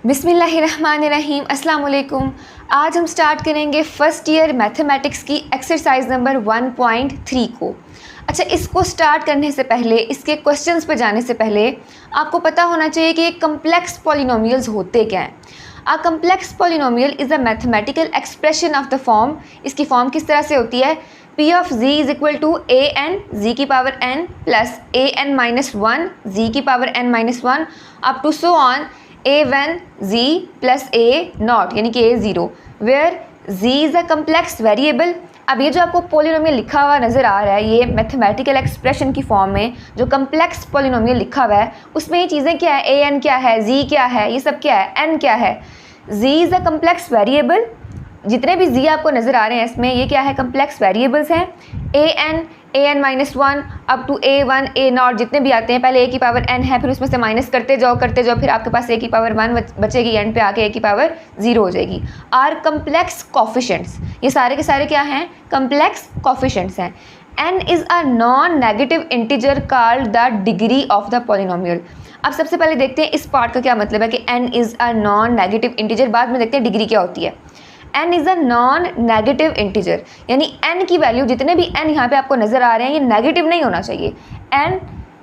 बिस्मिल्लाहिर्रहमानिर्रहीम अस्सलाम वालेकुम। आज हम स्टार्ट करेंगे फ़र्स्ट ईयर मैथमेटिक्स की एक्सरसाइज नंबर 1.3 को। अच्छा, इसको स्टार्ट करने से पहले, इसके क्वेश्चंस पे जाने से पहले आपको पता होना चाहिए कि कम्प्लेक्स पॉलिनोमियल्स होते क्या हैं। A complex polynomial is a mathematical expression of the form. इसकी फॉर्म किस तरह से होती है? P of z is equal to a n z की power n plus a n minus one z की power n minus one up to so on a1 z plus a naught यानी कि a0 where z is a complex variable. अब ये जो आपको polynomial लिखा हुआ नज़र आ रहा है, ये मैथमेटिकल एक्सप्रेशन की फॉर्म में जो कम्प्लेक्स पॉलिनोमियल लिखा हुआ है उसमें ये चीज़ें क्या है? a n क्या है, z क्या है, ये सब क्या है, n क्या है। z is a complex variable. जितने भी z आपको नज़र आ रहे हैं इसमें ये क्या है? कम्प्लेक्स वेरिएबल्स हैं। A n minus one up to a1 a0 जितने भी आते हैं, पहले a की पावर n है, फिर उसमें से माइनस करते जाओ फिर आपके पास a की पावर 1 बचेगी, एंड पे आके a की पावर 0 हो जाएगी। आर कम्प्लेक्स कोफिशिएंट्स, ये सारे के सारे क्या हैं? कम्प्लेक्स कोफिशिएंट्स हैं। n is a non negative integer called the degree of the polynomial. अब सबसे पहले देखते हैं इस पार्ट का क्या मतलब है कि n is a non negative integer, बाद में देखते हैं डिग्री क्या होती है। n is a non negative integer, यानी n की वैल्यू, जितने भी n यहाँ पे आपको नज़र आ रहे हैं, ये नेगेटिव नहीं होना चाहिए। n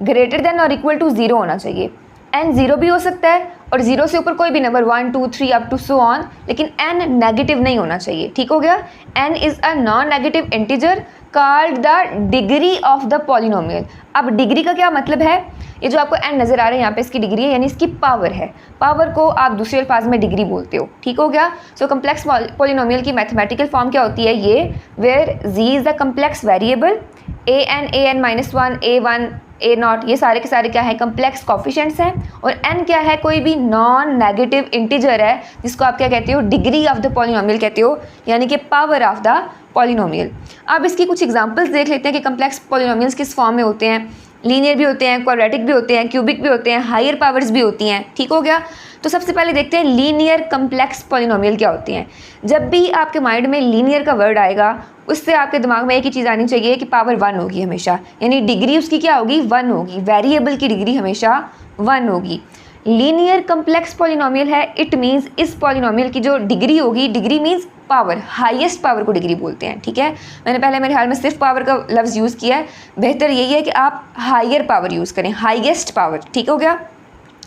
ग्रेटर देन और इक्वल टू 0 होना चाहिए। n 0 भी हो सकता है और 0 से ऊपर कोई भी number 1 2 3 up to so on, लेकिन n नेगेटिव नहीं होना चाहिए। ठीक हो गया? n is a non negative integer called the degree of the polynomial. अब डिग्री का क्या मतलब है? ये जो आपको n नज़र आ रहा है यहाँ पे, इसकी डिग्री है, यानी इसकी पावर है। पावर को आप दूसरे अल्फाज में डिग्री बोलते हो। ठीक हो गया? सो कम्प्लेक्स पॉलिनोमियल की मैथमेटिकल फॉर्म क्या होती है? ये where z is the complex variable, a n minus one a1 a0 ये सारे के सारे क्या है? कम्प्लेक्स कोफिशिएंट्स हैं। और n क्या है? कोई भी नॉन नेगेटिव इंटीजर है जिसको आप क्या कहते हो? डिग्री ऑफ द पॉलिनोमियल कहते हो, यानी कि पावर ऑफ द पॉलिनोमियल। अब इसकी कुछ एग्जांपल्स देख लेते हैं कि कम्प्लेक्स पॉलिनोमियल्स किस फॉर्म में होते हैं। लीनियर भी होते हैं, क्वाड्रेटिक भी होते हैं, क्यूबिक भी होते हैं, हायर पावर्स भी होती हैं। ठीक हो गया? तो सबसे पहले देखते हैं लीनियर कम्प्लेक्स पॉलिनोमियल क्या होती हैं। जब भी आपके माइंड में लीनियर का वर्ड आएगा, उससे आपके दिमाग में एक ही चीज़ आनी चाहिए कि पावर 1 होगी हमेशा, यानी डिग्री उसकी क्या होगी? 1 होगी। वेरिएबल की डिग्री हमेशा 1 होगी। लीनियर कम्प्लेक्स पॉलिनोमियल है, इट मीन्स इस पॉलिनोमियल की जो डिग्री होगी, degree means power, highest power को डिग्री बोलते हैं। ठीक है? मैंने पहले मेरे ख्याल में सिर्फ पावर का लफ्ज़ यूज़ किया है, बेहतर यही है कि आप हायर पावर यूज़ करें, हाईएस्ट पावर। ठीक हो गया?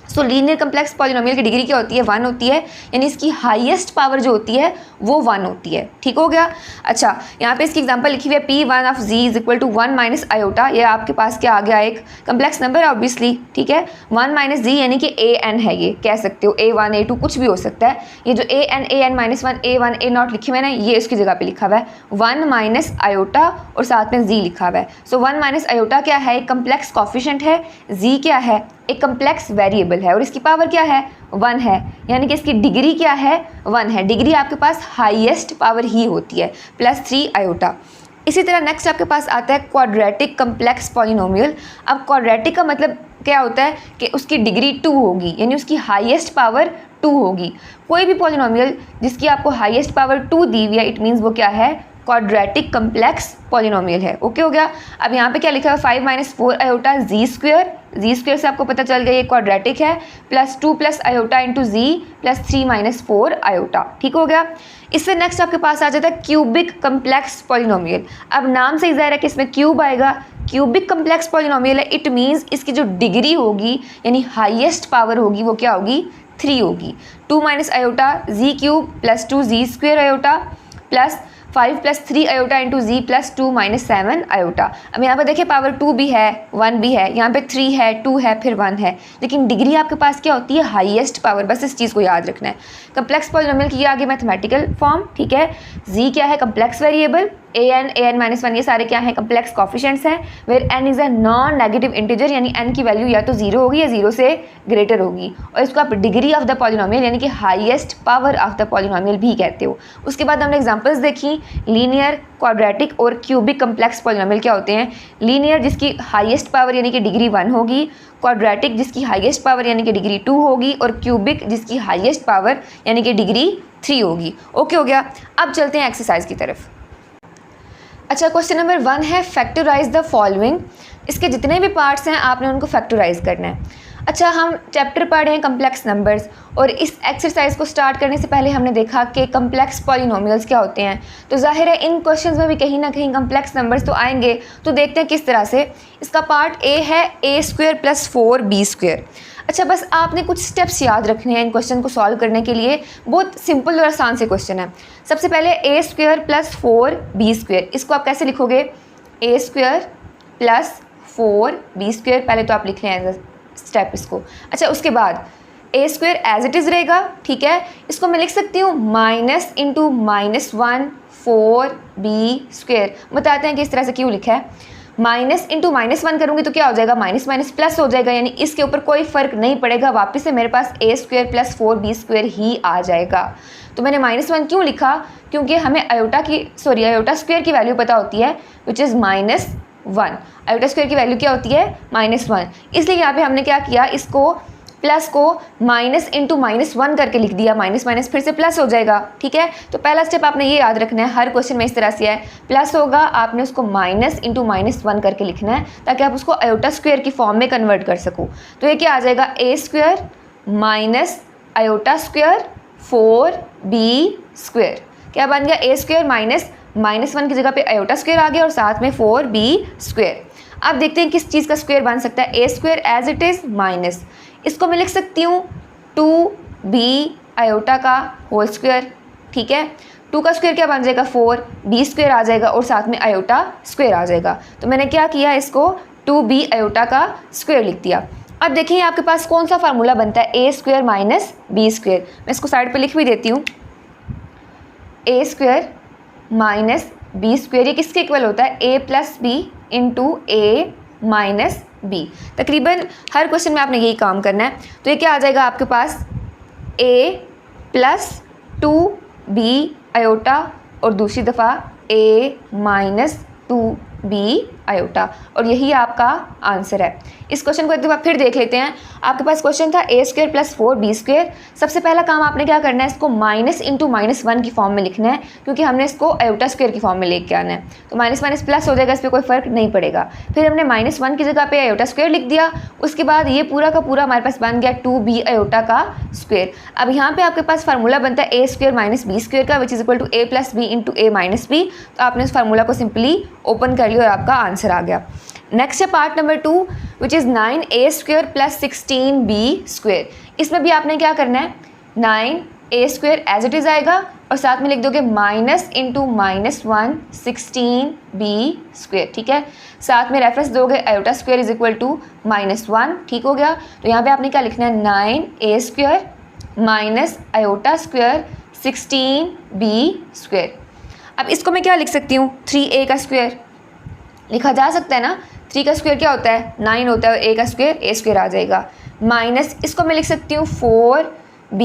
सो लीनियर कम्प्लेक्स पॉलिनोमियल की डिग्री क्या होती है? 1 होती है, यानी इसकी हाईएस्ट पावर जो होती है वो 1 होती है। ठीक हो गया? अच्छा, यहाँ पे इसकी एग्जांपल लिखी हुई है P1 of z is equal to 1 minus iota. ये आपके पास क्या आ गया? एक कम्प्लेक्स नंबर ऑब्वियसली। ठीक है? 1 माइनस z यानी कि a n है, ये कह सकते हो a1 a2 कुछ भी हो सकता है। ये जो a n minus one a1 a0 लिखे हुए ना, ये इसकी जगह पे लिखा हुआ है 1 माइनस आयोटा और साथ में z लिखा हुआ है। सो 1 माइनस आयोटा क्या है? एक कम्प्लेक्स कॉफिशिएंट है। z क्या है? एक कम्प्लेक्स वेरिएबल है और इसकी पावर क्या है? 1 है, यानी कि इसकी डिग्री क्या है? 1 है। डिग्री आपके पास हाईएस्ट पावर ही होती है, प्लस 3 आयोटा। इसी तरह नेक्स्ट आपके पास आता है क्वाड्रेटिक कम्प्लेक्स पॉलिनोमियल। अब क्वाड्रेटिक का मतलब क्या होता है कि उसकी डिग्री 2 होगी, यानी उसकी हाईएस्ट पावर 2 होगी। कोई भी पॉलिनोमियल जिसकी आपको हाईएस्ट पावर 2 दी हुई है, इट मीन्स वो क्या है? क्वाड्रेटिक कम्प्लेक्स पॉलिनोमियल है। ओके हो गया? अब यहाँ पे क्या लिखा है? 5 माइनस 4 आयोटा जी स्क्वेयर से आपको पता चल गया ये क्वाड्रेटिक है, plus 2 plus iota into z plus 3 minus 4 iota. ठीक हो गया? इससे नेक्स्ट आपके पास आ जाता है क्यूबिक कम्प्लेक्स पॉलिनोमियल। अब नाम से ही ज़ाहिर है कि इसमें क्यूब आएगा। क्यूबिक कम्प्लेक्स पॉलिनोमियल है, इट मीन्स इसकी जो डिग्री होगी यानी हाईएस्ट पावर होगी वो क्या होगी? 3 होगी। 2 minus iota z cube plus 2 z square iota plus 5 plus 3 iota into z plus 2 minus 7 iota. अब यहाँ पर देखिए पावर 2 भी है, 1 भी है, यहाँ पे 3 है, 2 है, फिर 1 है, लेकिन डिग्री आपके पास क्या होती है? Highest power. बस इस चीज़ को याद रखना है। कम्प्लेक्स पॉलिनोमियल की आगे मैथमेटिकल फॉर्म। ठीक है? जी क्या है? Complex variable. A n minus one ये सारे क्या हैं? कम्प्लेक्स कॉफिशिएंट्स हैं। Where n is a non negative integer, यानी n की वैल्यू या तो 0 होगी या 0 से ग्रेटर होगी। और इसको आप डिग्री ऑफ द पॉलिनोमियल यानी कि highest power of the polynomial भी कहते हो। उसके बाद हमने एग्जांपल्स देखी। लीनियर, क्वाड्रेटिक और क्यूबिक कम्प्लेक्स पॉलिनोमियल क्या होते हैं? लीनियर जिसकी हाईएस्ट पावर यानी कि डिग्री 1 होगी, क्वाड्रेटिक जिसकी हाईएस्ट पावर यानी कि डिग्री 2 होगी, और क्यूबिक जिसकी हाईएस्ट पावर यानी कि डिग्री 3 होगी। ओके हो गया? अब चलते हैं एक्सरसाइज की तरफ। अच्छा, क्वेश्चन नंबर 1 है फैक्टराइज द फॉलोइंग। इसके जितने भी पार्ट्स हैं आपने उनको फैक्टराइज करना है। अच्छा, हम चैप्टर पढ़ रहे हैं कम्प्लेक्स नंबर्स, और इस एक्सरसाइज को स्टार्ट करने से पहले हमने देखा कि कम्प्लेक्स पॉलिनोमियल्स क्या होते हैं। तो जाहिर है इन क्वेश्चंस में भी कहीं ना कहीं कम्प्लेक्स नंबर्स तो आएंगे। तो देखते हैं किस तरह से। इसका पार्ट ए है a² + 4b²। अच्छा, बस आपने कुछ स्टेप्स याद रखने हैं इन क्वेश्चन को सॉल्व करने के लिए। बहुत सिंपल और आसान से क्वेश्चन है। सबसे पहले a² + 4b², इसको आप कैसे लिखोगे? a² + 4b², पहले तो आप लिख लें एज स्टेप इसको। अच्छा, उसके बाद a² एज इट इज़ रहेगा, ठीक है। इसको मैं लिख सकती हूँ माइनस इंटू -1 4b²। बताते हैं कि इस तरह से क्यों लिखा है। माइनस इंटू -1 करूँगी तो क्या हो जाएगा? माइनस माइनस प्लस हो जाएगा, यानी इसके ऊपर कोई फ़र्क नहीं पड़ेगा। वापस से मेरे पास a² + 4b² ही आ जाएगा। तो मैंने -1 क्यों लिखा? क्योंकि हमें आयोटा स्क्वायर की वैल्यू पता होती है, विच इज़ -1। आयोटा स्क्वायर की वैल्यू क्या होती है? -1। इसलिए यहाँ पे हमने क्या किया, इसको प्लस को माइनस इंटू -1 करके लिख दिया। माइनस माइनस फिर से प्लस हो जाएगा, ठीक है। तो पहला स्टेप आपने ये याद रखना है, हर क्वेश्चन में इस तरह से है, प्लस होगा, आपने उसको माइनस इंटू -1 करके लिखना है ताकि आप उसको आयोटा स्क्वायर की फॉर्म में कन्वर्ट कर सको। तो ये क्या आ जाएगा? a² minus iota square 4b²। क्या बन गया? a² माइनस -1 की जगह पे आयोटा स्क्वायर आ गया और साथ में 4b²। अब देखते हैं किस चीज़ का स्क्वायर बन सकता है। a² as it is minus, इसको मैं लिख सकती हूँ 2b आयोटा का होल स्क्वायर, ठीक है। 2 का स्क्वायर क्या बन जाएगा? 4b² आ जाएगा और साथ में आयोटा स्क्वायर आ जाएगा। तो मैंने क्या किया, इसको 2b आयोटा का स्क्वायर लिख दिया। अब देखिए आपके पास कौन सा फार्मूला बनता है, a² माइनस b²। मैं इसको साइड पे लिख भी देती हूँ, a² माइनस b², ये किसके इक्वल होता है? a + b into a minus b। तकरीबन हर क्वेश्चन में आपने यही काम करना है। तो ये क्या आ जाएगा आपके पास? a + 2b आयोटा और दूसरी दफ़ा a माइनस 2b आयोटा, और यही आपका आंसर है। इस क्वेश्चन को एक दफ़ा फिर देख लेते हैं। आपके पास क्वेश्चन था a² + 4b²। सबसे पहला काम आपने क्या करना है, इसको माइनस इंटू -1 की फॉर्म में लिखना है, क्योंकि हमने इसको आयोटा स्क्वायर की फॉर्म में लेके आना है। तो माइनस माइनस प्लस हो जाएगा, इस पर कोई फ़र्क नहीं पड़ेगा। फिर हमने -1 की जगह पे आयोटा स्क्वायर लिख दिया। उसके बाद ये पूरा का पूरा हमारे पास बन गया 2b आयोटा का स्क्वायर। अब यहाँ पर आपके पास फार्मूला बनता है a² माइनस b² का, which is equal to a + b into a minus b। तो आपने उस फार्मूला को सिंपली ओपन कर लिया और आपका आंसर आ गया। नेक्स्ट है part number 2, which is 9a² + 16b²। इसमें भी आपने क्या करना है, 9a² एज इट इज़ आएगा और साथ में लिख दोगे माइनस इंटू -1 16b², ठीक है। साथ में रेफरेंस दोगे iota square is equal to -1, ठीक हो गया। तो यहाँ पे आपने क्या लिखना है, 9a² minus iota square 16b²। अब इसको मैं क्या लिख सकती हूँ, 3a का स्क्वायर लिखा जा सकता है ना। 3 का स्क्वायर क्या होता है? 9 होता है, और a का स्क्वायर a² आ जाएगा। माइनस इसको मैं लिख सकती हूँ 4b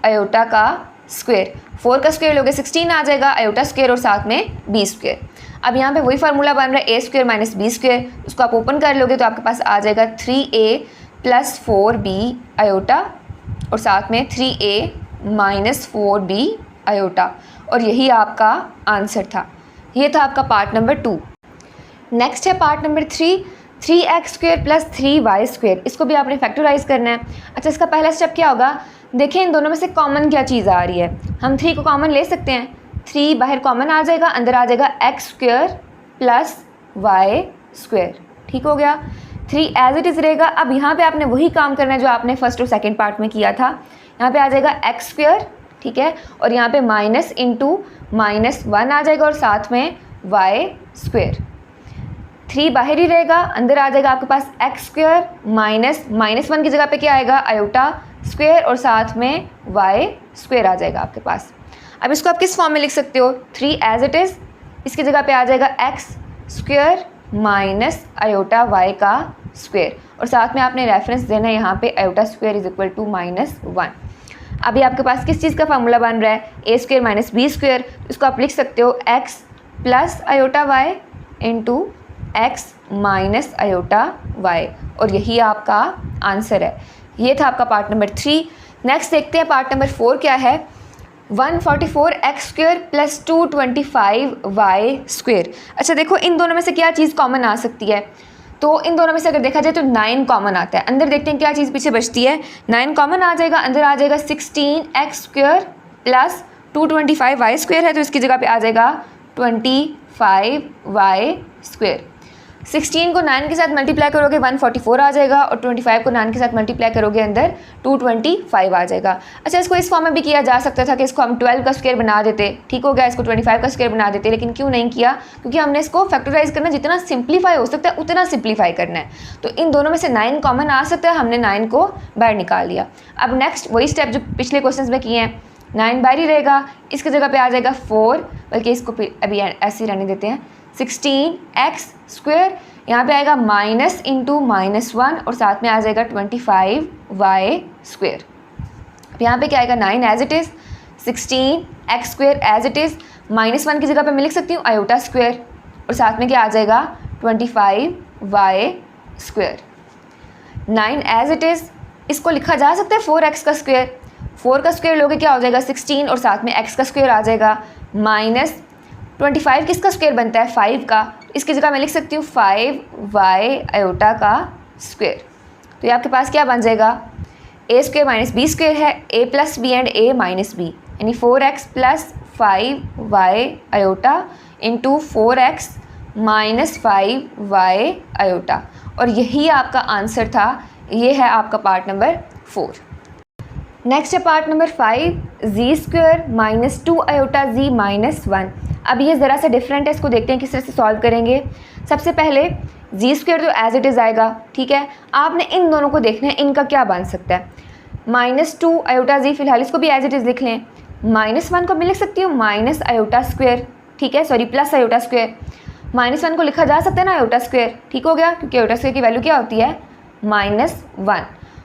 आयोटा का स्क्वायर। 4 का स्क्वायर लोगे 16 आ जाएगा, आयोटा स्क्वायर और साथ में b²। अब यहाँ पे वही फार्मूला बन रहा है a² माइनस b²। उसको आप ओपन कर लोगे तो आपके पास आ जाएगा 3a + 4b आयोटा और साथ में 3a माइनस 4b आयोटा, और यही आपका आंसर था। ये था आपका पार्ट नंबर 2। नेक्स्ट है पार्ट नंबर 3, 3x² + 3y²। इसको भी आपने फैक्टराइज करना है। अच्छा, इसका पहला स्टेप क्या होगा, देखें इन दोनों में से कॉमन क्या चीज़ आ रही है। हम 3 को कॉमन ले सकते हैं, 3 बाहर कॉमन आ जाएगा, अंदर आ जाएगा x² + y², ठीक हो गया। 3 एज इट इज़ रहेगा। अब यहाँ पे आपने वही काम करना है जो आपने फर्स्ट और सेकेंड पार्ट में किया था। यहाँ पे आ जाएगा x², ठीक है, और यहाँ पे माइनस इंटू -1 आ जाएगा और साथ में y²। 3 बाहर ही रहेगा, अंदर आ जाएगा आपके पास x² माइनस -1 की जगह पे क्या आएगा, आयोटा स्क्वायर और साथ में y² आ जाएगा आपके पास। अब इसको आप किस फॉर्म में लिख सकते हो, 3 एज इट इज़, इसकी जगह पे आ जाएगा x² माइनस आयोटा y का स्क्वायर और साथ में आपने रेफरेंस देना है यहाँ पे iota square is equal to -1। अभी आपके पास किस चीज़ का फार्मूला बन रहा है, a² माइनस b²। इसको आप लिख सकते हो x plus iota y into x minus iota y, और यही आपका आंसर है। ये था आपका पार्ट नंबर 3। नेक्स्ट देखते हैं पार्ट नंबर 4 क्या है, 144x² + 225y²। अच्छा देखो इन दोनों में से क्या चीज़ कॉमन आ सकती है, तो इन दोनों में से अगर देखा जाए तो 9 कॉमन आता है। अंदर देखते हैं क्या चीज़ पीछे बचती है। 9 कॉमन आ जाएगा, अंदर आ जाएगा 16x² प्लस 225y² है, तो इसकी जगह पे आ जाएगा 25y²। 16 को 9 के साथ मल्टीप्लाई करोगे 144 आ जाएगा, और 25 को 9 के साथ मल्टीप्लाई करोगे अंदर 225 आ जाएगा। अच्छा, इसको इस फॉर्म में भी किया जा सकता था कि इसको हम 12 का स्क्वायर बना देते, ठीक हो गया, इसको 25 का स्क्वायर बना देते, लेकिन क्यों नहीं किया? क्योंकि हमने इसको फैक्टराइज करना, जितना सिंप्लीफाई हो सकता है उतना सिंप्लीफाई करना है। तो इन दोनों में से 9 कॉमन आ सकता है, हमने 9 को बाहर निकाल लिया। अब नेक्स्ट वही स्टेप जो पिछले क्वेश्चन में किए हैं, 9 बाहर ही रहेगा, इसकी जगह पे आ जाएगा 4, बल्कि इसको अभी ऐसे ही रहने देते हैं, 16x², यहाँ पे आएगा माइनस इंटू -1 और साथ में आ जाएगा 25y²। अब यहाँ पे क्या आएगा 9 as it is, 16x² as it is, -1 की जगह पे मैं लिख सकती हूँ i² और साथ में क्या आ जाएगा 25y²। 9 एज इट इज़, इसको लिखा जा सकता है 4x का स्क्वायर, 4 का स्क्वायर लोगे क्या हो जाएगा 16 और साथ में x का स्क्वायर आ जाएगा, माइनस 25 किसका स्क्वायर बनता है 5 का, इसकी जगह मैं लिख सकती हूँ 5y² का स्क्वायर। तो ये आपके पास क्या बन जाएगा, a² - b² है, a + b and a - b, यानी 4x + 5y² into 4x - 5y², और यही आपका आंसर था। ये है आपका पार्ट नंबर 4। नेक्स्ट है part number 5, z² - 2i z -1। अब ये ज़रा सा डिफरेंट है, इसको देखते हैं किस तरह से सॉल्व करेंगे। सबसे पहले z² तो एज इट इज़ आएगा, ठीक है। आपने इन दोनों को देखना है इनका क्या बन सकता है। -2i फिलहाल इसको भी एज इट इज़ लिख लें, -1 को मैं लिख सकती हूँ -i², ठीक है, सॉरी +i²। -1 को लिखा जा सकता है ना i², ठीक हो गया, क्योंकि i² की वैल्यू क्या होती है -1,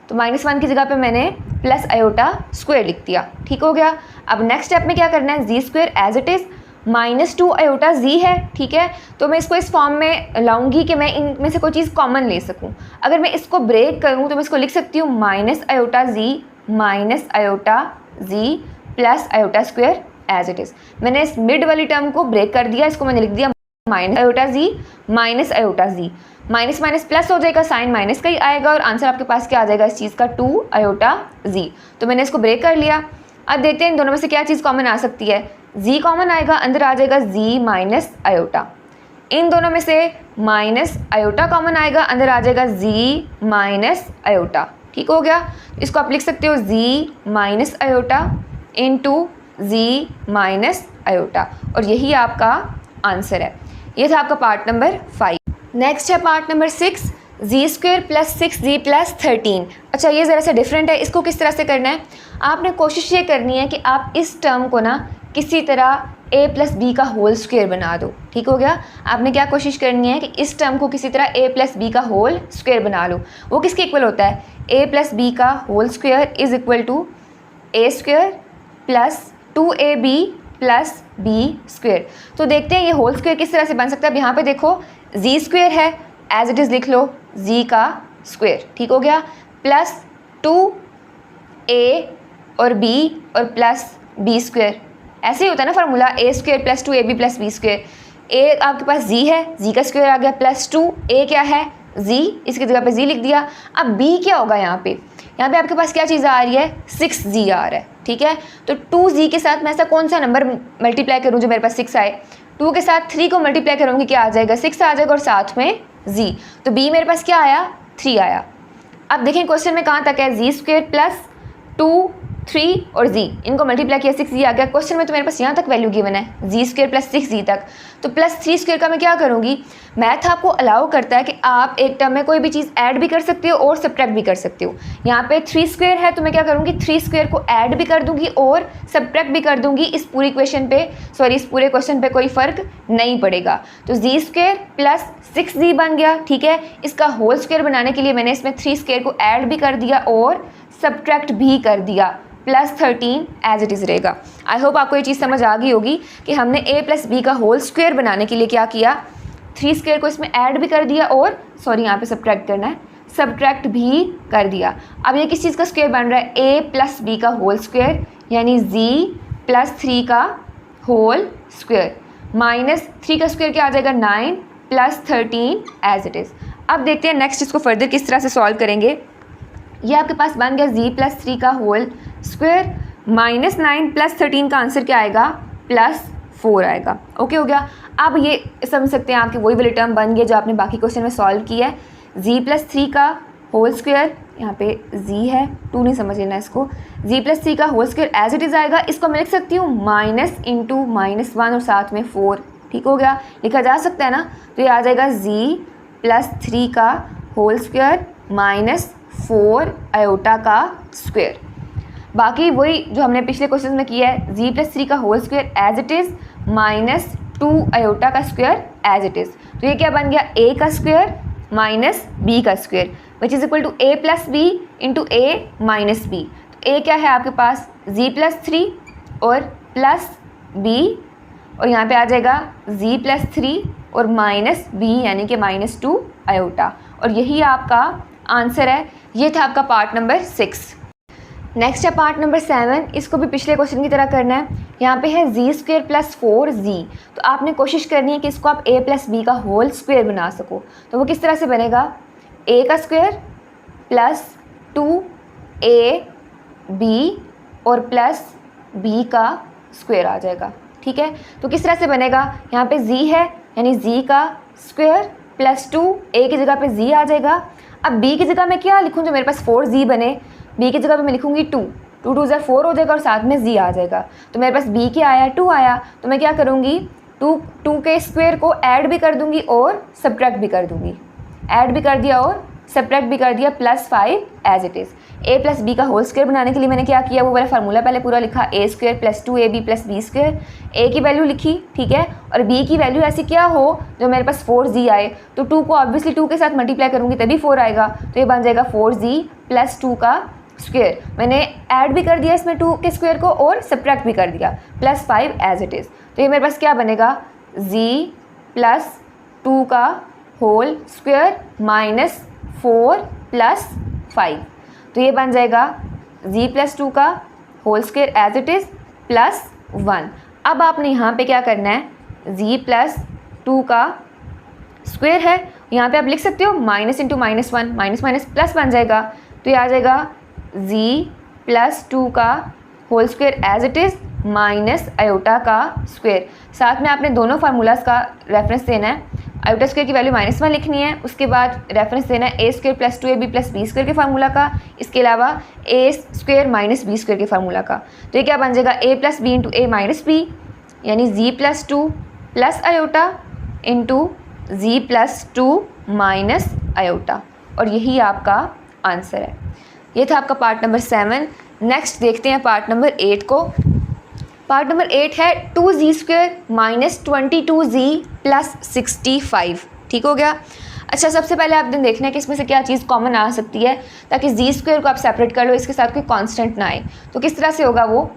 तो -1 की जगह पे मैंने +i² लिख दिया, ठीक हो गया। अब नेक्स्ट स्टेप में क्या करना है, z² as it is, -2i है, ठीक है, तो मैं इसको इस फॉर्म में लाऊंगी कि मैं इनमें से कोई चीज़ कॉमन ले सकूं। अगर मैं इसको ब्रेक करूं तो मैं इसको लिख सकती हूँ -i -i² as it is. मैंने इस मिड वाली टर्म को ब्रेक कर दिया, इसको मैंने लिख दिया -i माइनस माइनस प्लस हो जाएगा, साइन माइनस का ही आएगा, और आंसर आपके पास क्या आ जाएगा इस चीज़ का 2i। तो मैंने इसको ब्रेक कर लिया। अब देखते हैं इन दोनों में से क्या चीज़ कॉमन आ सकती है। z कॉमन आएगा, अंदर आ जाएगा z - i। इन दोनों में से -i कॉमन आएगा, अंदर आ जाएगा z - i, ठीक हो गया। इसको आप लिख सकते हो z - i into z - i, और यही आपका आंसर है। ये था आपका पार्ट नंबर 5। नेक्स्ट है पार्ट नंबर 6, z² + 6z + 13। अच्छा, ये ज़रा सा डिफरेंट है, इसको किस तरह से करना है, आपने कोशिश ये करनी है कि आप इस टर्म को ना किसी तरह a + b का होल स्क्वायर बना दो, ठीक हो गया। आपने क्या कोशिश करनी है कि इस टर्म को किसी तरह a + b का होल स्क्वायर बना लो। वो किसके इक्वल होता है, a + b का whole square is equal to a² + 2ab + b²। तो देखते हैं ये होल स्क्वायर किस तरह से बन सकता है। अब यहाँ पे देखो z² है, एज इट इज़ लिख लो z का स्क्वायर, ठीक हो गया, प्लस 2a और b और प्लस b²। ऐसे ही होता है ना formula, a² + 2ab + b²। a आपके पास z है, z का स्क्वायर आ गया, प्लस 2, a क्या है z, इसकी जगह पे z लिख दिया। अब b क्या होगा यहाँ पे आपके पास क्या चीज़ आ रही है, 6z आ रहा है, ठीक है। तो 2z के साथ मैं ऐसा कौन सा नंबर मल्टीप्लाई करूँ जो मेरे पास 6 आए। 2 के साथ 3 को मल्टीप्लाई करूँगी, क्या आ जाएगा 6 आ जाएगा, और साथ में z। तो b मेरे पास क्या आया 3 आया। अब देखें क्वेश्चन में कहाँ तक है, z² + 2 3 और z, इनको मल्टीप्लाई किया 6z आ गया। क्वेश्चन में तो मेरे पास यहाँ तक वैल्यू गिवन है, z² + 6z तक। तो +3² का मैं क्या करूँगी, मैथ आपको अलाउ करता है कि आप एक टर्म में कोई भी चीज़ ऐड भी कर सकते हो और सब्ट्रैक्ट भी कर सकते हो। यहाँ पे 3² है, तो मैं क्या करूँगी 3² को ऐड भी कर दूँगी और सब्ट्रैक्ट भी कर दूँगी। इस पूरी इक्वेशन पे, सॉरी इस पूरे क्वेश्चन पे कोई फ़र्क नहीं पड़ेगा। तो z² + 6z बन गया, ठीक है। इसका होल स्क्वायर बनाने के लिए मैंने इसमें 3² को ऐड भी कर दिया और सब्ट्रैक्ट भी कर दिया, +13 एज इट इज़ रहेगा। आई होप आपको ये चीज़ समझ आ गई होगी कि हमने a + b का होल स्क्वायर बनाने के लिए क्या किया, 3² को इसमें ऐड भी कर दिया और सॉरी यहाँ पे सब्ट्रैक्ट करना है, सब्ट्रैक्ट भी कर दिया। अब ये किस चीज़ का स्क्वायर बन रहा है, a + b का होल स्क्वायर, यानी z + 3 का होल स्क्वायर, -3 का स्क्वायर क्या आ जाएगा 9 + 13 एज इट इज़। अब देखते हैं नेक्स्ट इसको फर्दर किस तरह से सॉल्व करेंगे। ये आपके पास बन गया z+3 का होल स्क्वायर, -9 + 13 का आंसर क्या आएगा, +4 आएगा। ओके हो गया। अब ये समझ सकते हैं आपके वही वाली टर्म बन गया जो आपने बाकी क्वेश्चन में सॉल्व किया है। z+3 का होल स्क्वायर, यहाँ पे z है, 2 नहीं समझ लेना इसको, z+3 का whole square as it is आएगा। इसको मैं लिख सकती हूँ -(-1) और साथ में 4। ठीक हो गया, लिखा जा सकता है ना। तो ये आ जाएगा z+3 का होल स्क्वायर -4 आयोटा का स्क्वायर। बाकी वही जो हमने पिछले क्वेश्चन में किया है, z+3 का whole square as it is -2 iota का स्क्वायर एज इट इज़। तो ये क्या बन गया, a का स्क्वायर माइनस b का square which is equal to a + b into a - b। तो a क्या है आपके पास z+3 और प्लस b, और यहाँ पे आ जाएगा z+3 और -b यानी कि -2 आयोटा, और यही आपका आंसर है। ये था आपका पार्ट नंबर 6। नेक्स्ट है पार्ट नंबर 7। इसको भी पिछले क्वेश्चन की तरह करना है। यहाँ पे है z² + 4z, तो आपने कोशिश करनी है कि इसको आप a + b का होल स्क्वायर बना सको। तो वो किस तरह से बनेगा, a का स्क्वायर प्लस 2ab और प्लस b का स्क्वायर आ जाएगा। ठीक है, तो किस तरह से बनेगा, यहाँ पे z है यानी z का स्क्वायर प्लस 2, a की जगह पे z आ जाएगा। अब b की जगह मैं क्या लिखूँ जो मेरे पास 4z बने, b की जगह पे मैं लिखूँगी 2, 2 2 4 हो जाएगा और साथ में z आ जाएगा। तो मेरे पास b क्या आया, 2 आया। तो मैं क्या करूँगी, 2 के स्क्वायर को ऐड भी कर दूँगी और सब्ट्रैक्ट भी कर दूँगी। ऐड भी कर दिया और सब्ट्रैक्ट भी कर दिया, +5 as it is. a + b का होल स्क्वायर बनाने के लिए मैंने क्या किया, वो वाला फार्मूला पहले पूरा लिखा, a² + 2ab + b²। a की वैल्यू लिखी, ठीक है, और b की वैल्यू ऐसी क्या हो जो मेरे पास 4z आए। तो 2 को ऑब्वियसली 2 के साथ मल्टीप्लाई करूँगी तभी 4 आएगा। तो ये बन जाएगा 4z + 2 का स्क्वायर। मैंने ऐड भी कर दिया इसमें 2 के स्क्वायर को और सब्ट्रैक्ट भी कर दिया, +5 एज इट इज़। तो ये मेरे पास क्या बनेगा, z + 2 का होल स्क्वायर -4 + 5। तो ये बन जाएगा z + 2 का whole square as it is +1। अब आपने यहाँ पे क्या करना है, z + 2 का स्क्वायर है, यहाँ पे आप लिख सकते हो -(-1) माइनस प्लस बन जाएगा। तो ये आ जाएगा z + 2 का whole square as it is minus iota का स्क्वायर। साथ में आपने दोनों फार्मूलाज का रेफरेंस देना है। आयोटा स्क्वायर की वैल्यू -1 लिखनी है, उसके बाद रेफरेंस देना है a² + 2ab + b² के फार्मूला का, इसके अलावा a² - b² के फार्मूला का। तो ये क्या बन जाएगा, a + b into a - b यानी z + 2 plus iota into z + 2 minus iota, और यही आपका आंसर है। ये था आपका पार्ट नंबर 7। नेक्स्ट देखते हैं पार्ट नंबर 8 को। पार्ट नंबर 8 है 2z² - 22z + 65। ठीक हो गया। अच्छा, सबसे पहले आपने देखना है कि इसमें से क्या चीज़ कॉमन आ सकती है, ताकि z² को आप सेपरेट कर लो, इसके साथ कोई कांस्टेंट ना आए। तो किस तरह से होगा वो,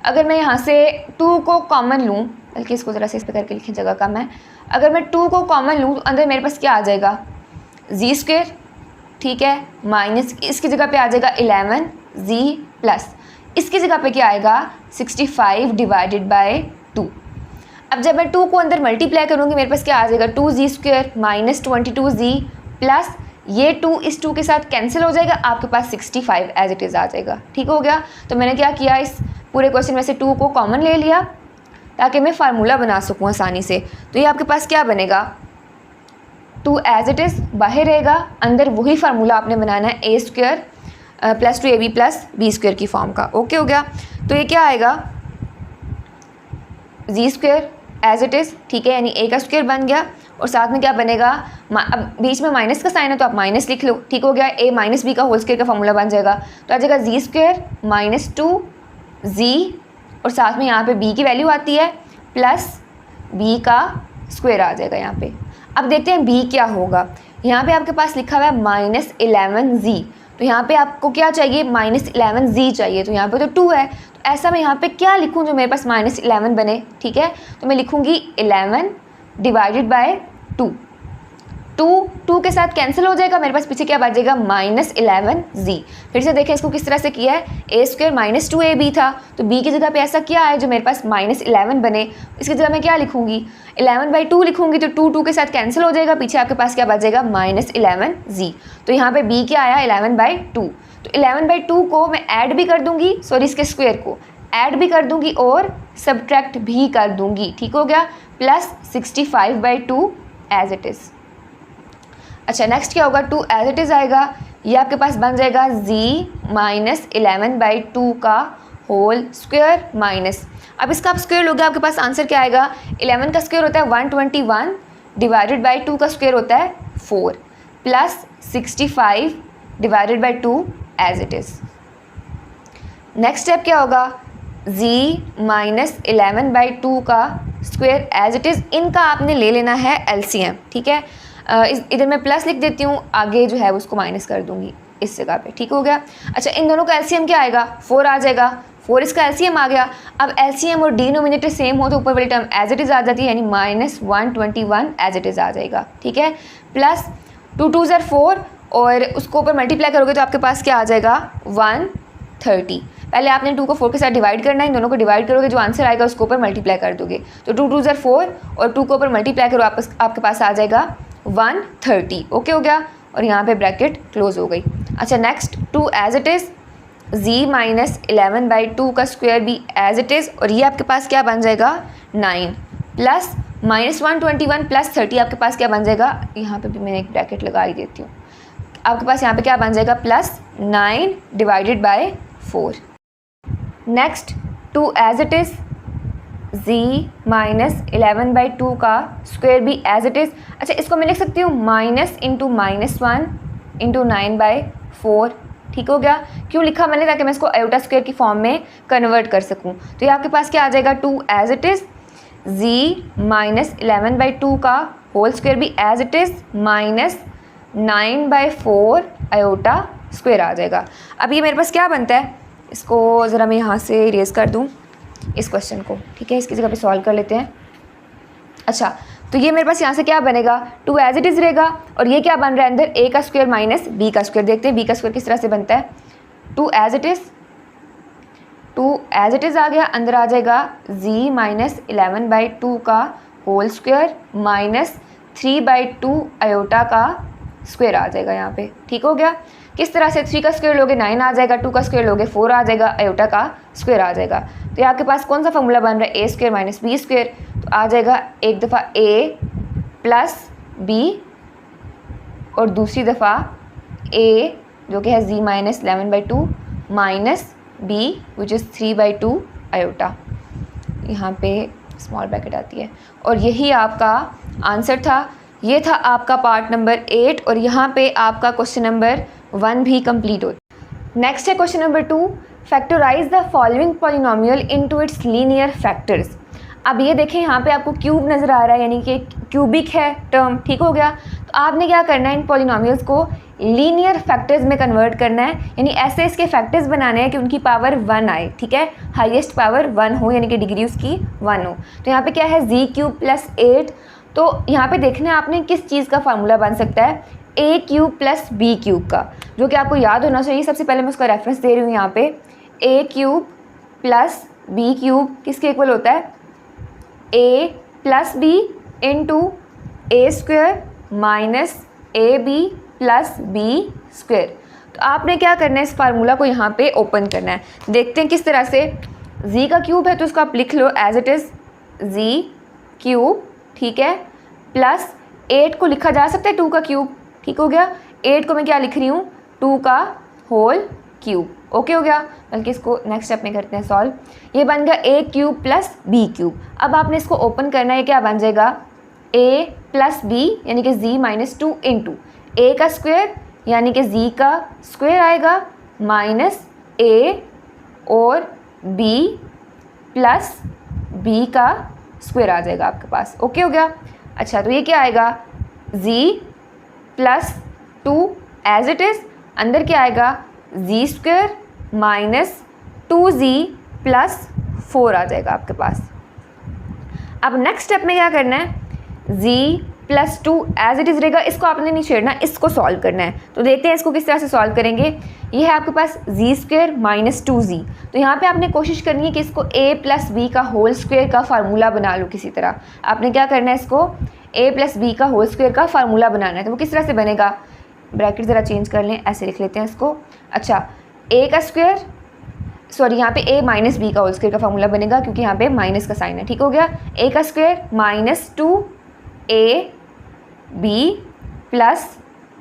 अगर मैं यहाँ से 2 को कॉमन लूँ, बल्कि इसको ज़रा से इस पर करके लिखें, जगह कम है। अगर मैं 2 को कॉमन लूँ तो अंदर मेरे पास क्या आ जाएगा, z², ठीक है, माइनस इसकी जगह पे आ जाएगा 11z प्लस इसकी जगह पे क्या आएगा 65 डिवाइडेड बाय 2। अब जब मैं 2 को अंदर मल्टीप्लाई करूँगी मेरे पास क्या आ जाएगा 2z² माइनस 22z प्लस ये 2 इस 2 के साथ कैंसिल हो जाएगा, आपके पास 65 एज इट इज़ आ जाएगा। ठीक हो गया। तो मैंने क्या किया, इस पूरे क्वेश्चन में से 2 को कॉमन ले लिया ताकि मैं फार्मूला बना सकूँ आसानी से। तो ये आपके पास क्या बनेगा, 2 एज इट इज़ बाहर रहेगा, अंदर वही फार्मूला आपने बनाना है a² + 2ab + b² की फॉर्म का। ओके हो गया। तो ये क्या आएगा z² एज इट इज़, ठीक है, यानी a का स्क्वायर बन गया, और साथ में क्या बनेगा, अब बीच में माइनस का साइन है तो आप माइनस लिख लो। ठीक हो गया। a - b का होल स्क्वायर का फॉर्मूला बन जाएगा। तो आ जाएगा z² - 2z, और साथ में यहाँ पे b की वैल्यू आती है प्लस b का स्क्वायर आ जाएगा यहाँ पे। अब देखते हैं b क्या होगा। यहाँ पे आपके पास लिखा हुआ है -11z, तो यहाँ पे आपको क्या चाहिए, -11z चाहिए। तो यहाँ पे तो 2 है, तो ऐसा मैं यहाँ पे क्या लिखूँ जो मेरे पास -11 बने। ठीक है, तो मैं लिखूँगी 11 डिवाइडेड बाय 2। टू के साथ कैंसिल हो जाएगा, मेरे पास पीछे क्या बचेगा -11z। फिर से देखें इसको किस तरह से किया है, a² -2ab था, तो b की जगह पे ऐसा क्या है जो मेरे पास -11 बने, इसकी जगह मैं क्या लिखूंगी 11/2 लिखूंगी, तो 2 के साथ कैंसिल हो जाएगा, पीछे आपके पास क्या बचेगा -11z। तो यहाँ पे b क्या आया 11/2, तो 11/2 को मैं ऐड भी कर दूंगी, सॉरी इसके स्क्वायर को ऐड भी कर दूंगी और सब्ट्रैक्ट भी कर दूंगी, ठीक हो गया, प्लस 65/2 एज इट इज़। अच्छा नेक्स्ट क्या होगा, 2 एज इट इज़ आएगा, ये आपके पास बन जाएगा z -11/2 का होल स्क्वायर माइनस, अब इसका आप स्क्वायर लोगे आपके पास आंसर क्या आएगा, 11 का स्क्वायर होता है 121 डिवाइडेड बाई 2 का स्क्वायर होता है 4 plus 65 divided by 2 as it is. Next step क्या होगा, z -11/2 का स्क्वायर एज इट इज़, इनका आपने ले लेना है LCM, ठीक है, इधर मैं प्लस लिख देती हूँ, आगे जो है उसको माइनस कर दूंगी इस जगह पे, ठीक हो गया। अच्छा इन दोनों का LCM क्या आएगा, 4 आ जाएगा, 4 इसका LCM आ गया। अब LCM और डिनोमिनेटर सेम हो तो ऊपर वाली टर्म एज इट इज़ आ जाती है, यानी -121 एज इट इज़ आ जाएगा, ठीक है, प्लस 2 2 ज़र 4 और उसको ऊपर मल्टीप्लाई करोगे तो आपके पास क्या आ जाएगा 130। पहले आपने 2 को 4 के साथ डिवाइड करना है, इन दोनों को डिवाइड करोगे जो आंसर आएगा उसको ऊपर मल्टीप्लाई कर दोगे, तो 2 2 ज़र 4 और 2 को ऊपर मल्टीप्लाई करो आपके पास आ जाएगा 130, ओके हो गया, और यहाँ पे ब्रैकेट क्लोज हो गई। अच्छा next 2 as it is, z -11/2 का स्क्वायर भी एज इट इज़, और ये आपके पास क्या बन जाएगा 9 प्लस -121 प्लस 30 आपके पास क्या बन जाएगा, यहाँ पे भी मैंने एक ब्रैकेट लगा ही देती हूँ, आपके पास यहाँ पे क्या बन जाएगा +9 divided by 4। Next 2 as it is, z -11/2 का स्क्वायर भी एज इट इज़। अच्छा इसको मैं लिख सकती हूँ माइनस इंटू -1 इंटू 9/4, ठीक हो गया, क्यों लिखा मैंने, ताकि मैं इसको आयोटा स्क्वायर की फॉर्म में कन्वर्ट कर सकूँ। तो ये आपके पास क्या आ जाएगा 2 एज इट इज़, z -11/2 का होल स्क्वायर भी as it is -9/4 iota square आ जाएगा। अब ये मेरे पास क्या बनता है, इसको ज़रा मैं यहाँ से इरेज कर दूँ इस क्वेश्चन को, ठीक है, इसकी जगह पे सॉल्व कर लेते हैं। अच्छा तो ये मेरे पास यहाँ से क्या बनेगा 2 एज इट इज़ रहेगा, और ये क्या बन रहा है अंदर a का स्क्वायर माइनस b का स्क्वायर, देखते हैं b का स्क्वायर किस तरह से बनता है। 2 एज इट इज़ आ गया, अंदर आ जाएगा z -11/2 का होल स्क्वायर माइनस 3/2 आयोटा का स्क्वायर आ जाएगा यहाँ पे, ठीक हो गया। किस तरह से 3 का स्क्वायर लोगे 9 आ जाएगा, 2 का स्क्वायर लोगे 4 आ जाएगा, आयोटा का स्क्वायर आ जाएगा। तो ये आपके पास कौन सा फॉर्मूला बन रहा है a² - b², तो आ जाएगा एक दफ़ा a प्लस b और दूसरी दफ़ा a जो कि है z -11/2 minus b which is 3/2 iota, यहाँ पे स्मॉल ब्रैकेट आती है, और यही आपका आंसर था। ये था आपका पार्ट नंबर 8, और यहाँ पे आपका क्वेश्चन नंबर 1 भी कंप्लीट होता है। नेक्स्ट है question number 2, factorise the following polynomial into its linear factors. अब ये देखें यहाँ पे आपको क्यूब नज़र आ रहा है, यानी कि क्यूबिक है टर्म, ठीक हो गया। तो आपने क्या करना है, इन पॉलिनोमियल्स को लीनियर फैक्टर्स में कन्वर्ट करना है, यानी ऐसे इसके फैक्टर्स बनाने हैं कि उनकी पावर 1 आए, ठीक है, हाईएस्ट पावर 1 हो, यानी कि डिग्री उसकी 1 हो। तो यहाँ पे क्या है z³ + 8, तो यहाँ पे देखना है आपने किस चीज़ का फार्मूला बन सकता है, a³ + b³ का, जो कि आपको याद होना चाहिए। सबसे पहले मैं उसका रेफरेंस दे रही हूँ यहाँ पे, a³ + b³ किसके इक्वल होता है, a + b into a² minus ab + b²। तो आपने क्या करना है, इस फार्मूला को यहाँ पे ओपन करना है। देखते हैं किस तरह से, z का क्यूब है तो उसको आप लिख लो एज इट इज़ z³, ठीक है, प्लस 8 को लिखा जा सकता है 2 का क्यूब, ठीक हो गया। 8 को मैं क्या लिख रही हूँ, 2 का होल क्यूब, ओके हो गया। बल्कि इसको नेक्स्ट स्टेप में करते हैं सॉल्व। ये बन गया a³ + b³। अब आपने इसको ओपन करना है, क्या बन जाएगा a + b यानी कि z - 2 इंटू a का स्क्वायर यानी कि z का स्क्वायर आएगा माइनस a और b प्लस b का स्क्वायर आ जाएगा आपके पास, ओके हो गया। अच्छा तो ये क्या आएगा z + 2 एज इट इज़, अंदर क्या आएगा z² माइनस 2z + 4 आ जाएगा आपके पास। अब नेक्स्ट स्टेप में क्या करना है, z +2 एज इट इज़ रहेगा, इसको आपने नहीं छेड़ना, इसको सॉल्व करना है। तो देखते हैं इसको किस तरह से सॉल्व करेंगे। ये है आपके पास z² - 2z। तो यहाँ पे आपने कोशिश करनी है कि इसको a + b का होल स्क्वायर का फार्मूला बना लो। किसी तरह आपने क्या करना है, इसको a + b का होल स्क्वायर का फार्मूला बनाना है। तो वो किस तरह से बनेगा, ब्रैकेट ज़रा चेंज कर लें, ऐसे लिख लेते हैं इसको। अच्छा, a का स्क्वायर, सॉरी यहाँ पे a - b का होल स्क्वायर का फार्मूला बनेगा क्योंकि यहाँ पे माइनस का साइन है। ठीक हो गया, a का स्क्वायर -2ab +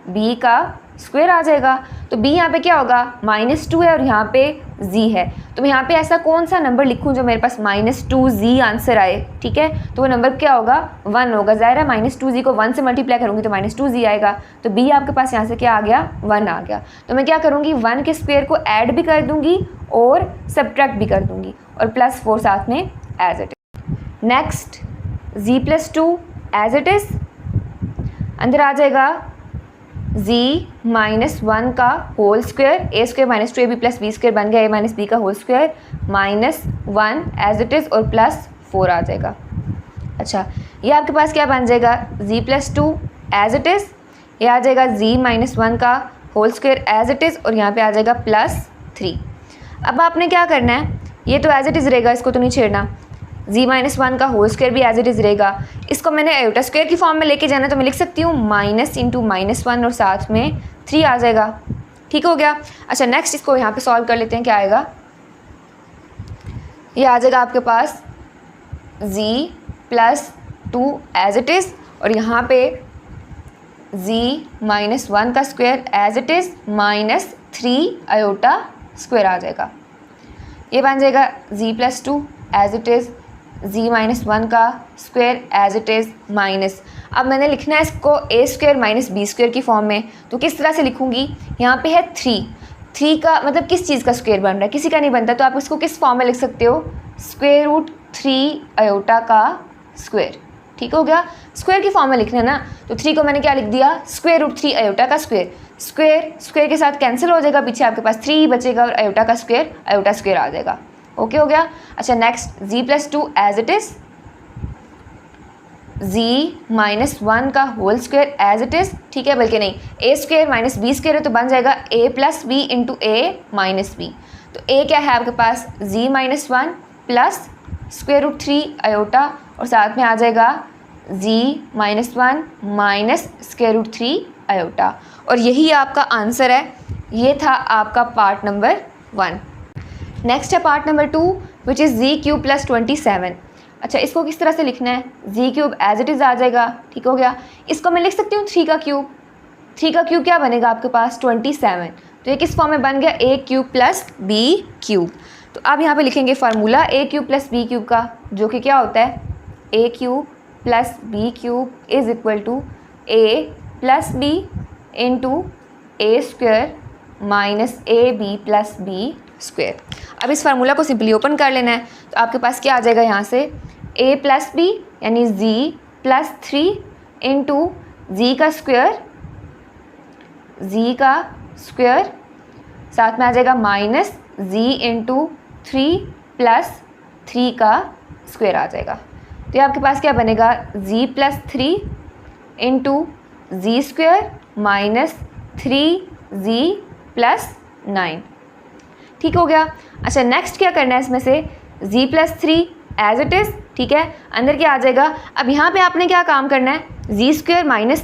b का स्क्वायर आ जाएगा। तो b यहाँ पे क्या होगा, -2 है और यहाँ पे z है। तो मैं यहाँ पे ऐसा कौन सा नंबर लिखूँ जो मेरे पास -2z आंसर आए। ठीक है, तो वो नंबर क्या होगा, 1 होगा। ज़ाहिर है -2z को 1 से मल्टीप्लाई करूँगी तो -2z आएगा। तो b आपके पास यहाँ से क्या आ गया, 1 आ गया। तो मैं क्या करूँगी, 1 के स्क्वायर को ऐड भी कर दूँगी और सब्ट्रैक्ट भी कर दूँगी और +4 साथ में as it is. Next z + 2 as it is, अंदर आ जाएगा z - 1 का whole square, a² - 2ab + b² बन गया, a - b का whole square -1 as it is और +4 आ जाएगा। अच्छा, ये आपके पास क्या बन जाएगा, z + 2 एज इट इज़, ये आ जाएगा z - 1 का whole square as it is और यहाँ पे आ जाएगा +3। अब आपने क्या करना है, ये तो एज इट इज़ रहेगा, इसको तो नहीं छेड़ना। z - 1 का होल स्क्वायर भी एज इट इज़ रहेगा। इसको मैंने आयोटा स्क्वायर की फॉर्म में लेके जाना, तो मैं लिख सकती हूँ -(-1) और साथ में 3 आ जाएगा। ठीक हो गया। अच्छा, नेक्स्ट इसको यहाँ पे सॉल्व कर लेते हैं, क्या आएगा, ये आ जाएगा आपके पास z + 2 एज इट इज़ और यहाँ पे z - 1 का square as it is -3 iota square आ जाएगा। ये बन जाएगा z + 2 as it is, z - 1 का square as it is minus. अब मैंने लिखना है इसको a² - b² की फॉर्म में। तो किस तरह से लिखूँगी, यहाँ पे है 3 का मतलब किस चीज़ का स्क्वायर बन रहा है, किसी का नहीं बनता। तो आप इसको किस फॉर्म में लिख सकते हो, √3 आयोटा का स्क्वायर। ठीक हो गया, स्क्वायर की फॉर्म में लिखना है ना। तो 3 को मैंने क्या लिख दिया, √3 आयोटा का स्क्वायर। स्क्वायर के साथ कैंसिल हो जाएगा, पीछे आपके पास 3 बचेगा और आयोटा का स्क्वायर आयोटा स्क्वायर आ जाएगा। ओके हो गया। अच्छा, next z + 2 as it is, z - 1 का whole square as it is. ठीक है, बल्कि नहीं, a² - b² है तो बन जाएगा a + b × a - b। तो a क्या है आपके पास, z - 1 प्लस √3 आयोटा और साथ में आ जाएगा z - 1 -√3 आयोटा। और यही आपका आंसर है। ये था आपका पार्ट नंबर 1। नेक्स्ट है part number 2 which is z³ + 27। अच्छा, इसको किस तरह से लिखना है, z³ एज इट इज़ आ जाएगा। ठीक हो गया, इसको मैं लिख सकती हूँ 3 का क्यूब। 3 का क्यूब क्या बनेगा आपके पास, 27। तो ये किस फॉर्म में बन गया, a³ + b³। तो अब यहाँ पे लिखेंगे फार्मूला a³ + b³ का, जो कि क्या होता है, a³ + b³ is equal to a + b × a² - ab + b²। अब इस फार्मूला को सिंपली ओपन कर लेना है। तो आपके पास क्या आ जाएगा, यहाँ से a + b यानी z + 3 × z का स्क्वायर, साथ में आ जाएगा -z × 3 + 3 का स्क्वायर आ जाएगा। तो ये आपके पास क्या बनेगा, z + 3 × z² - 3z + 9। ठीक हो गया। अच्छा, नेक्स्ट क्या करना है, इसमें से z + 3 एज इट इज़। ठीक है, अंदर क्या आ जाएगा। अब यहाँ पे आपने क्या काम करना है, z² -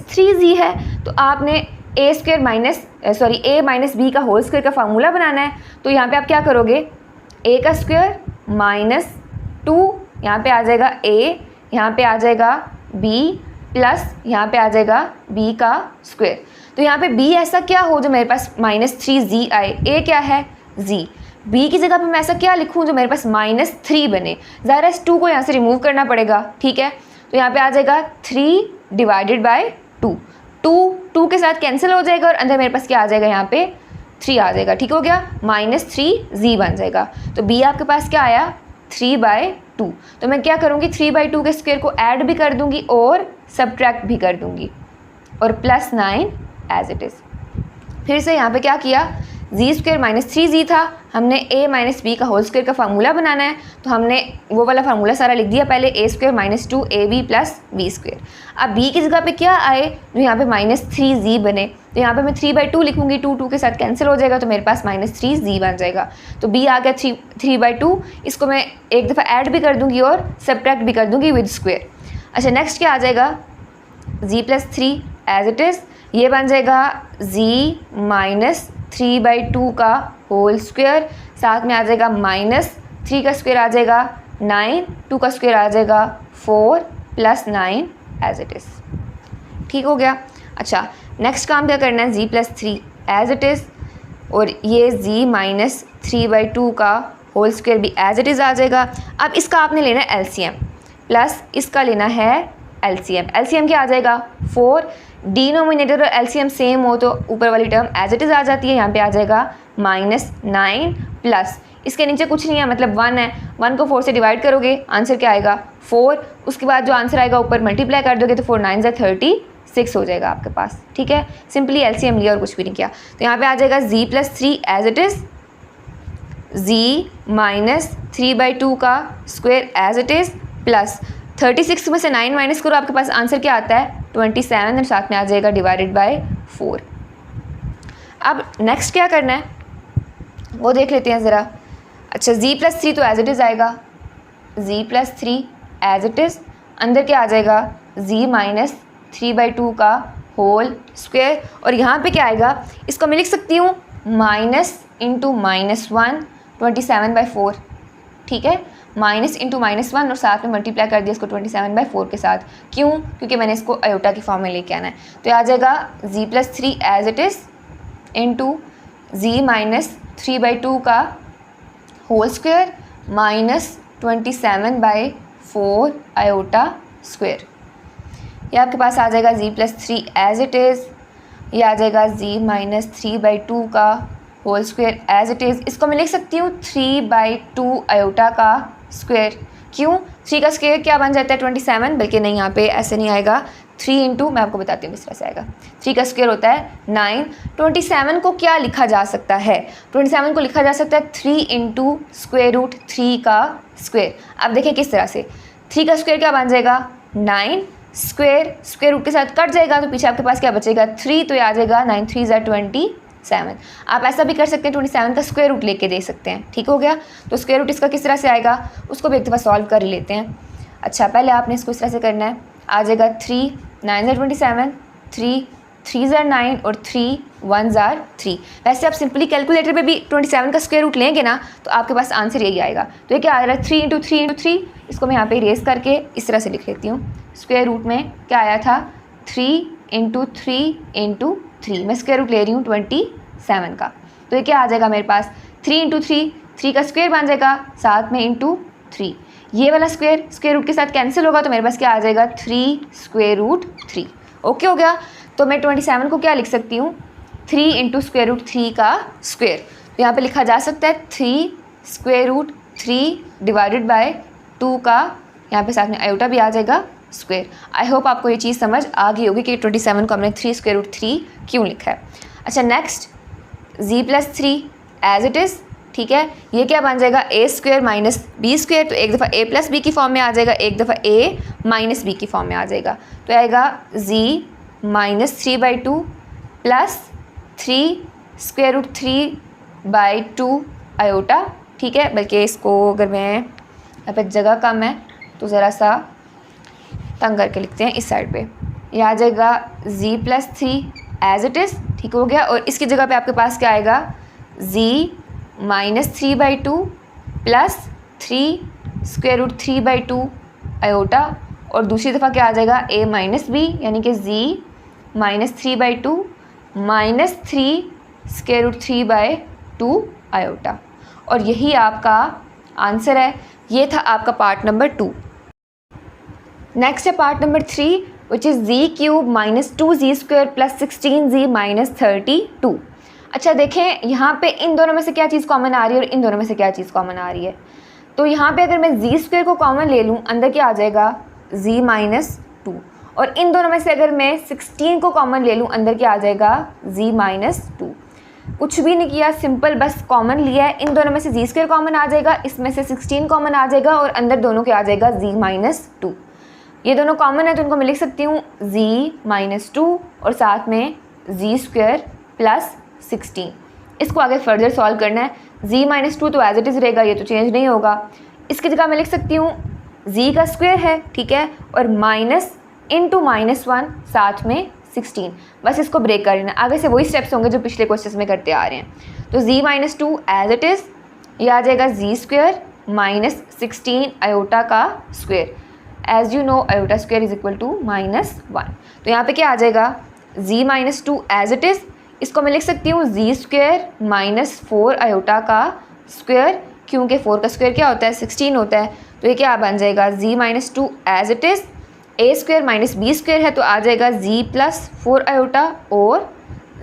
3z है तो आपने a² - b का होल स्क्वायर का फार्मूला बनाना है। तो यहाँ पे आप क्या करोगे, a का स्क्वायर -2, यहाँ पे आ जाएगा a, यहाँ पे आ जाएगा b प्लस यहाँ पे आ जाएगा b का स्क्वायर। तो यहाँ पे b ऐसा क्या हो जो मेरे पास -3z आए, a क्या है z, b की जगह पे मैं ऐसा क्या लिखूँ जो मेरे पास -3 बने। ज़ाहिर है इस 2 को यहाँ से रिमूव करना पड़ेगा। ठीक है, तो यहाँ पे आ जाएगा 3 / 2, 2 के साथ कैंसिल हो जाएगा और अंदर मेरे पास क्या आ जाएगा, यहाँ पे 3 आ जाएगा। ठीक हो गया, -3z बन जाएगा। तो b आपके पास क्या आया, 3/2। तो मैं क्या करूँगी, 3/2 के स्क्वायर को ऐड भी कर दूँगी और सब्ट्रैक्ट भी कर दूँगी और +9 एज इट इज़। फिर से यहाँ पे क्या किया, जी स्क्वायर माइनस 3z था, हमने a माइनस बी का होल स्क्वायर का फार्मूला बनाना है, तो हमने वो वाला फार्मूला सारा लिख दिया पहले, a square minus 2ab plus b square. अब b की जगह पे क्या आए, तो यहाँ पे माइनस 3z बने, तो यहाँ पे मैं 3/2 लिखूंगी, 2 के साथ कैंसिल हो जाएगा, तो मेरे पास माइनस 3z बन जाएगा। तो b आ गया 3/2, इसको मैं एक दफ़ा ऐड भी कर दूँगी और सब्ट्रैक्ट भी कर दूँगी विद स्क्वायर। अच्छा नेक्स्ट क्या आ जाएगा, z plus 3 as it is, ये बन जाएगा z माइनस 3/2 का होल स्क्वायर, साथ में आ जाएगा माइनस 3 का स्क्वायर आ जाएगा 9, 2 का स्क्वायर आ जाएगा 4 प्लस 9 एज इट इज़। ठीक हो गया। अच्छा नेक्स्ट काम क्या करना है, z plus 3 as it is, और ये z माइनस 3/2 का होल स्क्वायर भी एज इट इज़ आ जाएगा। अब इसका आपने लेना है एलसीएम, प्लस इसका लेना है एलसीएम। एलसीएम क्या आ जाएगा 4, डिनोमिनेटर और एलसीएम सेम हो तो ऊपर वाली टर्म एज इट इज़ आ जाती है, यहाँ पे आ जाएगा माइनस 9 प्लस इसके नीचे कुछ नहीं है, मतलब 1 है, 1 को 4 से डिवाइड करोगे आंसर क्या आएगा 4, उसके बाद जो आंसर आएगा ऊपर मल्टीप्लाई कर दोगे तो 4 9 ज़ा 36 हो जाएगा आपके पास। ठीक है, सिंपली एलसीएम लिया और कुछ भी नहीं किया, तो यहाँ पे आ जाएगा z plus 3 as it is, z minus 3/2 का square as it is, plus 36 में से 9 माइनस करो, आपके पास आंसर क्या आता है 27, और साथ में आ जाएगा डिवाइडेड बाय 4। अब नेक्स्ट क्या करना है वो देख लेते हैं ज़रा। अच्छा z प्लस 3 तो एज इट इज़ आएगा, z plus 3 as it is, अंदर क्या आ जाएगा z माइनस 3/2 का होल स्क्वायर, और यहाँ पे क्या आएगा, इसको मैं लिख सकती हूँ माइनस इंटू माइनस 1 27/4। ठीक है, माइनस इंटू माइनस 1 और साथ में मल्टीप्लाई कर दिया इसको 27/4 के साथ, क्यों, क्योंकि मैंने इसको आयोटा की फॉर्म में लेके आना है। तो ये आ जाएगा z plus 3 as it is into z minus 3/2 का whole square minus 27/4 iota square. ये आपके पास आ जाएगा z plus 3 as it is, ये आ जाएगा z माइनस 3/2 का whole square as it is, इसको मैं लिख सकती हूँ 3/2 आयोटा का स्क्वायर, क्यों, 3 का स्क्वायर क्या बन जाता है 27, बल्कि नहीं यहाँ पे ऐसे नहीं आएगा, 3 इंटू, मैं आपको बताती हूँ किस तरह से आएगा, 3 का स्क्वायर होता है 9, 27 को क्या लिखा जा सकता है, 27 को लिखा जा सकता है 3 इंटू स्क्वायर रूट 3 का स्क्वायर। अब देखिए किस तरह से, 3 का स्क्वायर क्या बन जाएगा 9, स्क्वायर रूट के साथ कट जाएगा तो पीछे आपके पास क्या बचेगा 3, तो ये आ जाएगा 9 3 ज़ा 27। आप ऐसा भी कर सकते हैं 27 का स्क्वायर रूट लेके दे सकते हैं। ठीक हो गया, तो स्क्वायर रूट इसका किस तरह से आएगा उसको भी एक दफ़ा सॉल्व कर ही लेते हैं। अच्छा पहले आपने इसको इस तरह से करना है, आ जाएगा 3 9 ज़ा 27, 3 3 ज़ा 9 और 3 1 ज़ा 3। वैसे आप सिंपली कैलकुलेटर पे भी 27 का स्क्वायर रूट लेंगे ना तो आपके पास आंसर यही आएगा। तो ये क्या आ रहा है 3 इंटू 3 इंटू 3, इसको मैं यहाँ पे इरेज करके इस तरह से लिख लेती हूँ। स्क्वायर रूट में क्या आया था 3 इंटू 3 इंटू 3, मैं स्क्वायर रूट ले रही हूँ 27 का, तो ये क्या आ जाएगा मेरे पास 3 इंटू 3 का स्क्वायर बन जाएगा, साथ में इंटू 3, ये वाला स्क्वायर रूट के साथ कैंसिल होगा तो मेरे पास क्या आ जाएगा 3 स्क्वायर रूट 3। ओके हो गया, तो मैं 27 को क्या लिख सकती हूँ 3 इंटू स्क्वायर रूट 3 का स्क्वायर, तो यहाँ पे लिखा जा सकता है 3 स्क्वायर रूट 3 डिवाइडेड बाय 2 का, यहाँ पे साथ में आयोटा भी आ जाएगा स्क्वायर। आई होप आपको ये चीज़ समझ आ गई होगी कि 27 को हमने 3 स्क्वायर रूट 3 क्यों लिखा है। अच्छा next z plus 3 as it is, ठीक है, ये क्या बन जाएगा a square minus b square, तो एक दफ़ा a प्लस बी की फॉर्म में आ जाएगा, एक दफ़ा a माइनस बी की फॉर्म में आ जाएगा, तो आएगा z minus 3/2 plus 3 square root 3/2 iota. ठीक है, बल्कि इसको अगर मैं यहाँ पर जगह कम है तो ज़रा सा तंग करके लिखते हैं इस साइड पे, ये आ जाएगा z plus 3 as it is. ठीक हो गया, और इसकी जगह पे आपके पास क्या आएगा z minus 3/2 plus 3 square root 3/2 iota, और दूसरी दफ़ा क्या आ जाएगा a माइनस बी, यानी कि z minus 3/2 minus 3 square root 3/2 iota, और यही आपका आंसर है। ये था आपका पार्ट नंबर 2। नेक्स्ट है part number 3 which is z cube minus 2z square plus 16z minus 32। अच्छा देखें यहाँ पे इन दोनों में से क्या चीज़ कॉमन आ रही है और इन दोनों में से क्या चीज़ कॉमन आ रही है। तो यहाँ पे अगर मैं z स्क्वायर को कॉमन ले लूँ, अंदर क्या आ जाएगा z माइनस 2, और इन दोनों में से अगर मैं 16 को कॉमन ले लूँ, अंदर क्या आ जाएगा z माइनस 2। कुछ भी नहीं किया, सिंपल बस कॉमन लिया है। इन दोनों में से जी स्क्वायर कॉमन आ जाएगा, इसमें से 16 कॉमन आ जाएगा और अंदर दोनों के आ जाएगा जी माइनस 2। ये दोनों कॉमन है तो उनको मैं लिख सकती हूँ जी माइनस 2 और साथ में जी स्क्वायर प्लस 16। इसको आगे फर्दर सॉल्व करना है। जी माइनस 2 तो एज इट इज़ रहेगा, ये तो चेंज नहीं होगा। इसकी जगह मैं लिख सकती हूँ जी का स्क्वायर है, ठीक है, और माइनस इंटू -1 साथ में 16। बस इसको ब्रेक कर लेना, आगे से वही स्टेप्स होंगे जो पिछले क्वेश्चन में करते आ रहे हैं। तो Z minus 2 as it is, ये आ जाएगा जी स्क्वायर माइनस 16 आयोटा का square. As you know iota square is equal to -1। तो यहाँ पे क्या आ जाएगा जी माइनस 2 एज इट इज़, इसको मैं लिख सकती हूँ जी स्क्वायर माइनस 4 आयोटा का स्क्वायर, क्योंकि 4 का स्क्वायर क्या होता है 16 होता है। तो ये क्या बन जाएगा जी minus 2 as it is, a square minus b square है तो आ जाएगा जी प्लस 4 आयोटा और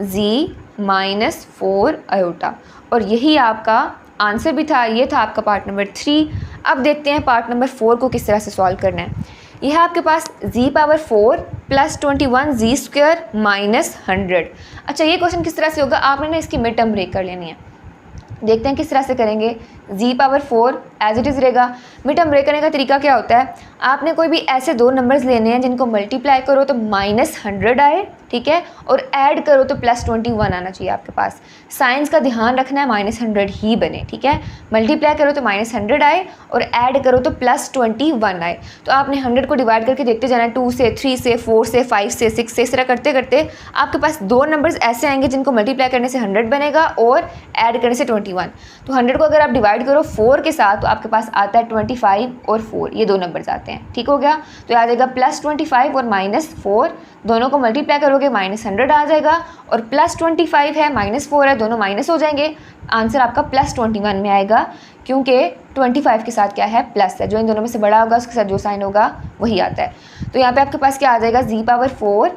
जी माइनस 4 आयोटा। और यही आपका आंसर भी था। ये था आपका पार्ट नंबर 3। अब देखते हैं पार्ट नंबर 4 को किस तरह से सॉल्व करना है। यह है आपके पास जी पावर 4 प्लस 21 जी स्क्वायर माइनस 100। अच्छा, ये क्वेश्चन किस तरह से होगा, आपने ना इसकी मिड टर्म ब्रेक कर लेनी है। देखते हैं किस तरह से करेंगे। जी पावर 4 एज इट इज़ रहेगा। मिड टर्म ब्रेक करने का तरीका क्या होता है, आपने कोई भी ऐसे दो नंबर्स लेने हैं जिनको मल्टीप्लाई करो तो -100 आए, ठीक है, और ऐड करो तो +21 आना चाहिए आपके पास। साइंस का ध्यान रखना है, -100 ही बने, ठीक है। मल्टीप्लाई करो तो -100 आए और ऐड करो तो +21 आए। तो आपने 100 को डिवाइड करके देखते जाना है, 2 से 3 से 4 से 5 से 6 से, इस तरह करते करते आपके पास दो नंबर्स ऐसे आएंगे जिनको मल्टीप्लाई करने से 100 बनेगा और ऐड करने से 21। तो 100 को अगर आप डिवाइड करो 4 के साथ तो आपके पास आता है 25 और 4, ये दो नंबर्स आते हैं, ठीक हो गया। तो आ जाएगा +25 और -4, दोनों को मल्टीप्लाई करोगे -100 आ जाएगा, और +25 है -4 है, दोनों माइनस हो जाएंगे। आंसर आपका +21 में आएगा, क्योंकि 25 के साथ क्या है प्लस है, जो इन दोनों में से बड़ा होगा उसके साथ जो साइन होगा वही आता है। तो यहाँ पे आपके पास क्या आ जाएगा जी पावर 4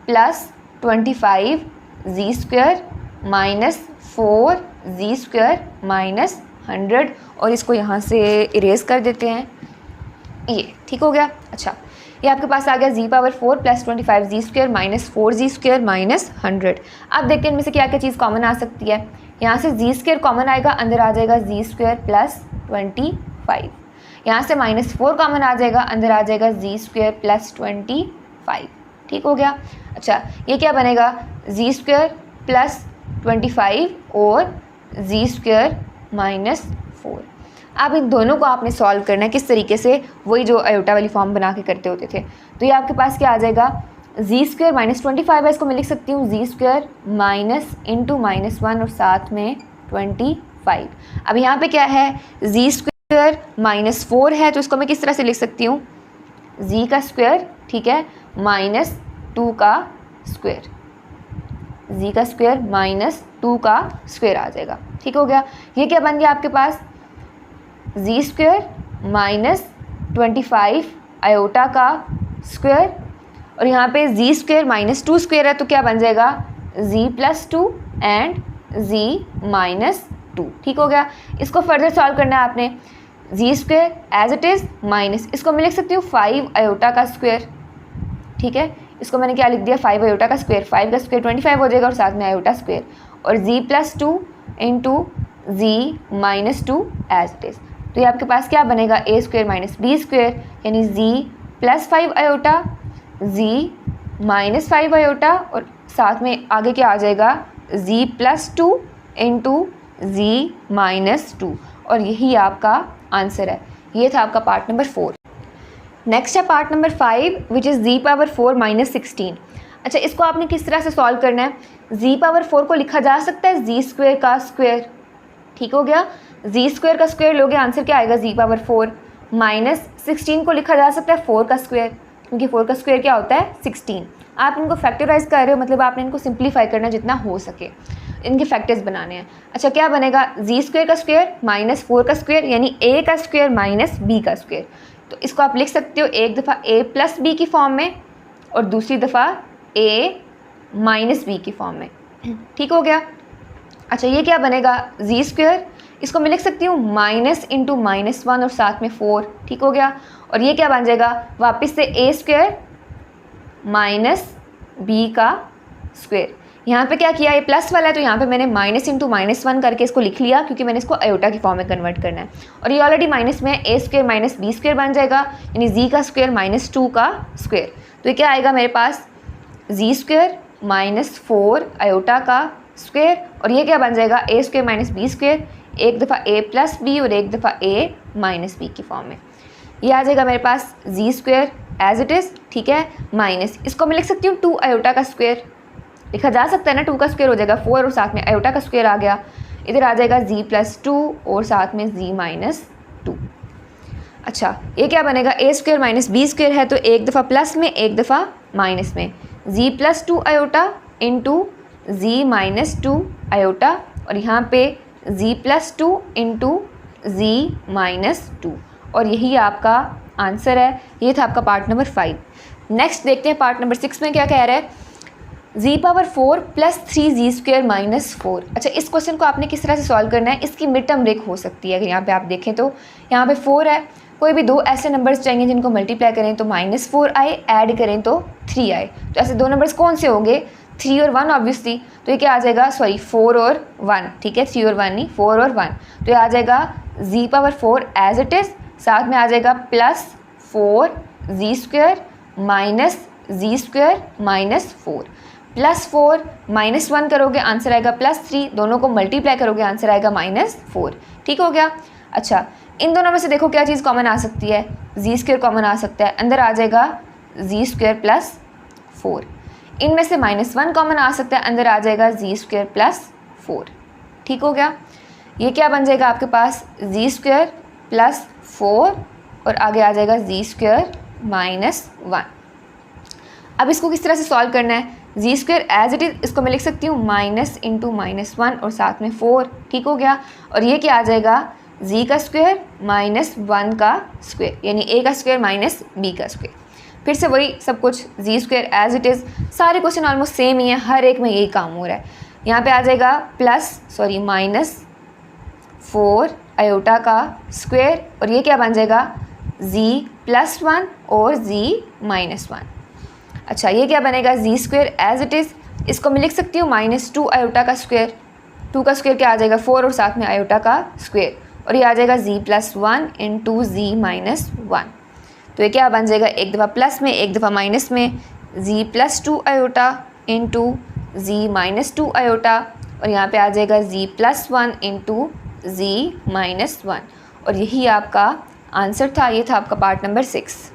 प्लस 25 जी स्क्वायर माइनस 4 जी स्क्वायर माइनस 100, और इसको यहाँ से इरेज कर देते हैं, ये ठीक हो गया। अच्छा, ये आपके पास आ गया जी पावर 4 प्लस 25 जी स्क्वायर माइनस 4 जी स्क्वायर माइनस 100। अब देखते हैं इनमें से क्या क्या चीज़ कॉमन आ सकती है। यहाँ से जी स्क्वायर कॉमन आएगा, अंदर आ जाएगा जी स्क्वायर प्लस 25। यहाँ से -4 कॉमन आ जाएगा, अंदर आ जाएगा जी स्क्वायर प्लस 25, ठीक हो गया। अच्छा, ये क्या बनेगा जी स्क्वायर प्लस 25 और जी स्क्वायर माइनस 4। अब इन दोनों को आपने सॉल्व करना है किस तरीके से, वही जो आयोटा वाली फॉर्म बना के करते होते थे। तो ये आपके पास क्या आ जाएगा जी स्क्वायर माइनस 25 है, इसको मैं लिख सकती हूँ जी स्क्वायर माइनस इंटू -1 और साथ में 25। अब यहाँ पे क्या है जी स्क्वायर -4 है, तो इसको मैं किस तरह से लिख सकती हूँ जी का स्क्वायर, ठीक है, -2 का स्क्वायर, जी का स्क्वायर -2 का स्क्वायर आ जाएगा, ठीक हो गया। ये क्या बन गया आपके पास जी स्क्वायर -25 आयोटा का स्क्वायर, और यहाँ पे जी स्क्वायर -2 स्क्वायर है तो क्या बन जाएगा जी प्लस 2 एंड जी -2, ठीक हो गया। इसको फर्दर सॉल्व करना है आपने। Z square as it is minus, इसको मैं लिख सकती हूँ 5 आयोटा का स्क्वायर, ठीक है, इसको मैंने क्या लिख दिया 5 आयोटा का स्क्वायर, 5 का स्क्वायर 25 हो जाएगा और साथ में आयोटा स्क्वायर, और z plus 2 into z -2 as it is. तो ये आपके पास क्या बनेगा a square minus b square, यानी z plus 5 iota z -5 iota, और साथ में आगे क्या आ जाएगा जी प्लस 2 इंटू जी -2, और यही आपका आंसर है। ये था आपका पार्ट नंबर 4। नेक्स्ट है part number 5 which is Z power 4 -16। अच्छा, इसको आपने किस तरह से सॉल्व करना है। जी पावर 4 को लिखा जा सकता है जी स्क्वायर का स्क्वायर, ठीक हो गया। जी स्क्वायर का स्क्वायर लोगे आंसर क्या आएगा जी पावर 4। -16 को लिखा जा सकता है 4 का स्क्वायर, क्योंकि 4 का स्क्वायर क्या होता है 16। आप इनको फैक्टराइज कर रहे हो, मतलब आपने इनको सिंप्लीफाई करना जितना हो सके, इनके फैक्टर्स बनाने हैं। अच्छा, क्या बनेगा जी स्क्वायर का स्क्वायर -4 का स्क्वायर, यानी ए का स्क्वायर माइनस बी का स्क्वायर। तो इसको आप लिख सकते हो एक दफ़ा a प्लस बी की फॉर्म में और दूसरी दफ़ा a माइनस बी की फॉर्म में, ठीक हो गया। अच्छा, ये क्या बनेगा जी स्क्वायर, इसको मैं लिख सकती हूँ माइनस इंटू -1 और साथ में 4, ठीक हो गया। और ये क्या बन जाएगा वापस से a स्क्वायर माइनस बी का स्क्वायर, यहाँ पे क्या किया, ये प्लस वाला है तो यहाँ पे मैंने माइनस इंटू -1 करके इसको लिख लिया, क्योंकि मैंने इसको आयोटा की फॉर्म में कन्वर्ट करना है। और ये ऑलरेडी माइनस में है, a² माइनस b² बन जाएगा, यानी z का स्क्वायर माइनस 2 का स्क्वायर। तो ये क्या आएगा मेरे पास, z² माइनस 4 आयोटा का स्क्वायर, और ये क्या बन जाएगा, a² माइनस b², एक दफ़ा a प्लस b और एक दफ़ा a माइनस b की फॉर्म में। ये आ जाएगा मेरे पास z² एज इट इज़, ठीक है, माइनस इसको मैं लिख सकती हूँ 2 आयोटा का स्क्वायर, लिखा जा सकता है ना, 2 का स्क्वायर हो जाएगा 4 और साथ में आयोटा का स्क्वायर आ गया, इधर आ जाएगा z प्लस 2 और साथ में z माइनस 2। अच्छा ये क्या बनेगा, a² माइनस b² है तो एक दफ़ा प्लस में एक दफ़ा माइनस में, z plus 2 iota into z minus 2 iota, और यहाँ पे z plus 2 into z minus 2, और यही आपका आंसर है। ये था आपका पार्ट नंबर 5। नेक्स्ट देखते हैं पार्ट नंबर 6 में क्या कह रहा है, z⁴ प्लस 3z² माइनस 4। अच्छा इस क्वेश्चन को आपने किस तरह से सॉल्व करना है, इसकी मिड टर्म ब्रेक हो सकती है। अगर यहाँ पे आप देखें तो यहाँ पे 4 है, कोई भी दो ऐसे नंबर्स चाहिए जिनको मल्टीप्लाई करें तो -4 आए, ऐड करें तो 3 आए। तो ऐसे दो नंबर्स कौन से होंगे, 3 और 1 ऑब्वियसली। तो ये क्या आ जाएगा, सॉरी 4 और 1, ठीक है, 3 और 1 नहीं, 4 और 1। तो ये आ जाएगा z⁴ एज इट इज़, साथ में आ जाएगा plus 4z² minus z² minus 4, plus 4 -1 करोगे आंसर आएगा +3, दोनों को मल्टीप्लाई करोगे आंसर आएगा -4। ठीक हो गया। अच्छा इन दोनों में से देखो क्या चीज़ कॉमन आ सकती है, z² कॉमन आ सकता है, अंदर आ जाएगा z² प्लस 4। इनमें से -1 कॉमन आ सकता है, अंदर आ जाएगा z² प्लस 4। ठीक हो गया। ये क्या बन जाएगा आपके पास, z² प्लस 4 और आगे आ जाएगा z² माइनस 1। अब इसको किस तरह से सॉल्व करना है, z² एज इट इज़, इसको मैं लिख सकती हूँ माइनस इंटू -1 और साथ में 4। ठीक हो गया। और ये क्या आ जाएगा, z का स्क्वायर माइनस 1 का स्क्वायर, यानी a का स्क्वायर माइनस b का स्क्वायर। फिर से वही सब कुछ, z² एज इट इज़, सारे क्वेश्चन ऑलमोस्ट सेम ही है, हर एक में यही काम हो रहा है। यहाँ पे आ जाएगा -4 आयोटा का स्क्वायर, और ये क्या बन जाएगा, z प्लस 1 और z माइनस 1। अच्छा ये क्या बनेगा, z² एज इट इज़, इसको मैं लिख सकती हूँ -2 आयोटा का स्क्वायर, 2 का स्क्वायर क्या आ जाएगा 4 और साथ में आयोटा का स्क्वायर, और ये आ जाएगा z plus 1 into z minus 1। तो ये क्या बन जाएगा, एक दफ़ा प्लस में एक दफ़ा माइनस में, z plus 2 iota into z minus 2 iota, और यहाँ पे आ जाएगा z plus 1 into z minus 1, और यही आपका आंसर था। ये था आपका पार्ट नंबर 6।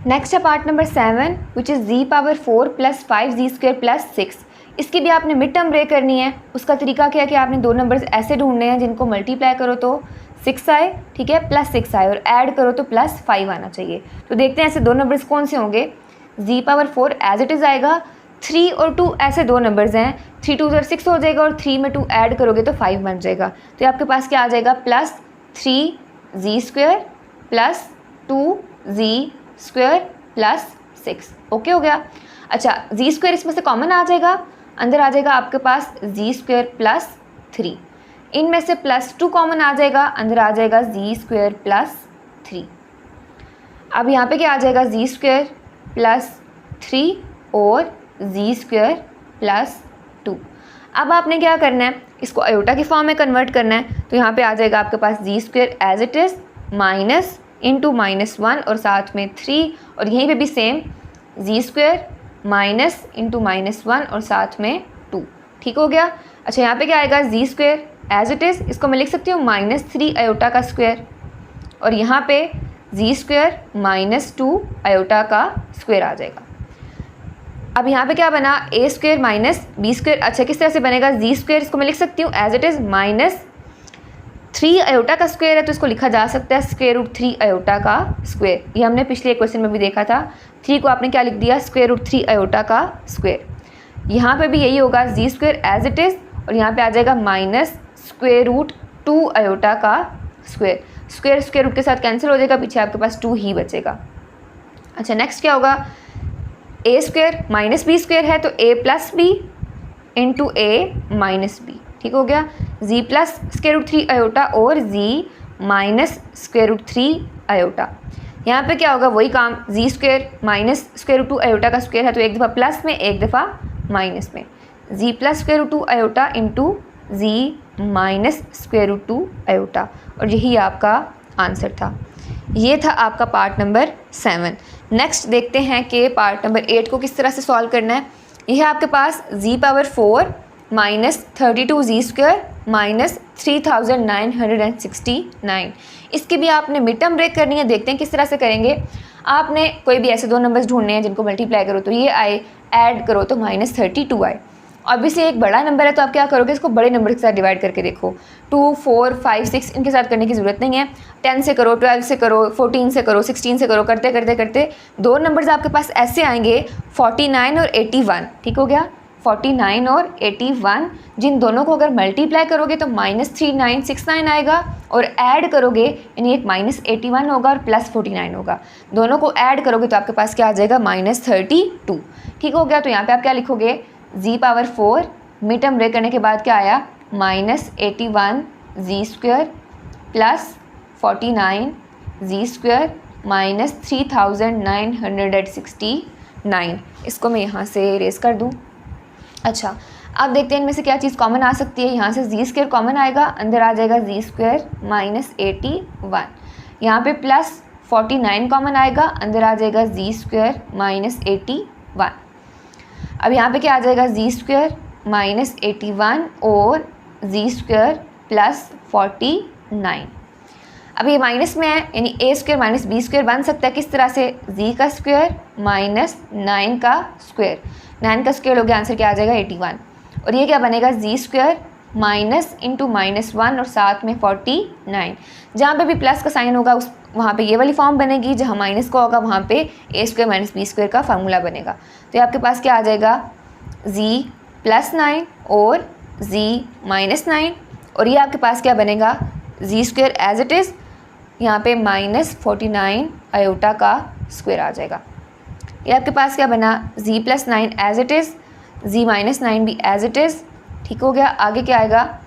नेक्स्ट है part number 7 which is z⁴ plus 5z² plus 6। इसकी भी आपने मिड टर्म ब्रेक करनी है। उसका तरीका क्या है कि आपने दो नंबर्स ऐसे ढूंढने हैं जिनको मल्टीप्लाई करो तो 6 आए, ठीक है, प्लस 6 आए, और ऐड करो तो प्लस 5 आना चाहिए। तो देखते हैं ऐसे दो नंबर्स कौन से होंगे। z⁴ एज इट इज़ आएगा, 3 और 2 ऐसे दो नंबर्स हैं, 3 2 6 हो जाएगा और 3 में 2 ऐड करोगे तो 5 बन जाएगा। तो आपके पास क्या आ जाएगा, plus 3z² plus 2z² plus 6। Okay हो गया। अच्छा z² इसमें से कॉमन आ जाएगा, अंदर आ जाएगा आपके पास z² प्लस 3। इनमें से +2 कॉमन आ जाएगा, अंदर आ जाएगा z² प्लस 3। अब यहाँ पे क्या आ जाएगा, z² प्लस 3 और z² प्लस 2। अब आपने क्या करना है, इसको आयोटा की फॉर्म में कन्वर्ट करना है। तो यहाँ पे आ जाएगा आपके पास z² as it is minus into -1 और साथ में 3, और यहीं पे भी सेम z² माइनस इंटू -1 और साथ में 2। ठीक हो गया। अच्छा यहाँ पे क्या आएगा, z² एज इट इज़, इसको मैं लिख सकती हूँ -3 आयोटा का स्क्वायर, और यहाँ पे z² -2 आयोटा का स्क्वायर आ जाएगा। अब यहाँ पे क्या बना, a² माइनस b²। अच्छा किस तरह से बनेगा, z², इसको मैं लिख सकती हूँ एज इट इज़ -3 आयोटा का स्क्वायर है तो इसको लिखा जा सकता है √3 आयोटा का स्क्वायर। ये हमने पिछले क्वेश्चन में भी देखा था, 3 को आपने क्या लिख दिया, √3 आयोटा का स्क्वायर। यहाँ पे भी यही होगा, z² एज इट इज़, और यहाँ पे आ जाएगा -√2 आयोटा का स्क्वायर। स्क्वायर स्क्वायर रूट के साथ कैंसिल हो जाएगा, पीछे आपके पास 2 ही बचेगा। अच्छा नेक्स्ट क्या होगा, a² माइनस b² है तो a plus b into a minus b। ठीक हो गया। z प्लस √3 आयोटा और z माइनस √3 आयोटा। यहाँ पे क्या होगा, वही काम, z² माइनस √2 आयोटा का स्क्वायर है तो एक दफ़ा प्लस में एक दफ़ा माइनस में, z plus square root 2 iota into z minus square root 2 iota, और यही आपका आंसर था। ये था आपका पार्ट नंबर 7। नेक्स्ट देखते हैं कि पार्ट नंबर 8 को किस तरह से सॉल्व करना है। यह है आपके पास जी पावर 4 माइनस 32 जी स्क्वायर माइनस 3969। इसकी भी आपने मिड टर्म ब्रेक करनी है। देखते हैं किस तरह से करेंगे। आपने कोई भी ऐसे दो नंबर्स ढूंढने हैं जिनको मल्टीप्लाई करो तो ये आए, ऐड करो तो -32 आए। ऑब्वियसली एक बड़ा नंबर है तो आप क्या करोगे, इसको बड़े नंबर के साथ डिवाइड करके देखो। 2, 4, 5, 6 इनके साथ करने की ज़रूरत नहीं है। 10 से करो, 12 से करो, 14 से करो, 16 से करो, करते करते करते दो नंबर्स आपके पास ऐसे आएंगे 49 और 81। ठीक हो गया, 49 और 81, जिन दोनों को अगर मल्टीप्लाई करोगे तो -3969 आएगा, और ऐड करोगे यानी एक -81 होगा और +49 होगा। दोनों को ऐड करोगे तो आपके पास क्या आ जाएगा, -32। ठीक हो गया। तो यहाँ पे आप क्या लिखोगे, जी पावर 4 मिड टर्म ब्रेक करने के बाद क्या आया, -81 जी स्क्वायर प्लस 49 जी स्क्वायर माइनस 3969। इसको मैं यहाँ से रेस कर दूँ। अच्छा, अब देखते हैं इनमें से क्या चीज़ कॉमन आ सकती है। यहाँ से जी स्क्वायर कॉमन आएगा, अंदर आ जाएगा जी स्क्वायर माइनस 81। यहाँ पे प्लस 49 कॉमन आएगा, अंदर आ जाएगा जी स्क्वायर माइनस 81। अब यहाँ पे क्या आ जाएगा, जी स्क्वायर माइनस 81 और जी स्क्वायर प्लस 49। अब ये माइनस में है यानी ए स्क्वायर माइनस बी स्क्वायर बन सकता है किस तरह से, जी का स्क्वायर माइनस 9 का स्क्वायर। 9 का स्क्वायर हो गया, आंसर क्या आ जाएगा 81। और ये क्या बनेगा, जी स्क्वायर माइनस इंटू -1 और साथ में 49। जहाँ पे भी प्लस का साइन होगा उस वहाँ पे ये वाली फॉर्म बनेगी, जहाँ माइनस का होगा वहाँ पे ए स्क्वायर माइनस बी स्क्वायर का फार्मूला बनेगा। तो ये आपके पास क्या आ जाएगा, जी प्लस 9 और जी माइनस 9, और ये आपके पास क्या बनेगा, जी स्क्वायर एज इट इज़, यहाँ पे -49 आयोटा का स्क्वायर आ जाएगा। ये आपके पास क्या बना, z plus 9 as it is, z minus 9 भी एज इट इज़। ठीक हो गया। आगे क्या आएगा,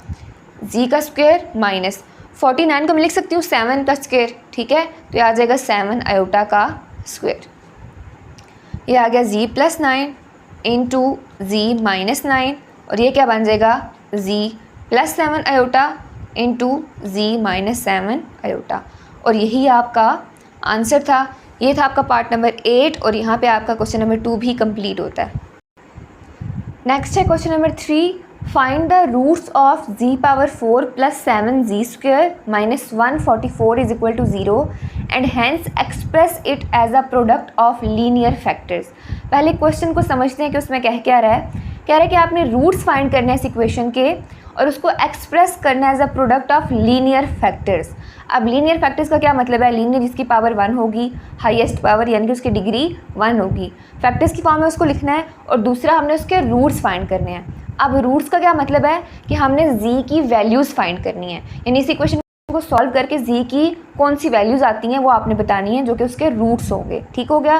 जी का स्क्वायर माइनस 49 को मैं लिख सकती हूँ 7 का स्क्वायर। ठीक है, तो ये आ जाएगा 7 आयोटा का स्क्वायर। ये आ गया जी प्लस 9 इंटू जी माइनस 9, और ये क्या बन जाएगा, z plus 7 iota into z minus 7 iota. और यही आपका आंसर था। ये था आपका पार्ट नंबर 8, और यहाँ पे आपका क्वेश्चन नंबर 2 भी कंप्लीट होता है। नेक्स्ट है question number 3, find the roots of Z power 4 plus 7 ji square minus 144 is equal to 0 and hence express it as a product of linear factors. पहले question को समझते हैं कि उसमें कह क्या रहा है। कह रहा है कि आपने रूट्स फाइंड करने हैं इस इक्वेशन के और उसको एक्सप्रेस करना है as a product of linear factors. अब लीनियर फैक्टर्स का क्या मतलब है, लीनियर जिसकी पावर 1 होगी, हाईएस्ट पावर यानी कि उसकी डिग्री 1 होगी। फैक्टर्स की फॉर्म में उसको लिखना है, और दूसरा हमने उसके रूट्स फाइंड करने हैं। अब रूट्स का क्या मतलब है कि हमने जी की वैल्यूज़ फाइंड करनी है, यानी इस इक्वेशन को सॉल्व करके जी की कौन सी वैल्यूज़ आती हैं वो आपने बतानी है, जो कि उसके रूट्स होंगे। ठीक हो गया।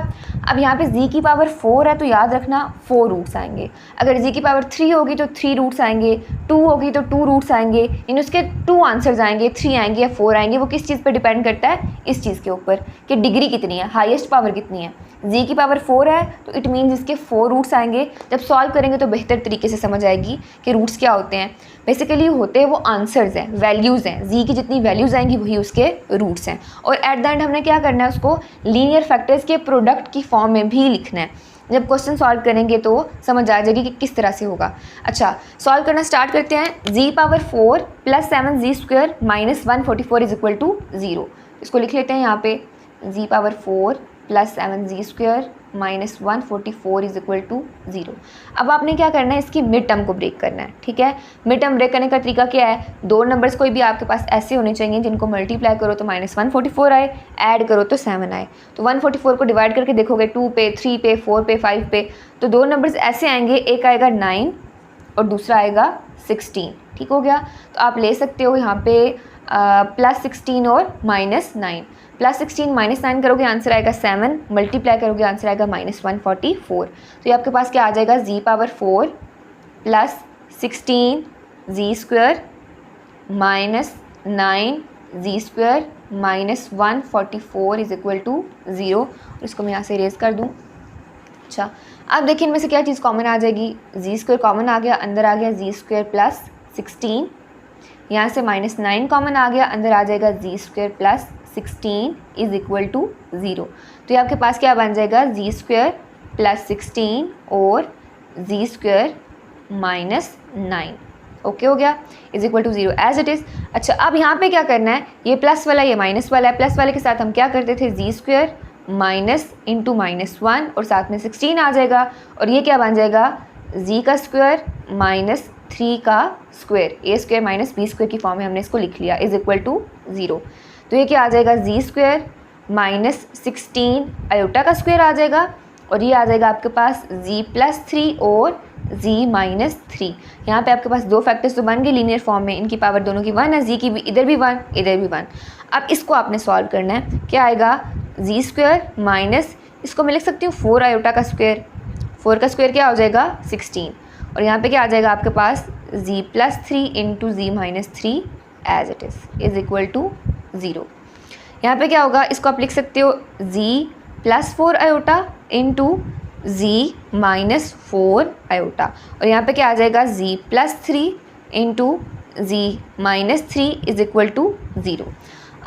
अब यहाँ पे जी की पावर 4 है तो याद रखना 4 रूट्स आएंगे। अगर जी की पावर 3 होगी तो 3 रूट्स आएंगे, 2 होगी तो 2 रूट्स आएंगे, यानी उसके 2 आंसर्स आएंगे, 3 आएंगे या 4 आएंगे। वो किस चीज़ पर डिपेंड करता है, इस चीज़ के ऊपर कि डिग्री कितनी है, हाईएस्ट पावर कितनी है। जी की पावर 4 है तो इट मीन्स इसके 4 रूट्स आएंगे। जब सॉल्व करेंगे तो बेहतर तरीके से समझ आएगी कि रूट्स क्या होते हैं। बेसिकली होते हैं वो आंसर्स हैं, वैल्यूज़ हैं। जी की जितनी वैल्यूज़ आएंगी वही उसके रूट्स हैं। और एट द एंड हमने क्या करना है, उसको लीनियर फैक्टर्स के प्रोडक्ट की फॉर्म में भी लिखना है। जब क्वेश्चन सॉल्व करेंगे तो समझ आ जाएगी कि किस तरह से होगा। अच्छा, सॉल्व करना स्टार्ट करते हैं। Z power 4 plus 7 ji square minus 144 is equal to 0। इसको लिख लेते हैं यहाँ पे, z power 4 plus 7 ji square minus 144 is equal to 0। अब आपने क्या करना है, इसकी मिड टर्म को ब्रेक करना है। ठीक है, मिड टर्म ब्रेक करने का तरीका क्या है, दो नंबर्स कोई भी आपके पास ऐसे होने चाहिए जिनको मल्टीप्लाई करो तो -144 आए, ऐड करो तो 7 आए। तो 144 को डिवाइड करके देखोगे 2 पे, 3 पे, 4 पे, 5 पे, तो दो नंबर्स ऐसे आएंगे, एक आएगा 9 और दूसरा आएगा 16। ठीक हो गया। तो आप ले सकते हो यहाँ पे +16 और -9। +16 -9 करोगे आंसर आएगा 7, मल्टीप्लाई करोगे आंसर आएगा -144। तो ये आपके पास क्या आ जाएगा, z power 4 plus 16 z square minus 9 z square minus 144 is equal to 0। इसको मैं यहाँ से इरेज कर दूँ। अच्छा, अब देखिए इनमें से क्या चीज़ कॉमन आ जाएगी, जी स्क्वायर कॉमन आ गया, अंदर आ गया जी स्क्वायर प्लस 16, यहाँ से -9 कॉमन आ गया, अंदर आ जाएगा जी square plus 16 is equal to 0। तो ये आपके पास क्या बन जाएगा, जी स्क्वायर प्लस 16 और जी स्क्वायर -9, ओके हो गया, is equal to 0 as it is. अच्छा, अब यहाँ पे क्या करना है, ये प्लस वाला ये माइनस वाला है, प्लस वाले के साथ हम क्या करते थे, जी स्क्वायर माइनस इंटू -1 और साथ में 16 आ जाएगा, और ये क्या बन जाएगा, जी का स्क्वायर -3 का स्क्वायर, ए स्क्वायर माइनस बी स्क्वायर की फॉर्म में हमने इसको लिख लिया, इज इक्वल टू 0। तो ये क्या आ जाएगा, जी स्क्वायर -16 आयोटा का स्क्वायर आ जाएगा, और ये आ जाएगा आपके पास जी प्लस 3 और जी -3। यहाँ पे आपके पास दो फैक्टर्स तो बन गए लीनियर फॉर्म में, इनकी पावर दोनों की 1 है, जी की भी इधर भी 1 इधर भी 1। अब इसको आपने सॉल्व करना है, क्या आएगा, जी स्क्वायर माइनस, इसको मैं लिख सकती हूँ 4 आयोटा का स्क्वायर, 4 का स्क्वायर क्या हो जाएगा 16, और यहाँ पे क्या आ जाएगा आपके पास z plus 3 into z -3 as it is equal to 0। यहाँ पे क्या होगा, इसको आप लिख सकते हो z plus 4 iota into z -4 iota, और यहाँ पे क्या आ जाएगा z plus 3 into z -3 is equal to 0।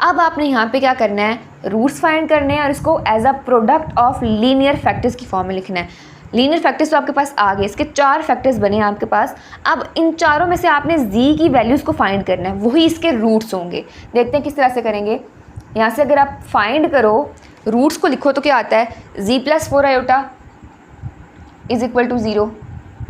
अब आपने यहाँ पे क्या करना है, रूट्स फाइंड करने हैं और इसको as a product of linear factors की फॉर्म में लिखना है। लीनियर फैक्टर्स तो आपके पास आ गए, इसके 4 फैक्टर्स बने हैं आपके पास। अब इन चारों में से आपने z की वैल्यूज़ को फाइंड करना है, वही इसके रूट्स होंगे। देखते हैं किस तरह से करेंगे। यहाँ से अगर आप फाइंड करो, रूट्स को लिखो तो क्या आता है, z plus 4 iota is equal to 0,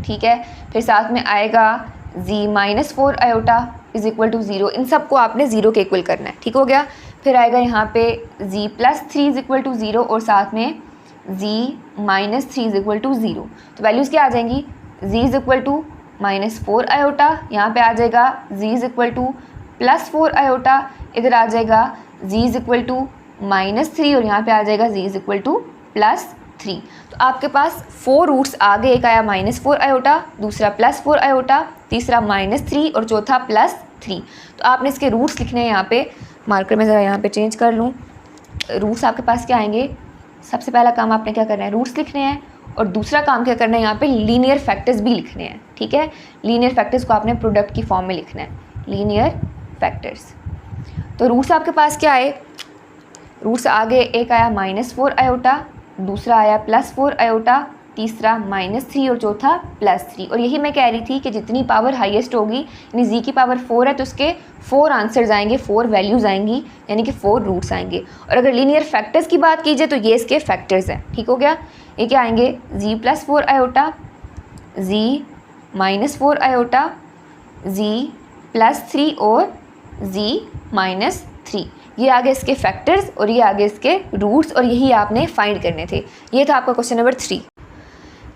ठीक है। फिर साथ में आएगा z -4 iota is equal to 0, इन सब को आपने 0 के इक्वल करना है, ठीक हो गया। फिर आएगा यहाँ पे जी प्लस 3 इज इक्वल टू 0 और साथ में जी -3 इज इक्वल टू 0। तो वैल्यूज़ क्या आ जाएंगी, जी इज इक्वल टू -4 आयोटा, यहाँ पे आ जाएगा जी इज इक्वल टू +4 आयोटा, इधर आ जाएगा जी इज इक्वल टू -3 और यहाँ पे आ जाएगा जी इज इक्वल टू +3। तो आपके पास 4 रूट्स आ गए, एक आया -4 आयोटा, दूसरा +4 आयोटा, तीसरा -3 और चौथा +3। तो आपने इसके रूट्स लिखने हैं। यहाँ पे मार्कर में ज़रा यहाँ पे चेंज कर लूँ, रूट्स आपके पास क्या आएंगे, सबसे पहला काम आपने क्या करना है, रूट्स लिखने हैं, और दूसरा काम क्या करना है, यहाँ पे लीनियर फैक्टर्स भी लिखने हैं, ठीक है। लीनियर फैक्टर्स को आपने प्रोडक्ट की फॉर्म में लिखना है, लीनियर फैक्टर्स। तो रूट्स आपके पास क्या आए, रूट्स आ गए, एक आया -4 आयोटा, दूसरा आया +4 आयोटा, तीसरा -3 और चौथा +3। और यही मैं कह रही थी कि जितनी पावर हाईएस्ट होगी, यानी जी की पावर 4 है तो उसके 4 आंसर्स आएंगे, 4 वैल्यूज़ आएंगी, यानी कि 4 रूट्स आएंगे। और अगर लीनियर फैक्टर्स की बात कीजिए तो ये इसके फैक्टर्स हैं, ठीक हो गया। ये क्या आएंगे, जी +4 आयोटा, जी -4 आयोटा, जी +3 और जी -3, ये आगे इसके फैक्टर्स और ये आगे इसके रूट्स, और यही आपने फाइंड करने थे। ये था आपका क्वेश्चन नंबर 3।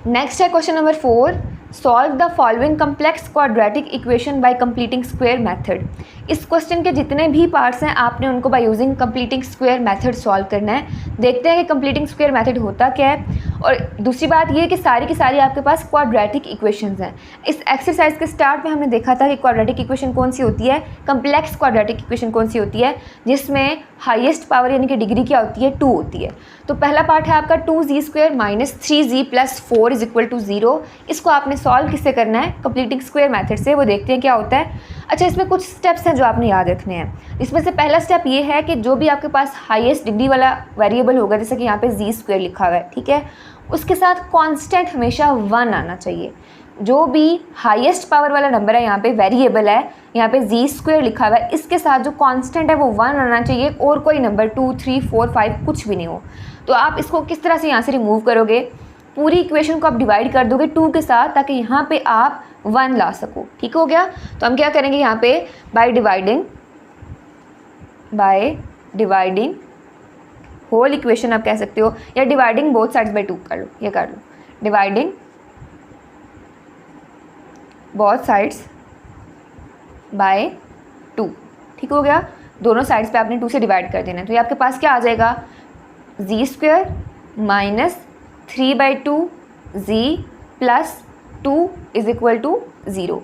नेक्स्ट है question number 4, solve the following complex quadratic equation by completing square method. इस क्वेश्चन के जितने भी पार्ट्स हैं आपने उनको by using completing square method solve करना है। देखते हैं कि कंप्लीटिंग स्क्वायर मेथड होता क्या है। और दूसरी बात ये कि सारी की सारी आपके पास क्वाड्रेटिक इक्वेशंस हैं। इस एक्सरसाइज के स्टार्ट में हमने देखा था कि क्वाड्रेटिक इक्वेशन कौन सी होती है, कंप्लेक्स क्वाड्रेटिक इक्वेशन कौन सी होती है, जिसमें हाईएस्ट पावर यानी कि डिग्री क्या होती है, 2 होती है। तो पहला पार्ट है आपका 2z² - 3z + 4 = 0। इसको आपने सॉल्व किससे करना है, कंप्लीटिंग स्क्वायर मेथड से। वो देखते हैं क्या होता है। अच्छा, इसमें कुछ स्टेप्स हैं जो आपने याद रखने हैं। इसमें से पहला स्टेप ये है कि जो भी आपके पास हाईएस्ट डिग्री वाला वेरिएबल होगा, जैसे कि यहाँ पे z² लिखा हुआ है, ठीक है, उसके साथ कांस्टेंट हमेशा 1 आना चाहिए। जो भी हाईएस्ट पावर वाला नंबर है, यहाँ पे वेरिएबल है, यहाँ पे z² लिखा हुआ है, इसके साथ जो कांस्टेंट है वो 1 आना चाहिए, और कोई नंबर 2, 3, 4, 5 कुछ भी नहीं हो। तो आप इसको किस तरह से यहाँ से रिमूव करोगे, पूरी इक्वेशन को आप डिवाइड कर दोगे 2 के साथ, ताकि यहाँ पे आप 1 ला सको, ठीक हो गया। तो हम क्या करेंगे यहाँ पे, बाय डिवाइडिंग होल इक्वेशन आप कह सकते हो, या डिवाइडिंग बोथ साइड्स बाय 2 कर लो, ये कर लो, डिवाइडिंग बोथ साइड्स बाय 2, ठीक हो गया। दोनों साइड्स पे आपने 2 से डिवाइड कर देना है। तो ये आपके पास क्या आ जाएगा, z² - 3/2 z + 2 = 0।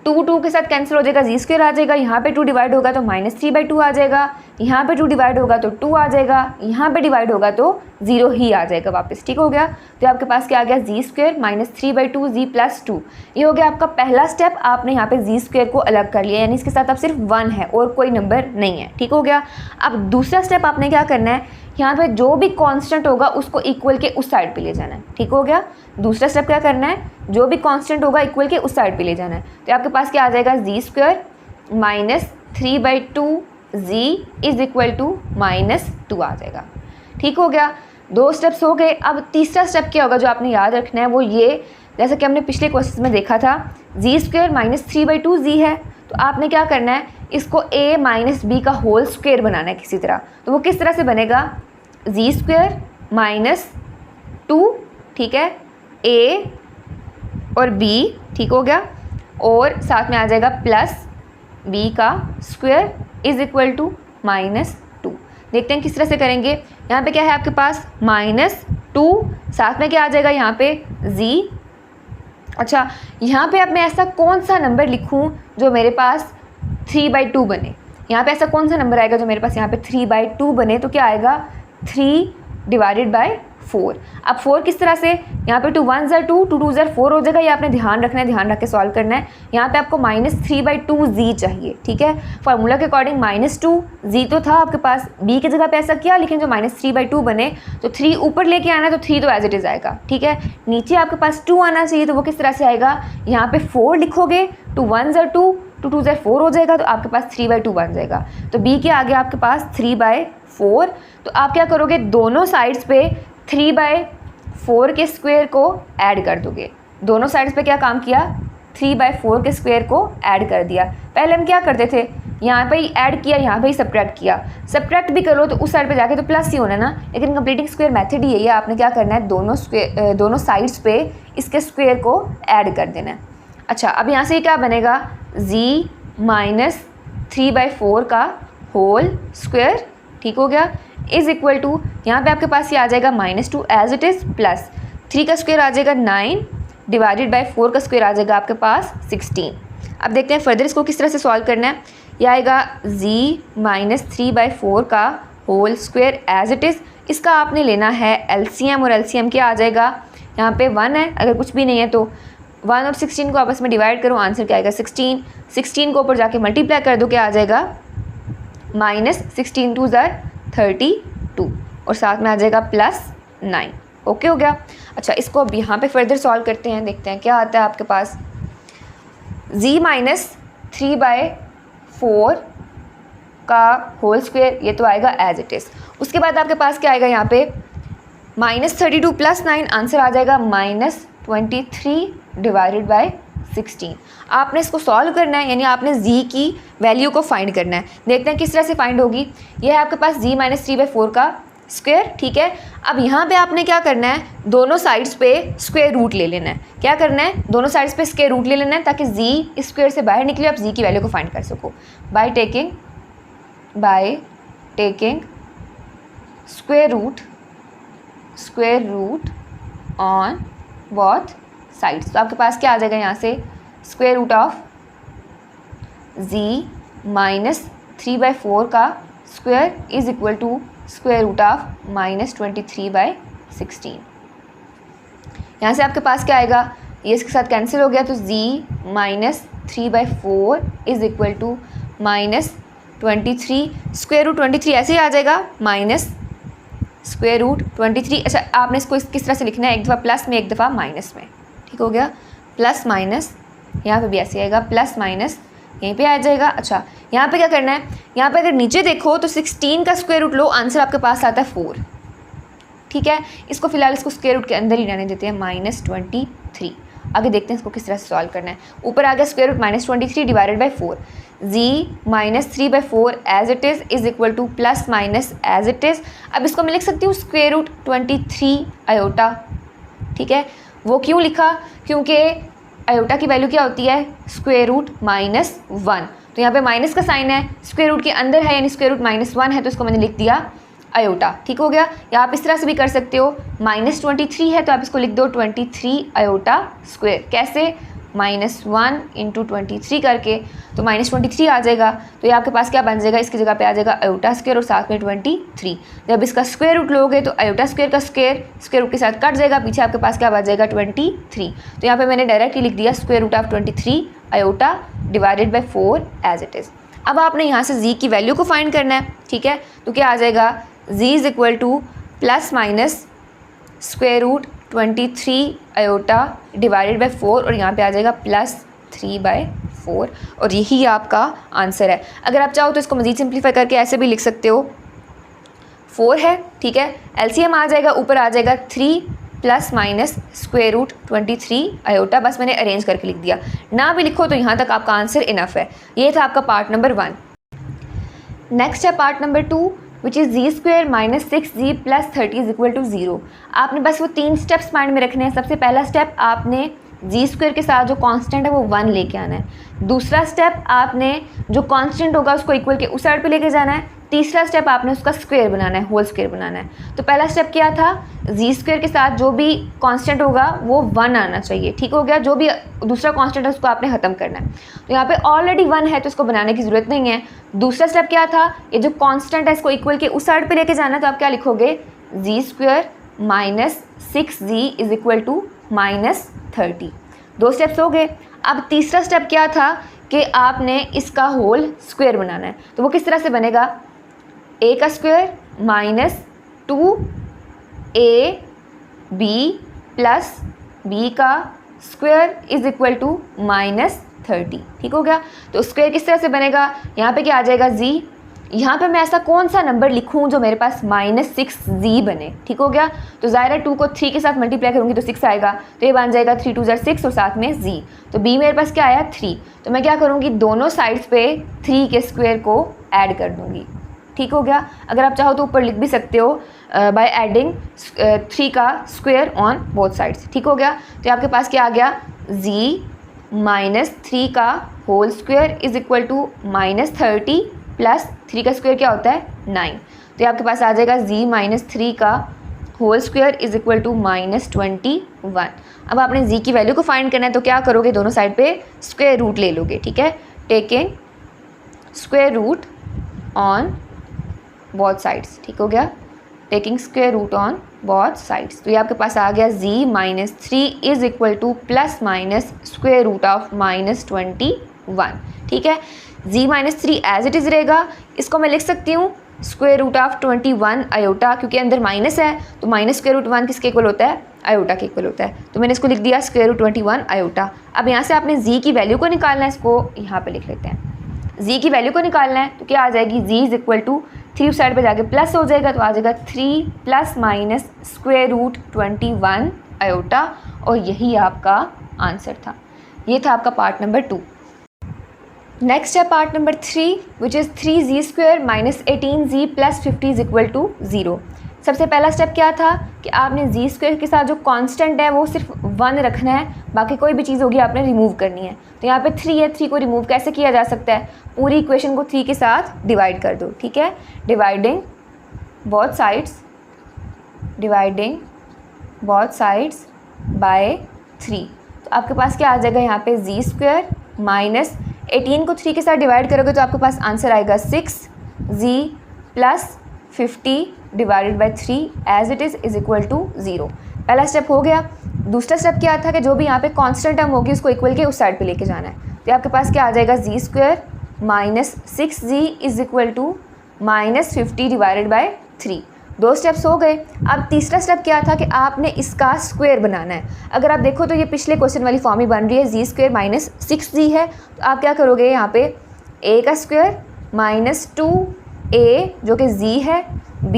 2 के साथ कैंसिल हो जाएगा, z² आ जाएगा, यहाँ पे 2 डिवाइड होगा तो -3/2 आ जाएगा, यहाँ पे 2 डिवाइड होगा तो 2 आ जाएगा, यहाँ पे डिवाइड होगा तो 0 ही आ जाएगा वापस। ठीक हो गया। तो आपके पास क्या आ गया, जी स्क्वायर माइनस 3/2 जी प्लस 2। ये हो गया आपका पहला स्टेप। आपने यहाँ पे जी स्क्वायर को अलग कर लिया, यानी इसके साथ अब सिर्फ 1 है और कोई नंबर नहीं है। ठीक हो गया। अब दूसरा स्टेप आपने क्या करना है, यहाँ पे जो भी कांस्टेंट होगा उसको इक्वल के उस साइड पे ले जाना है। ठीक हो गया। दूसरा स्टेप क्या करना है, जो भी कांस्टेंट होगा इक्वल के उस साइड पे ले जाना है। तो आपके पास क्या आ जाएगा, जी square minus 3/2 z is equal to -2 आ जाएगा। ठीक हो गया। 2 स्टेप्स हो गए। अब तीसरा स्टेप क्या होगा जो आपने याद रखना है, वो ये, जैसे कि हमने पिछले क्वेश्चन में देखा था, जी स्क्वायर माइनस 3/2 जी है, तो आपने क्या करना है, इसको a माइनस बी का होल स्क्वायर बनाना है किसी तरह। तो वो किस तरह से बनेगा, जी स्क्वायर माइनस 2, ठीक है, a और b, ठीक हो गया, और साथ में आ जाएगा प्लस b का स्क्वायर इज इक्वल टू -2। देखते हैं किस तरह से करेंगे। यहाँ पे क्या है आपके पास, -2, साथ में क्या आ जाएगा यहाँ पे z। अच्छा, यहाँ पे अब मैं ऐसा कौन सा नंबर लिखूँ जो मेरे पास 3/2 बने। यहाँ पे ऐसा कौन सा नंबर आएगा जो मेरे पास यहाँ पे 3/2 बने, तो क्या आएगा 3 डिवाइडेड बाय 4। अब 4 किस तरह से, यहाँ पे 2 1 ज़ा 2, 2 2 ज़ा 4 हो जाएगा। ये आपने ध्यान रखना है, ध्यान रख के सॉल्व करना है। यहाँ पे आपको -3/2 जी चाहिए। ठीक है, फार्मूला के अकॉर्डिंग -2 जी तो था आपके पास, बी की जगह पे ऐसा किया, लेकिन जो -3/2 बने तो 3 ऊपर लेके आना है, तो 3 तो एज इट इज़ आएगा। ठीक है, नीचे आपके पास 2 आना चाहिए, तो वो किस तरह से आएगा, यहाँ पे 4 लिखोगे, 2 1 ज़ा 2, 2 2 ज़ा 4 हो जाएगा, तो आपके पास 3/2 बन जाएगा। तो बी के आगे आपके पास 3/4। तो आप क्या करोगे, दोनों साइड्स पे 3/4 के स्क्वायर को ऐड कर दोगे। दोनों साइड्स पे क्या काम किया, 3/4 के स्क्वायर को ऐड कर दिया। पहले हम क्या करते थे, यहाँ पे ही ऐड किया, यहाँ पे ही सब्ट्रैक्ट किया। सब्ट्रैक्ट भी करो तो उस साइड पे जाके तो प्लस ही होना ना, लेकिन कंप्लीटिंग स्क्वायर मेथड ही यही है। आपने क्या करना है, दोनों साइड्स पे इसके स्क्वायर को ऐड कर देना है। अच्छा, अब यहाँ से क्या बनेगा, जी माइनस 3/4 का होल स्क्वायर, ठीक हो गया, इज इक्वल टू, यहाँ पे आपके पास ये आ जाएगा -2 एज इट इज़, प्लस 3 का स्क्वायर आ जाएगा 9 डिवाइडेड बाय 4 का स्क्वायर आ जाएगा आपके पास 16। अब देखते हैं फर्दर इसको किस तरह से सॉल्व करना है। यह आएगा जी -3/4 का whole square as it is. इसका आपने लेना है एलसीएम, और एलसीएम क्या आ जाएगा, यहाँ पे 1 है, अगर कुछ भी नहीं है तो 1 और 16 को आपस में डिवाइड करो, आंसर क्या आएगा 16। 16 को ऊपर जाके मल्टीप्लाई कर दो, क्या आ जाएगा -16 2 ज़ा 32, और साथ में आ जाएगा +9। ओके हो गया। अच्छा, इसको अब यहाँ पे फर्दर सॉल्व करते हैं, देखते हैं क्या आता है आपके पास। जी -3/4 का होल स्क्वायर, ये तो आएगा एज इट इज़। उसके बाद आपके पास क्या आएगा, यहाँ पे -32 + 9, आंसर आ जाएगा -23 डिवाइडेड बाय 16। आपने इसको सॉल्व करना है, यानी आपने जी की वैल्यू को फाइंड करना है। देखते हैं किस तरह से फाइंड होगी। यह है आपके पास जी -3/4 का स्क्वायर, ठीक है। अब यहाँ पे आपने क्या करना है, दोनों साइड्स पे स्क्वायर रूट ले लेना है। क्या करना है, दोनों साइड्स पे स्क्वायर रूट ले लेना है, ताकि जी स्क्वायर से बाहर निकले, आप जी की वैल्यू को फाइंड कर सको by taking square root on both sides. तो आपके पास क्या आ जाएगा, यहाँ से स्क्वायर रूट ऑफ जी -3/4 का square is equal to square root of -23/16। यहाँ से आपके पास क्या आएगा, ये इसके साथ कैंसिल हो गया, तो Z -3/4 is equal to -23, square root 23 ऐसे ही आ जाएगा, माइनस स्क्वायर रूट 23। अच्छा, आपने इसको किस तरह से लिखना है, एक दफ़ा प्लस में एक दफ़ा माइनस में, ठीक हो गया, प्लस माइनस, यहाँ पे भी ऐसे आएगा, प्लस माइनस यहीं पे आ जाएगा। अच्छा, यहाँ पे क्या करना है, यहाँ पे अगर नीचे देखो तो 16 का स्क्वायर रूट लो, आंसर आपके पास आता है 4, ठीक है। इसको फिलहाल इसको स्क्वायर रूट के अंदर ही रहने देते हैं, -23। आगे देखते हैं इसको किस तरह से सॉल्व करना है। ऊपर आ गया square root -23 divided by 4, Z -3/4 as it is equal to plus minus as it is. अब इसको मैं लिख सकती हूँ स्क्वायर रूट 23 आयोटा, ठीक है। वो क्यों लिखा, क्योंकि आयोटा की वैल्यू क्या होती है, स्क्वायर रूट -1। तो यहाँ पे माइनस का साइन है, स्क्वायर रूट के अंदर है, यानी स्क्वायर रूट -1 है, तो इसको मैंने लिख दिया आयोटा, ठीक हो गया। या आप इस तरह से भी कर सकते हो, -23 है तो आप इसको लिख दो 23 आयोटा स्क्वायर। कैसे, -1 इंटू 23 करके, तो -23 आ जाएगा। तो ये आपके पास क्या बन जाएगा, इसकी जगह पे आ जाएगा आयोटा स्क्वायर और साथ में 23। जब इसका स्क्वायर रूट लोगे तो आयोटा स्क्वायर का स्क्वायर रूट के साथ कट जाएगा, पीछे आपके पास क्या बच जाएगा 23। तो यहाँ पे मैंने डायरेक्टली लिख दिया square root of 23 iota divided by 4 as it is. अब आपने यहाँ से z की वैल्यू को फाइंड करना है, ठीक है। तो क्या आ जाएगा, z is equal to plus minus square root 23 iota divided by 4 और यहाँ पे आ जाएगा +3/4 और यही आपका आंसर है। अगर आप चाहो तो इसको मज़ीद सिंप्लीफाई करके ऐसे भी लिख सकते हो, 4 है, ठीक है, एलसीएम आ जाएगा, ऊपर आ जाएगा 3 plus minus square root 23 iota. बस मैंने अरेंज करके लिख दिया, ना भी लिखो तो यहाँ तक आपका आंसर इनफ है। ये था आपका पार्ट नंबर 1। नेक्स्ट है part number 2 which is z square minus 6z plus 30 is equal to 0। आपने बस वो 3 स्टेप्स माइंड में रखने हैं। सबसे पहला स्टेप, आपने z स्क्वायर के साथ जो कांस्टेंट है वो 1 लेके आना है। दूसरा स्टेप, आपने जो कांस्टेंट होगा उसको इक्वल के उस साइड पे लेके जाना है। तीसरा स्टेप, आपने उसका स्क्वायर बनाना है, होल स्क्वायर बनाना है। तो पहला स्टेप क्या था, z स्क्वायर के साथ जो भी कांस्टेंट होगा वो 1 आना चाहिए, ठीक हो गया। जो भी दूसरा कांस्टेंट है उसको आपने ख़त्म करना है। तो यहाँ पे ऑलरेडी 1 है तो इसको बनाने की ज़रूरत नहीं है। दूसरा स्टेप क्या था, ये जो कांस्टेंट है इसको इक्वल के उस साइड पे लेके जाना है। तो आप क्या लिखोगे, z square minus 6z is equal to -30। 2 steps हो गए। अब तीसरा स्टेप क्या था कि आपने इसका होल स्क्वायर बनाना है। तो वो किस तरह से बनेगा, a का square minus 2ab plus b का स्क्वायर इज इक्वल टू -30, ठीक हो गया। तो स्क्वायर किस तरह से बनेगा, यहाँ पे क्या आ जाएगा z, यहाँ पे मैं ऐसा कौन सा नंबर लिखूँ जो मेरे पास -6z बने, ठीक हो गया। तो ज़ाहिर है 2 को 3 के साथ मल्टीप्लाई करूँगी तो 6 आएगा, तो ये बन जाएगा 3 2 6 और साथ में z। तो b मेरे पास क्या आया 3। तो मैं क्या करूँगी, दोनों साइड्स पे 3 के स्क्वायर को ऐड कर दूँगी, ठीक हो गया। अगर आप चाहो तो ऊपर लिख भी सकते हो बाय एडिंग 3 का स्क्वायर ऑन बोथ साइड्स, ठीक हो गया। तो आपके पास क्या आ गया, z माइनस 3 का whole square is equal to -30 plus 3 का स्क्वायर क्या होता है 9। तो ये आपके पास आ जाएगा z माइनस 3 का whole square is equal to -21। अब आपने z की वैल्यू को फाइंड करना है, तो क्या करोगे, दोनों साइड पे स्क्वायर रूट ले लोगे, ठीक है। Taking square root on both sides, ठीक हो गया, taking square root on both sides. तो ये आपके पास आ गया z minus 3 is equal to plus minus square root of -21, ठीक है। z minus 3 as it is रहेगा, इसको मैं लिख सकती हूँ स्क्वायर रूट ऑफ 21 आयोटा, क्योंकि अंदर माइनस है तो माइनस स्क्वायर रूट 1 किसके इक्वल होता है, आयोटा के इक्वल होता है। तो मैंने इसको लिख दिया स्क्वायर रूट 21 आयोटा। अब यहाँ से आपने z की वैल्यू को निकालना है, इसको यहाँ पे लिख लेते हैं। z की वैल्यू को निकालना है तो क्या आ जाएगी, z इज इक्वल टू 3 उस साइड पे जाके प्लस हो जाएगा, तो आ जाएगा 3 plus minus square root 21 iota और यही आपका आंसर था। ये था आपका पार्ट नंबर 2। नेक्स्ट है part number 3 which is 3z square minus 18z plus 50 is equal to 0। सबसे पहला स्टेप क्या था कि आपने z स्क्वायर के साथ जो कांस्टेंट है वो सिर्फ 1 रखना है, बाकी कोई भी चीज़ होगी आपने रिमूव करनी है। तो यहाँ पे 3 है, 3 को रिमूव कैसे किया जा सकता है, पूरी इक्वेशन को 3 के साथ डिवाइड कर दो, ठीक है। Dividing both sides by 3। तो आपके पास क्या आ जाएगा, यहाँ पे z स्क्वायर माइनस 18 को 3 के साथ डिवाइड करोगे तो आपके पास आंसर आएगा 6z plus 50 divided by 3 as it is equal to 0। पहला स्टेप हो गया। दूसरा स्टेप क्या था कि जो भी यहाँ पे कांस्टेंट टर्म होगी उसको इक्वल के उस साइड पे लेके जाना है। तो आपके पास क्या आ जाएगा, z square minus 6z is equal to -50 divided by 3। 2 steps हो गए। अब तीसरा स्टेप क्या था कि आपने इसका स्क्वायर बनाना है। अगर आप देखो तो ये पिछले क्वेश्चन वाली फॉर्म ही बन रही है, z स्क्वायर माइनस 6z है। तो आप क्या करोगे, यहाँ पे a का स्क्वायर माइनस 2a जो कि z है, b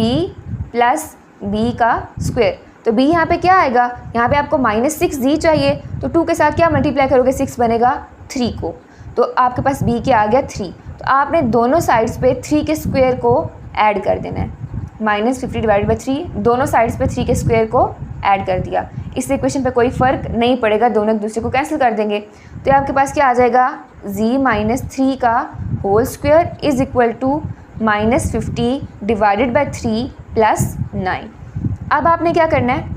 प्लस b का स्क्वायर। तो b यहाँ पे क्या आएगा, यहाँ पे आपको -6z चाहिए तो 2 के साथ क्या मल्टीप्लाई करोगे, 6 बनेगा 3 को। तो आपके पास b क्या आ गया 3। तो आपने दोनों साइड्स पे 3 के स्क्वायर को ऐड कर देना है। -50 डिवाइडेड बाई 3, दोनों साइड्स पे 3 के स्क्वायर को ऐड कर दिया। इस इक्वेशन पे कोई फ़र्क नहीं पड़ेगा, दोनों एक दूसरे को कैंसिल कर देंगे। तो आपके पास क्या आ जाएगा, z माइनस 3 का whole square is equal to -50 divided by 3 plus 9। अब आपने क्या करना है,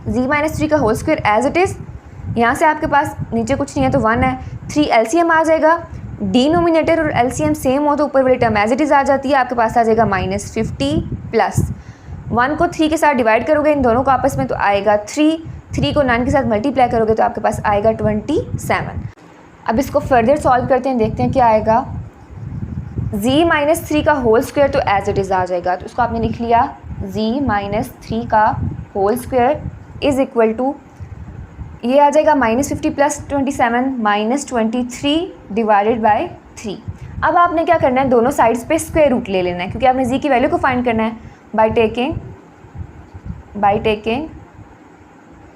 z माइनस 3 का whole square as it is यहाँ से आपके पास नीचे कुछ नहीं है तो 1 है, 3 एलसीएम आ जाएगा, डिनोमिनेटर और एलसीएम सेम हो तो ऊपर वाली टर्म एज इट इज़ आ जाती है, आपके पास आ जाएगा -50 प्लस 1 को 3 के साथ डिवाइड करोगे इन दोनों को आपस में तो आएगा 3 को 9 के साथ मल्टीप्लाई करोगे तो आपके पास आएगा 27। अब इसको फर्दर सॉल्व करते हैं, देखते हैं क्या आएगा। z-3 का होल स्क्वायर तो एज इट इज़ आ जाएगा, तो उसको आपने लिख लिया z-3 का whole square is equal to, ये आ जाएगा -50 प्लस 27 -23 डिवाइडेड बाय 3। अब आपने क्या करना है, दोनों साइड्स पे स्क्वायर रूट ले लेना है क्योंकि आपने z की वैल्यू को फाइंड करना है बाय टेकिंग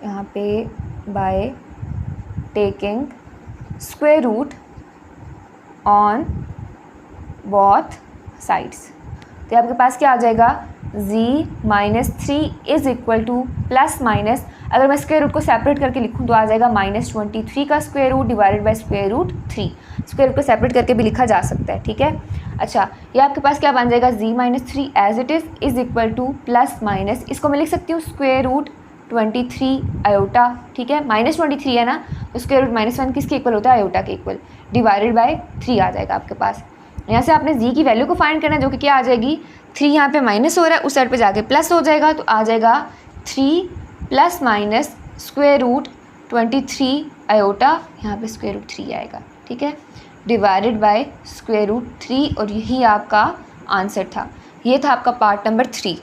यहाँ पे by taking square root on both sides. तो आपके पास क्या आ जाएगा, z-3 is equal to plus minus, अगर मैं स्क्वायर रूट को सेपरेट करके लिखूँ तो आ जाएगा -23 का square root divided by square root 3। Square root को सेपरेट करके भी लिखा जा सकता है, ठीक है। अच्छा, ये आपके पास क्या बन जाएगा, z-3 as it is equal to plus minus, इसको मैं लिख सकती हूँ स्क्वायर रूट 23 आयोटा, ठीक है, -23 है ना, तो स्क्वायर रूट -1 किसके इक्वल होता है, आयोटा के इक्वल, डिवाइडेड बाय 3 आ जाएगा आपके पास। यहाँ से आपने z की वैल्यू को फाइंड करना है जो कि क्या आ जाएगी, 3 यहाँ पे माइनस हो रहा है, उस साइड पे जाके प्लस हो जाएगा तो आ जाएगा 3 plus minus square root 23 iota, यहाँ पे स्क्वायर रूट 3 आएगा, ठीक है, डिवाइडेड बाय स्क्वायर रूट 3, और यही आपका आंसर था। ये था आपका पार्ट नंबर 3।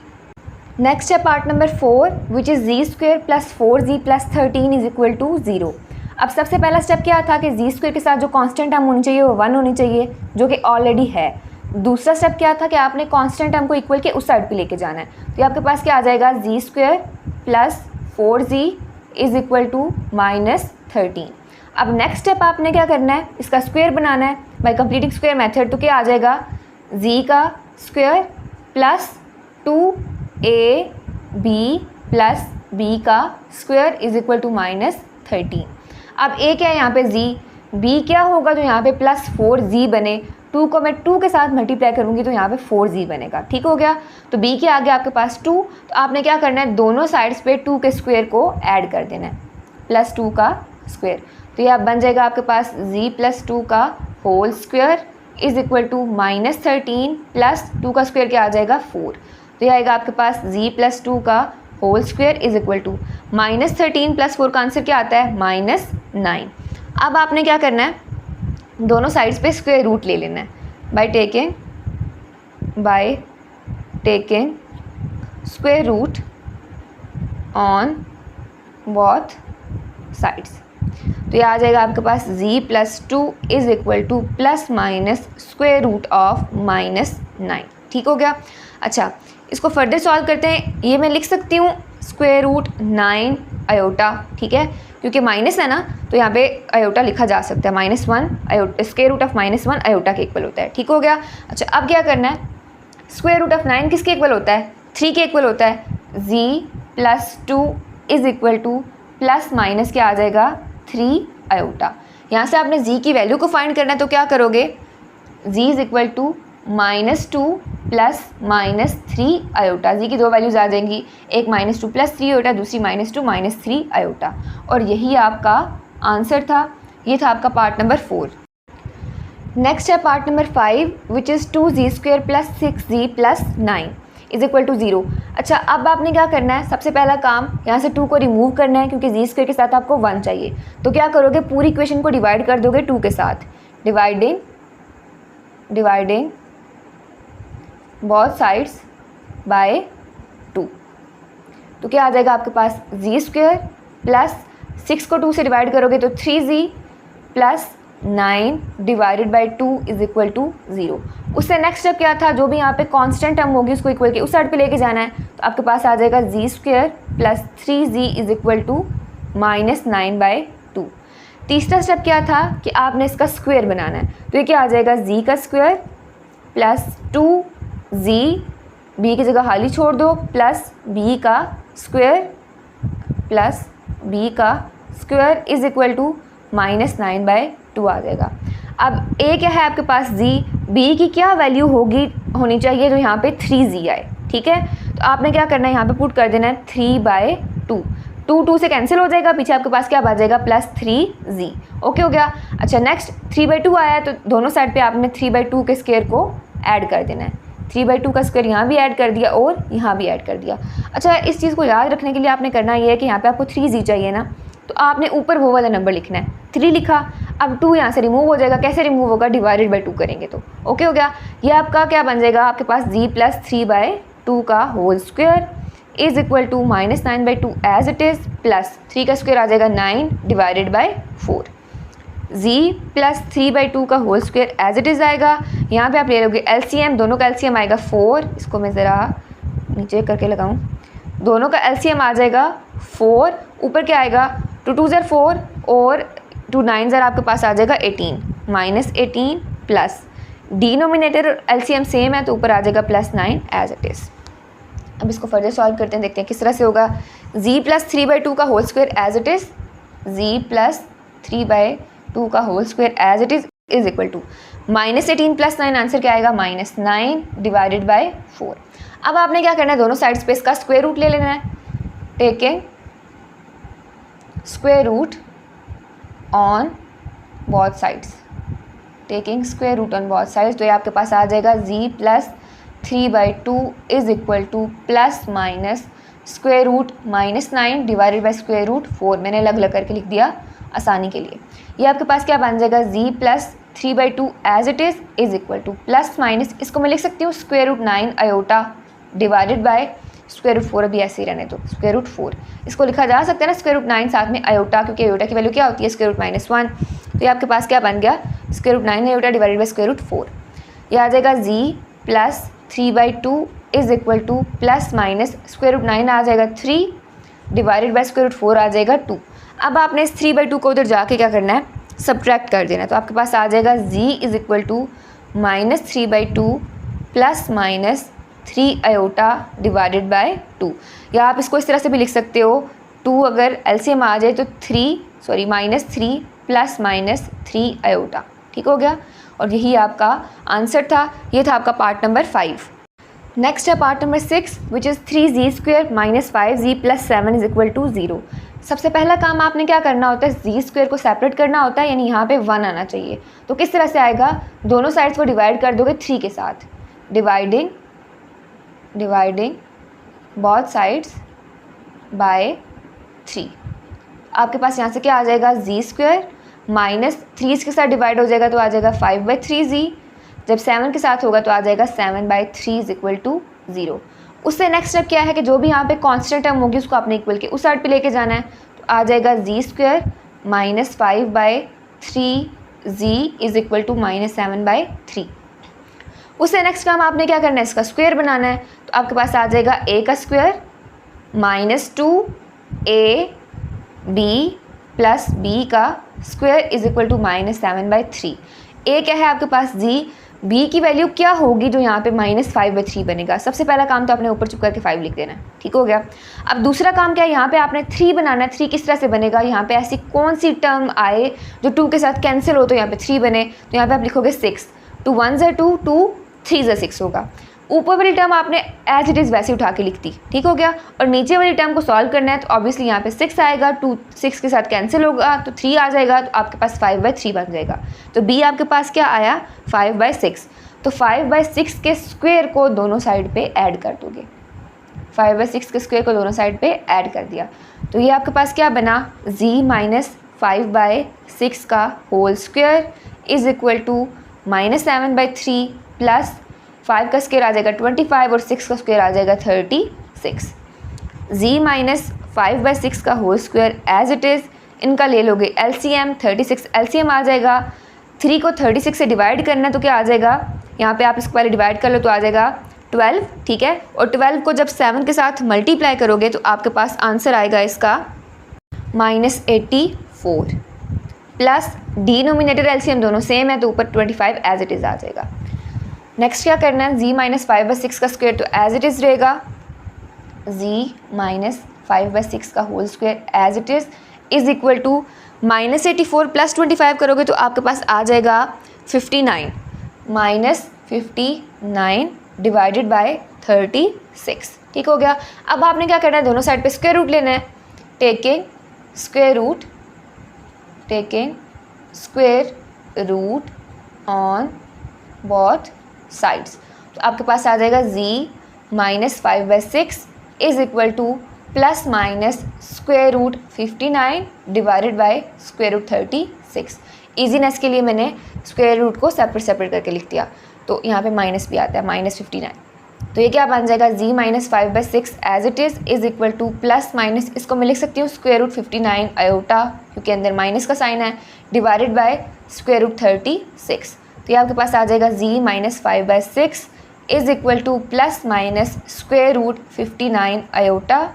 नेक्स्ट है part number 4 which is z² plus 4z plus 13 is equal to 0। अब सबसे पहला स्टेप क्या था कि z² के साथ जो कांस्टेंट टर्म होनी चाहिए वो 1 होनी चाहिए, जो कि ऑलरेडी है। दूसरा स्टेप क्या था कि आपने कांस्टेंट टर्म को इक्वल के उस साइड पे लेके जाना है, तो आपके पास क्या आ जाएगा, z² plus 4z is equal to -13। अब नेक्स्ट स्टेप आपने क्या करना है, इसका स्क्वायर बनाना है बाय कंप्लीटिंग स्क्वायर मेथड। तो क्या आ जाएगा, z का square plus 2ab plus b का स्क्वायर इज इक्वल टू -13। अब a क्या है यहाँ पे, z, b क्या होगा, तो यहाँ पे प्लस 4z बने, 2 को मैं 2 के साथ मल्टीप्लाई करूँगी तो यहाँ पे 4z बनेगा, ठीक हो गया। तो b के आगे आपके पास 2, तो आपने क्या करना है, दोनों साइड्स पे 2 के स्क्वायर को ऐड कर देना है, प्लस 2 का स्क्वायर। तो यह बन जाएगा आपके पास z प्लस 2 का whole square is equal to -13 plus 2 का स्क्वायर क्या आ जाएगा, 4। तो यह आएगा आपके पास z प्लस 2 का whole square is equal to -13 plus 4 का आंसर क्या आता है, -9। अब आपने क्या करना है, दोनों साइड्स पे स्क्वायर रूट ले लेना है by taking square root on both sides. तो ये आ जाएगा आपके पास z plus 2 is equal to plus minus square root of -9, ठीक हो गया। अच्छा, इसको फर्दर सॉल्व करते हैं। ये मैं लिख सकती हूँ स्क्वायर रूट 9 आयोटा, ठीक है, क्योंकि माइनस है ना तो यहाँ पे आयोटा लिखा जा सकता है, -1 iota, square root of -1 iota के इक्वल होता है, ठीक हो गया। अच्छा, अब क्या करना है, स्क्वायर रूट ऑफ 9 किसके इक्वल होता है, 3 के इक्वल होता है। z plus 2 is equal to plus minus क्या आ जाएगा, 3 आयोटा। यहाँ से आपने z की वैल्यू को फाइंड करना है, तो क्या करोगे, z is equal to -2 plus -3 iota. z की दो वैल्यूज़ आ जाएंगी, एक -2 प्लस 3 आयोटा, दूसरी -2 -3 आयोटा, और यही आपका आंसर था। ये था आपका पार्ट नंबर 4। नेक्स्ट है part number 5 which is 2z² plus 6z plus 9 is equal to 0। अच्छा, अब आपने क्या करना है, सबसे पहला काम यहाँ से 2 को रिमूव करना है क्योंकि z² के साथ आपको 1 चाहिए। तो क्या करोगे, पूरी इक्वेशन को डिवाइड कर दोगे 2 के साथ, डिवाइडिंग बोथ साइड्स बाय 2। तो क्या आ जाएगा आपके पास, z² प्लस 6 को 2 से डिवाइड करोगे तो 3z plus 9 divided by 2 is equal to 0। उससे नेक्स्ट स्टेप क्या था, जो भी यहाँ पे कांस्टेंट टर्म होगी उसको इक्वल के उस साइड पे लेके जाना है। तो आपके पास आ जाएगा z² plus 3z is equal to -9/2। तीसरा स्टेप क्या था कि आपने इसका स्क्वायर बनाना है। तो ये क्या आ जाएगा, z का स्क्वायर प्लस 2z, b की जगह हाली छोड़ दो, प्लस b का स्क्वायर इज इक्वल टू -9/2 आ जाएगा। अब a क्या है आपके पास, z, b की क्या वैल्यू होनी चाहिए, तो यहाँ पे 3z आए, ठीक है। तो आपने क्या करना है, यहाँ पे पुट कर देना है 3/2। 2 से कैंसिल हो जाएगा, पीछे आपके पास क्या आ जाएगा +3z। ओके हो गया। अच्छा नेक्स्ट 3/2 आया है तो दोनों साइड पे आपने 3/2 के स्क्वायर को ऐड कर देना है। 3/2 का स्क्वायर यहाँ भी ऐड कर दिया और यहाँ भी ऐड कर दिया। अच्छा इस चीज़ को याद रखने के लिए आपने करना ये है कि यहाँ पे आपको 3z चाहिए ना, तो आपने ऊपर वो वाला नंबर लिखना है। 3 लिखा, अब 2 यहाँ से रिमूव हो जाएगा। कैसे रिमूव होगा, /2 करेंगे तो। ओके हो गया। ये आपका क्या बन जाएगा, आपके पास z + 3/2 का whole square is equal to -9/2 as it is, plus 3 का स्क्वायर आ जाएगा 9/4। z + 3/2 का whole square as it is आएगा। यहाँ पे आप ले लोगे LCM, दोनों का LCM आएगा 4। इसको मैं ज़रा नीचे करके लगाऊँ, दोनों का LCM आ जाएगा 4। ऊपर क्या आएगा, 2 2 ज़र 4 और 2 9 ज़र आपके पास आ जाएगा 18, -18 प्लस डिनोमिनेटर LCM सेम है तो ऊपर आ जाएगा +9 एज इट इज़। अब इसको फर्दर सॉल्व करते हैं, देखते हैं किस तरह से होगा। z + 3/2 का whole square as it is, z + 3/2 का whole square as it is equal to -18 + 9, answer क्या आएगा -9/4। अब आपने क्या करना है, दोनों साइड्स पे इसका स्क्वायर रूट ले लेना है। Taking square root on both sides, taking square root on both sides, तो ये आपके पास आ जाएगा z + 3/2 is equal to ± square root -9 divided by square root 4। मैंने अलग अलग करके लिख दिया आसानी के लिए। ये आपके पास क्या बन जाएगा, z + 3/2 as it is equal to ± इसको मैं लिख सकती हूँ √9 आयोटा डिवाइडेड बाय √4। अभी ऐसे ही रहने दो, √4 इसको लिखा जा सकता है ना, √9 साथ में आयोटा, क्योंकि आयोटा की वैल्यू क्या होती है √-1। तो ये आपके पास क्या बन गया, √9 आयोटा डिवाइडेड बाई √4। ये आ जाएगा z + 3/2 इज इक्वल टू ± √9 आ जाएगा 3 डिवाइडेड बाई √4 आ जाएगा 2। अब आपने इस 3/2 को उधर जाके क्या करना है, सब्ट्रैक्ट कर देना है। तो आपके पास आ जाएगा z is equal to -3/2 ± 3 iota divided by 2। या आप इसको इस तरह से भी लिख सकते हो, 2 अगर LCM आ जाए तो -3 ± 3 आयोटा। ठीक हो गया। और यही आपका आंसर था। ये था आपका पार्ट नंबर 5। नेक्स्ट है part number 6 which is 3z² - 5z + 7 is equal to 0। सबसे पहला काम आपने क्या करना होता है, z² को सेपरेट करना होता है, यानी यहाँ पे 1 आना चाहिए। तो किस तरह से आएगा, दोनों साइड्स को डिवाइड कर दोगे 3 के साथ, डिवाइडिंग बोथ साइड्स बाय 3। आपके पास यहाँ से क्या आ जाएगा, z² -3 इसके साथ डिवाइड हो जाएगा तो आ जाएगा 5/3z। जब 7 के साथ होगा तो आ जाएगा 7/3 इज इक्वल टू 0। उससे नेक्स्ट स्टेप क्या है कि जो भी यहाँ पे कांस्टेंट टर्म होगी उसको आपने इक्वल के उस साइड पे लेके जाना है। तो आ जाएगा z² -5/3z is equal to -7/3। उससे नेक्स्ट काम आपने क्या करना है, इसका स्क्वायर बनाना है। तो आपके पास आ जाएगा a का स्क्वायर -2ab + b का square is equal to -7/3। a क्या है आपके पास g, b की वैल्यू क्या होगी जो यहाँ पे -5/3 बनेगा। सबसे पहला काम तो आपने ऊपर चुप करके 5 लिख देना है। ठीक हो गया। अब दूसरा काम क्या है, यहाँ पे आपने 3 बनाना है। 3 किस तरह से बनेगा, यहाँ पे ऐसी कौन सी टर्म आए जो 2 के साथ कैंसिल हो तो यहाँ पे 3 बने। तो यहाँ पे आप लिखोगे 6, 2 1 ज़र 2, 2 3 ज़र 6 होगा। ऊपर वाली टर्म आपने एज इट इज़ वैसे उठा के लिख दी। ठीक हो गया। और नीचे वाली टर्म को सॉल्व करना है तो ऑब्वियसली यहाँ पे 6 आएगा, 2 6 के साथ कैंसिल होगा तो 3 आ जाएगा, तो आपके पास 5/3 बन जाएगा। तो b आपके पास क्या आया, 5/6। तो 5/6 के स्क्वायर को दोनों साइड पे ऐड कर दोगे। 5/6 के स्क्वायर को दोनों साइड पे ऐड कर दिया तो ये आपके पास क्या बना, z - 5/6 का whole square is equal to -7/3 plus 5 का स्क्वायर आ जाएगा 25 और 6 का स्क्वायर आ जाएगा 36। z - 5/6 का whole square as it is, इनका ले लोगे LCM, 36 LCM आ जाएगा। 3 को 36 से डिवाइड करना है तो क्या आ जाएगा, यहाँ पे आप इसको पहले डिवाइड कर लो तो आ जाएगा 12। ठीक है। और 12 को जब 7 के साथ मल्टीप्लाई करोगे तो आपके पास आंसर आएगा इसका -84 प्लस डिनोमिनेटर LCM दोनों सेम है तो ऊपर 25 एज इट इज़ आ जाएगा। नेक्स्ट क्या करना है, z - 5/6 का स्क्वायर तो एज इट इज़ रहेगा, z - 5/6 का whole square as it is equal to -84 plus 25 करोगे तो आपके पास आ जाएगा 59, -59 डिवाइडेड बाय 36। ठीक हो गया। अब आपने क्या करना है, दोनों साइड पे स्क्वायर रूट लेना है। Taking square root on both sides. तो आपके पास आ जाएगा z minus 5/6 is equal to plus minus square root 59 divided by square root 36। Easiness के लिए मैंने स्क्वायर रूट को सेपरेट करके लिख दिया, तो यहाँ पे माइनस भी आता है, माइनस 59। तो ये क्या बन जाएगा, z minus 5/6 as it is equal to plus minus, इसको मैं लिख सकती हूँ स्क्वायर रूट 59 आयोटा, क्योंकि अंदर माइनस का साइन है, डिवाइडेड बाय स्क्वायर रूट 36। तो ये आपके पास आ जाएगा z minus 5/6 is equal to plus minus square root 59 iota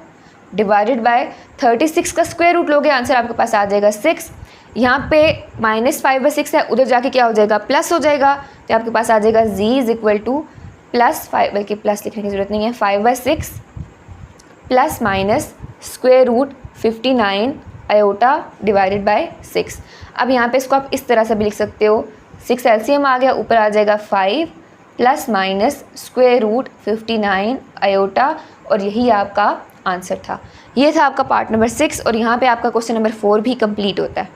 divided by 36 का स्क्वायर रूट लोगे, आंसर आपके पास आ जाएगा 6। यहाँ पे माइनस 5/6 है, उधर जाके क्या हो जाएगा, प्लस हो जाएगा। तो आपके पास आ जाएगा z is equal to plus 5, बल्कि प्लस लिखने की ज़रूरत नहीं है, 5/6 plus minus square root 59 iota divided by 6। अब यहाँ पे इसको आप इस तरह से भी लिख सकते हो, 6 एलसीएम आ गया, ऊपर आ जाएगा 5 plus minus square root 59 iota, और यही आपका आंसर था। ये था आपका पार्ट नंबर 6, और यहाँ पे आपका क्वेश्चन नंबर 4 भी कंप्लीट होता है।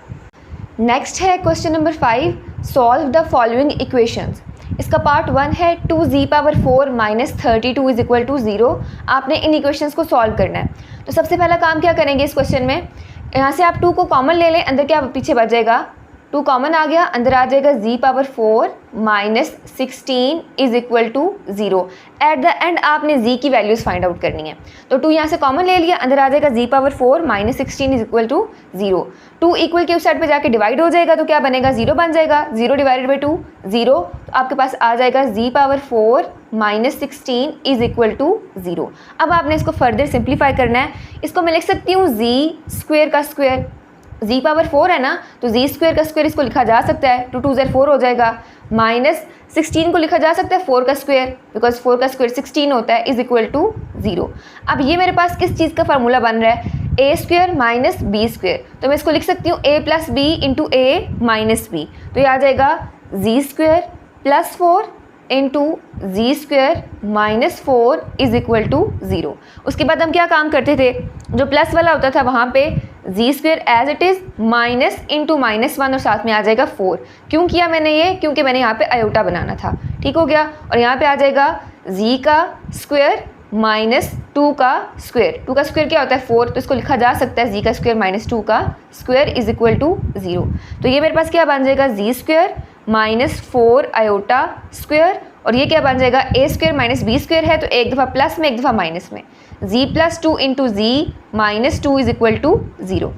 नेक्स्ट है question number 5, solve the following equations. इसका पार्ट 1 है 2z⁴ minus 32 is equal to 0। आपने इन इक्वेशंस को सॉल्व करना है। तो सबसे पहला काम क्या करेंगे इस क्वेश्चन में, यहाँ से आप 2 को कॉमन ले लें, अंदर क्या पीछे बच जाएगा, 2 कॉमन आ गया, अंदर आ जाएगा z⁴ minus 16 is equal to 0। At the end आपने z की वैल्यूज़ फाइंड आउट करनी है। तो 2 यहाँ से कॉमन ले लिया, अंदर आ जाएगा z⁴ minus 16 is equal to 0। 2 equal के उस साइड पे जाके डिवाइड हो जाएगा, तो क्या बनेगा, 0 बन जाएगा, 0 डिवाइडेड बाई 2 0। तो आपके पास आ जाएगा z⁴ minus 16 is equal to 0। अब आपने इसको फर्दर सिंप्लीफाई करना है। इसको मैं लिख सकती हूँ z² का स्क्वायर, z⁴ है ना, तो z² का स्क्वायर इसको लिखा जा सकता है, 2 2 4 हो जाएगा, माइनस 16 को लिखा जा सकता है 4 का स्क्वायर, बिकॉज 4 का स्क्वायर 16 होता है, इज इक्वल टू 0। अब ये मेरे पास किस चीज़ का फार्मूला बन रहा है, a² माइनस b²। तो मैं इसको लिख सकती हूँ a plus b into a minus b. तो ये आ जाएगा z² plus 4 into z² minus 4 is equal to 0। उसके बाद हम क्या काम करते थे, जो प्लस वाला होता था वहाँ पे z² as it is minus into -1 और साथ में आ जाएगा 4। क्यों किया मैंने ये, क्योंकि मैंने यहाँ पे आयोटा बनाना था, ठीक हो गया। और यहाँ पे आ जाएगा z का स्क्वायर माइनस 2 का स्क्वायर, 2 का स्क्वायर क्या होता है 4, तो इसको लिखा जा सकता है z का स्क्वायर माइनस 2 का स्क्वायर इज इक्वल टू 0। तो ये मेरे पास क्या बन जाएगा, z² माइनस 4 आयोटा स्क्वायर, और ये क्या बन जाएगा, a² माइनस b² है, तो एक दफ़ा प्लस में एक दफ़ा माइनस में, z plus 2 into z minus 2 is equal to 0।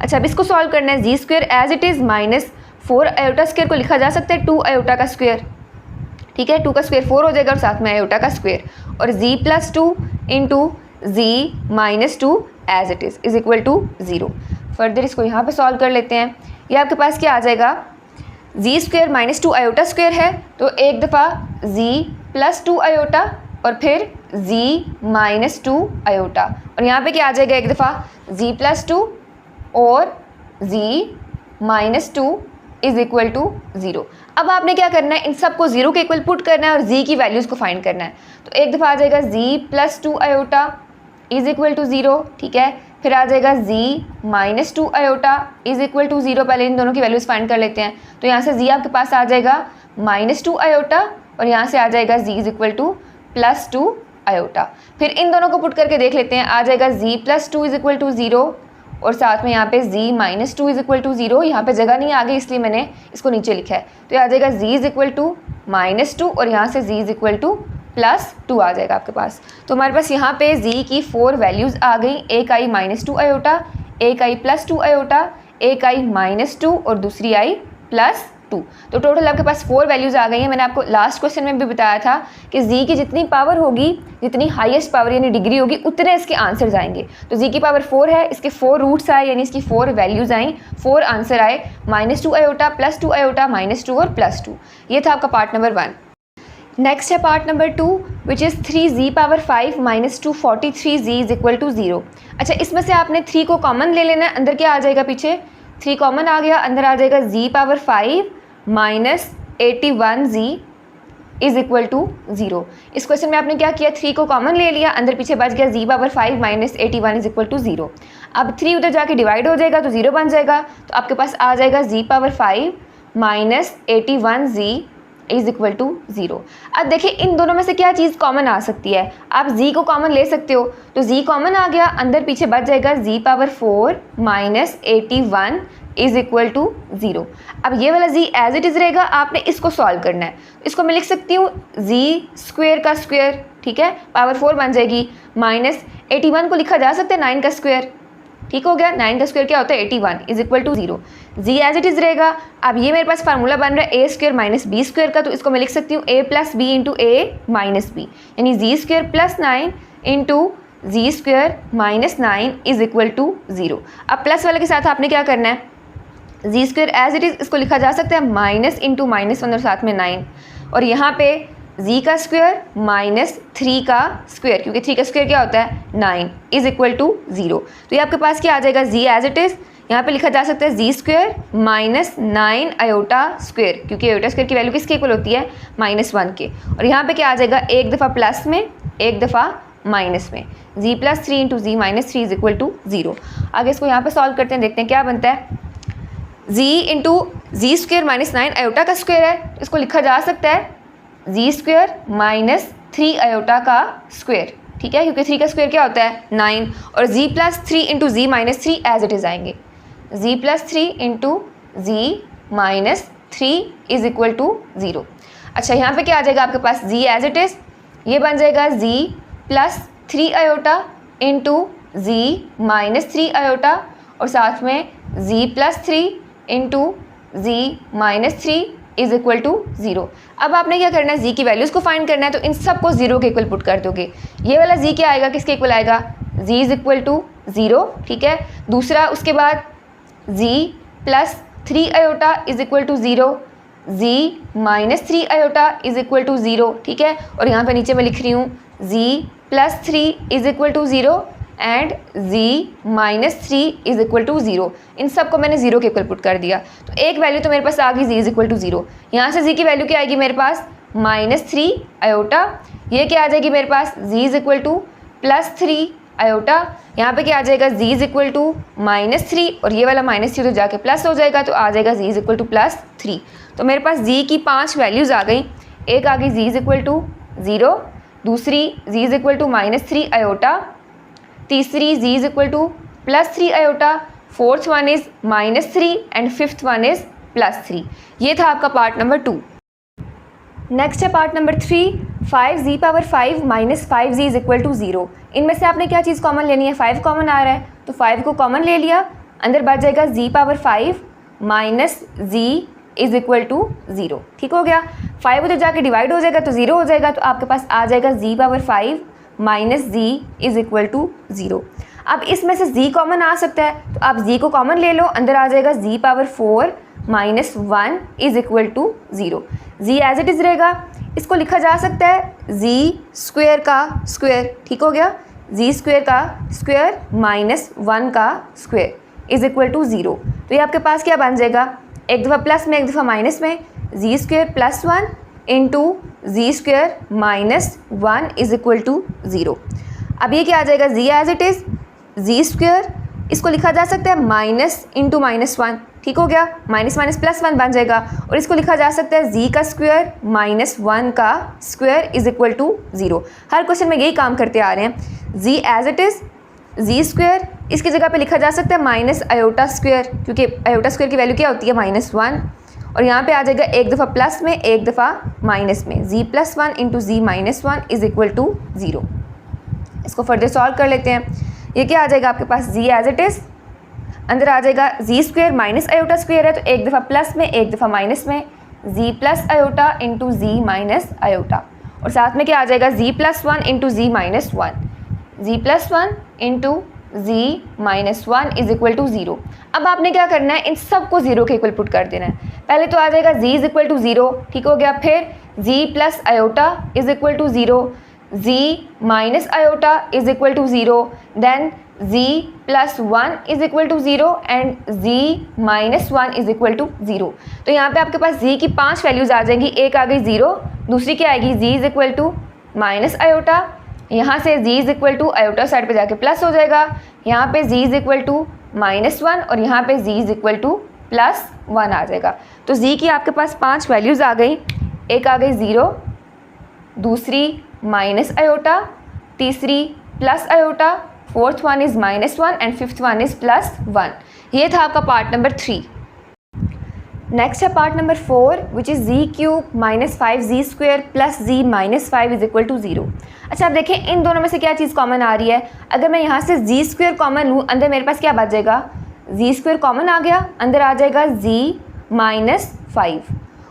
अच्छा, अब इसको सॉल्व करना है, z² as it is minus 4 iota square को लिखा जा सकता है 2 आयोटा का स्क्वायर, ठीक है, 2 का स्क्वायर 4 हो जाएगा और साथ में आयोटा का स्क्वायर, और z plus 2 into z minus 2 as it is equal to 0। Further इसको यहाँ पे सॉल्व कर लेते हैं। ये आपके पास क्या आ जाएगा, z² माइनस 2 आयोटा स्क्वायर है, तो एक दफ़ा z प्लस 2 आयोटा और फिर z माइनस 2 आयोटा, और यहाँ पे क्या आ जाएगा, एक दफ़ा z प्लस 2 और z minus 2 is equal to 0। अब आपने क्या करना है, इन सबको 0 के इक्वल पुट करना है और z की वैल्यूज़ को फाइंड करना है। तो एक दफ़ा आ जाएगा z plus 2 iota is equal to 0, ठीक है, फिर आ जाएगा z minus 2 iota is equal to 0। पहले इन दोनों की वैल्यूज़ फाइंड कर लेते हैं। तो यहाँ से z आपके पास आ जाएगा माइनस 2 आयोटा और यहाँ से आ जाएगा z is equal to plus 2 iota. फिर इन दोनों को पुट करके देख लेते हैं, आ जाएगा z plus 2 is equal to 0 और साथ में यहाँ पे z minus 2 is equal to 0। यहाँ पे जगह नहीं आ गई इसलिए मैंने इसको नीचे लिखा है। तो ये आ जाएगा z is equal to minus 2 और यहाँ से z is equal to plus 2 आ जाएगा आपके पास। तो हमारे पास यहाँ पे z की 4 वैल्यूज़ आ गई, एक आई माइनस 2 आयोटा, एक आई प्लस 2 आयोटा, एक आई माइनस 2 और दूसरी आई प्लस 2। तो टोटल आपके पास 4 वैल्यूज़ आ गई हैं। मैंने आपको लास्ट क्वेश्चन में भी बताया था कि z की जितनी पावर होगी, जितनी हाईएस्ट पावर यानी डिग्री होगी, उतने इसके आंसर्स आएंगे। तो z की पावर 4 है, इसके 4 रूट्स आए यानी इसकी 4 वैल्यूज़ आई, 4 आंसर आए, minus 2 iota, plus 2 iota, minus 2 और प्लस 2। ये था आपका पार्ट नंबर 1। नेक्स्ट है part number 2 which is 3z power 5 minus 243z is equal to 0। अच्छा, इसमें से आपने 3 को कॉमन ले लेना है। अंदर क्या आ जाएगा, पीछे 3 कॉमन आ गया, अंदर आ जाएगा z power 5 minus 81z is equal to 0। इस क्वेश्चन में आपने क्या किया, 3 को कॉमन ले लिया, अंदर पीछे बच गया z power 5 minus 81 is equal to 0। अब 3 उधर जाके डिवाइड हो जाएगा तो 0 बन जाएगा, तो आपके पास आ जाएगा z power 5 minus 81z is equal to 0। अब देखिए इन दोनों में से क्या चीज़ कॉमन आ सकती है, आप z को कॉमन ले सकते हो, तो z कॉमन आ गया, अंदर पीछे बच जाएगा z power 4 minus 81 is equal to 0। अब ये वाला z एज इट इज़ रहेगा, आपने इसको सॉल्व करना है। इसको मैं लिख सकती हूँ z स्क्वेयर का स्क्वेयर, ठीक है, पावर 4 बन जाएगी, माइनस 81 को लिखा जा सकता है 9 का स्क्वेयर, ठीक हो गया, 9 का स्क्वायर क्या होता है 81 is equal to 0। Z as it is रहेगा। अब ये मेरे पास फार्मूला बन रहा है a square minus b square का, तो इसको मैं लिख सकती हूँ a plus b into a minus b, यानी z square plus 9 into z square minus 9 is equal to 0। अब प्लस वाले के साथ आपने क्या करना है, z square as it is इसको लिखा जा सकता है माइनस इंटू माइनस 1 और साथ में 9, और यहाँ पे z का स्क्वायर माइनस 3 का स्क्वायर, क्योंकि 3 का स्क्वायर क्या होता है 9 इज इक्वल टू 0। तो ये आपके पास क्या आ जाएगा, z एज इट इज़ यहाँ पे लिखा जा सकता है z square minus 9 iota square, क्योंकि आयोटा स्क्वायर की वैल्यू किसके इक्वल होती है -1 के, और यहाँ पे क्या आ जाएगा, एक दफ़ा प्लस में एक दफ़ा माइनस में, z plus 3 into z minus 3 is equal to 0। आगे इसको यहाँ पे सॉल्व करते हैं, देखते हैं क्या बनता है, z into z square minus 9 iota का स्क्वायर है, इसको लिखा जा सकता है जी स्क्वायर माइनस 3 आयोटा का स्क्वायर, ठीक है, क्योंकि 3 का स्क्वायर क्या होता है 9, और z plus 3 into z minus 3 as it is आएंगे, z plus 3 into z minus 3 is equal to 0। अच्छा यहाँ पे क्या आ जाएगा आपके पास, जी एज इट इज़ ये बन जाएगा z plus 3 iota into z minus 3 iota, और साथ में z plus 3 into z minus 3 is equal to 0। अब आपने क्या करना है, z की वैल्यूज़ को फाइंड करना है, तो इन सब को 0 के इक्वल पुट कर दोगे। ये वाला z क्या आएगा, किसके इक्वल आएगा, z इज इक्वल टू 0, ठीक है। दूसरा उसके बाद z plus 3 iota is equal to 0, z minus 3 iota is equal to 0, ठीक है, और यहाँ पे नीचे मैं लिख रही हूँ z plus 3 is equal to 0 and z minus 3 is equal to 0। इन सब को मैंने 0 के इक्वल पुट कर दिया, तो एक वैल्यू तो मेरे पास आ गई z इज इक्वल टू 0। यहाँ से z की वैल्यू क्या आएगी मेरे पास -3 आयोटा, ये क्या आ जाएगी मेरे पास z is equal to plus 3 iota, यहाँ पे क्या आ जाएगा z इज इक्वल टू -3, और ये वाला -3 तो जाके प्लस हो जाएगा, तो आ जाएगा z इज इक्वल टू +3। तो मेरे पास z की 5 वैल्यूज़ आ गई, एक आ गई z इज इक्वल टू 0, दूसरी z is equal to -3 iota, तीसरी z is equal to +3 iota, fourth one is -3 and fifth one is +3। ये था आपका पार्ट नंबर 2। नेक्स्ट है part number 3, 5z power 5 minus 5z is equal to 0। इनमें से आपने क्या चीज़ कॉमन लेनी है, 5 कॉमन आ रहा है, तो 5 को कॉमन ले लिया, अंदर बच जाएगा z power 5 minus z is equal to 0, ठीक हो गया। 5 उधर जाके डिवाइड हो जाएगा तो 0 हो जाएगा, तो आपके पास आ जाएगा z power 5 minus z is equal to 0। अब इसमें से z कॉमन आ सकता है, तो आप z को कॉमन ले लो, अंदर आ जाएगा z power 4 minus 1 is equal to 0। z as it is रहेगा, इसको लिखा जा सकता है z स्क्वेयर का स्क्वेयर, ठीक हो गया, z स्क्वेयर का स्क्वेयर माइनस 1 का स्क्वेयर इज इक्वल टू 0। तो ये आपके पास क्या बन जाएगा, एक दफ़ा प्लस में एक दफ़ा माइनस में, z square plus 1 into z square minus 1 is equal to 0। अब ये क्या आ जाएगा, z as it is z square, इसको लिखा जा सकता है माइनस इंटू -1, ठीक हो गया, माइनस माइनस +1 बन जाएगा, और इसको लिखा जा सकता है z का स्क्वायर -1 का स्क्वायर इज इक्वल टू 0। हर क्वेश्चन में यही काम करते आ रहे हैं। z as it is z square, इसकी जगह पे लिखा जा सकता है माइनस आयोटा स्क्वायर, क्योंकि आयोटा स्क्वायर की वैल्यू क्या होती है -1, और यहाँ पे आ जाएगा एक दफ़ा प्लस में एक दफ़ा माइनस में, z plus 1 into z minus 1 is equal to 0। इसको फर्दर सॉल्व कर लेते हैं। ये क्या आ जाएगा आपके पास, z एज इट इज़, अंदर आ जाएगा z square minus iota square है, तो एक दफ़ा प्लस में एक दफ़ा माइनस में, z plus iota into z minus iota, और साथ में क्या आ जाएगा z plus 1 into z minus 1, z plus 1 into z minus 1 is equal to 0। अब आपने क्या करना है, इन सब को 0 के इक्वल पुट कर देना है। पहले तो आ जाएगा z इज इक्वल टू 0, ठीक हो गया, फिर z plus iota is equal to 0, z minus iota is equal to 0, then z plus 1 is equal to 0 and z minus 1 is equal to 0। तो यहाँ पे आपके पास z की 5 वैल्यूज़ आ जाएंगी। एक आ गई 0, दूसरी क्या आएगी z is equal to minus iota, यहाँ से z is equal to iota side पे जाके प्लस हो जाएगा, यहाँ पे z is equal to minus 1 और यहाँ पे z is equal to plus 1 आ जाएगा। तो z की आपके पास 5 वैल्यूज़ आ गई। एक आ गई 0, दूसरी माइनस आयोटा, तीसरी plus iota, fourth one is minus 1 and fifth one is plus 1। ये था आपका पार्ट नंबर 3। नेक्स्ट है part number 4 which is z cube minus 5z square plus z minus 5 is equal to 0। अच्छा आप देखें इन दोनों में से क्या चीज़ कॉमन आ रही है। अगर मैं यहाँ से z स्क्वेयर कॉमन लूँ, अंदर मेरे पास क्या बच जाएगा, z स्क्वेयर कॉमन आ गया, अंदर आ जाएगा z माइनस 5,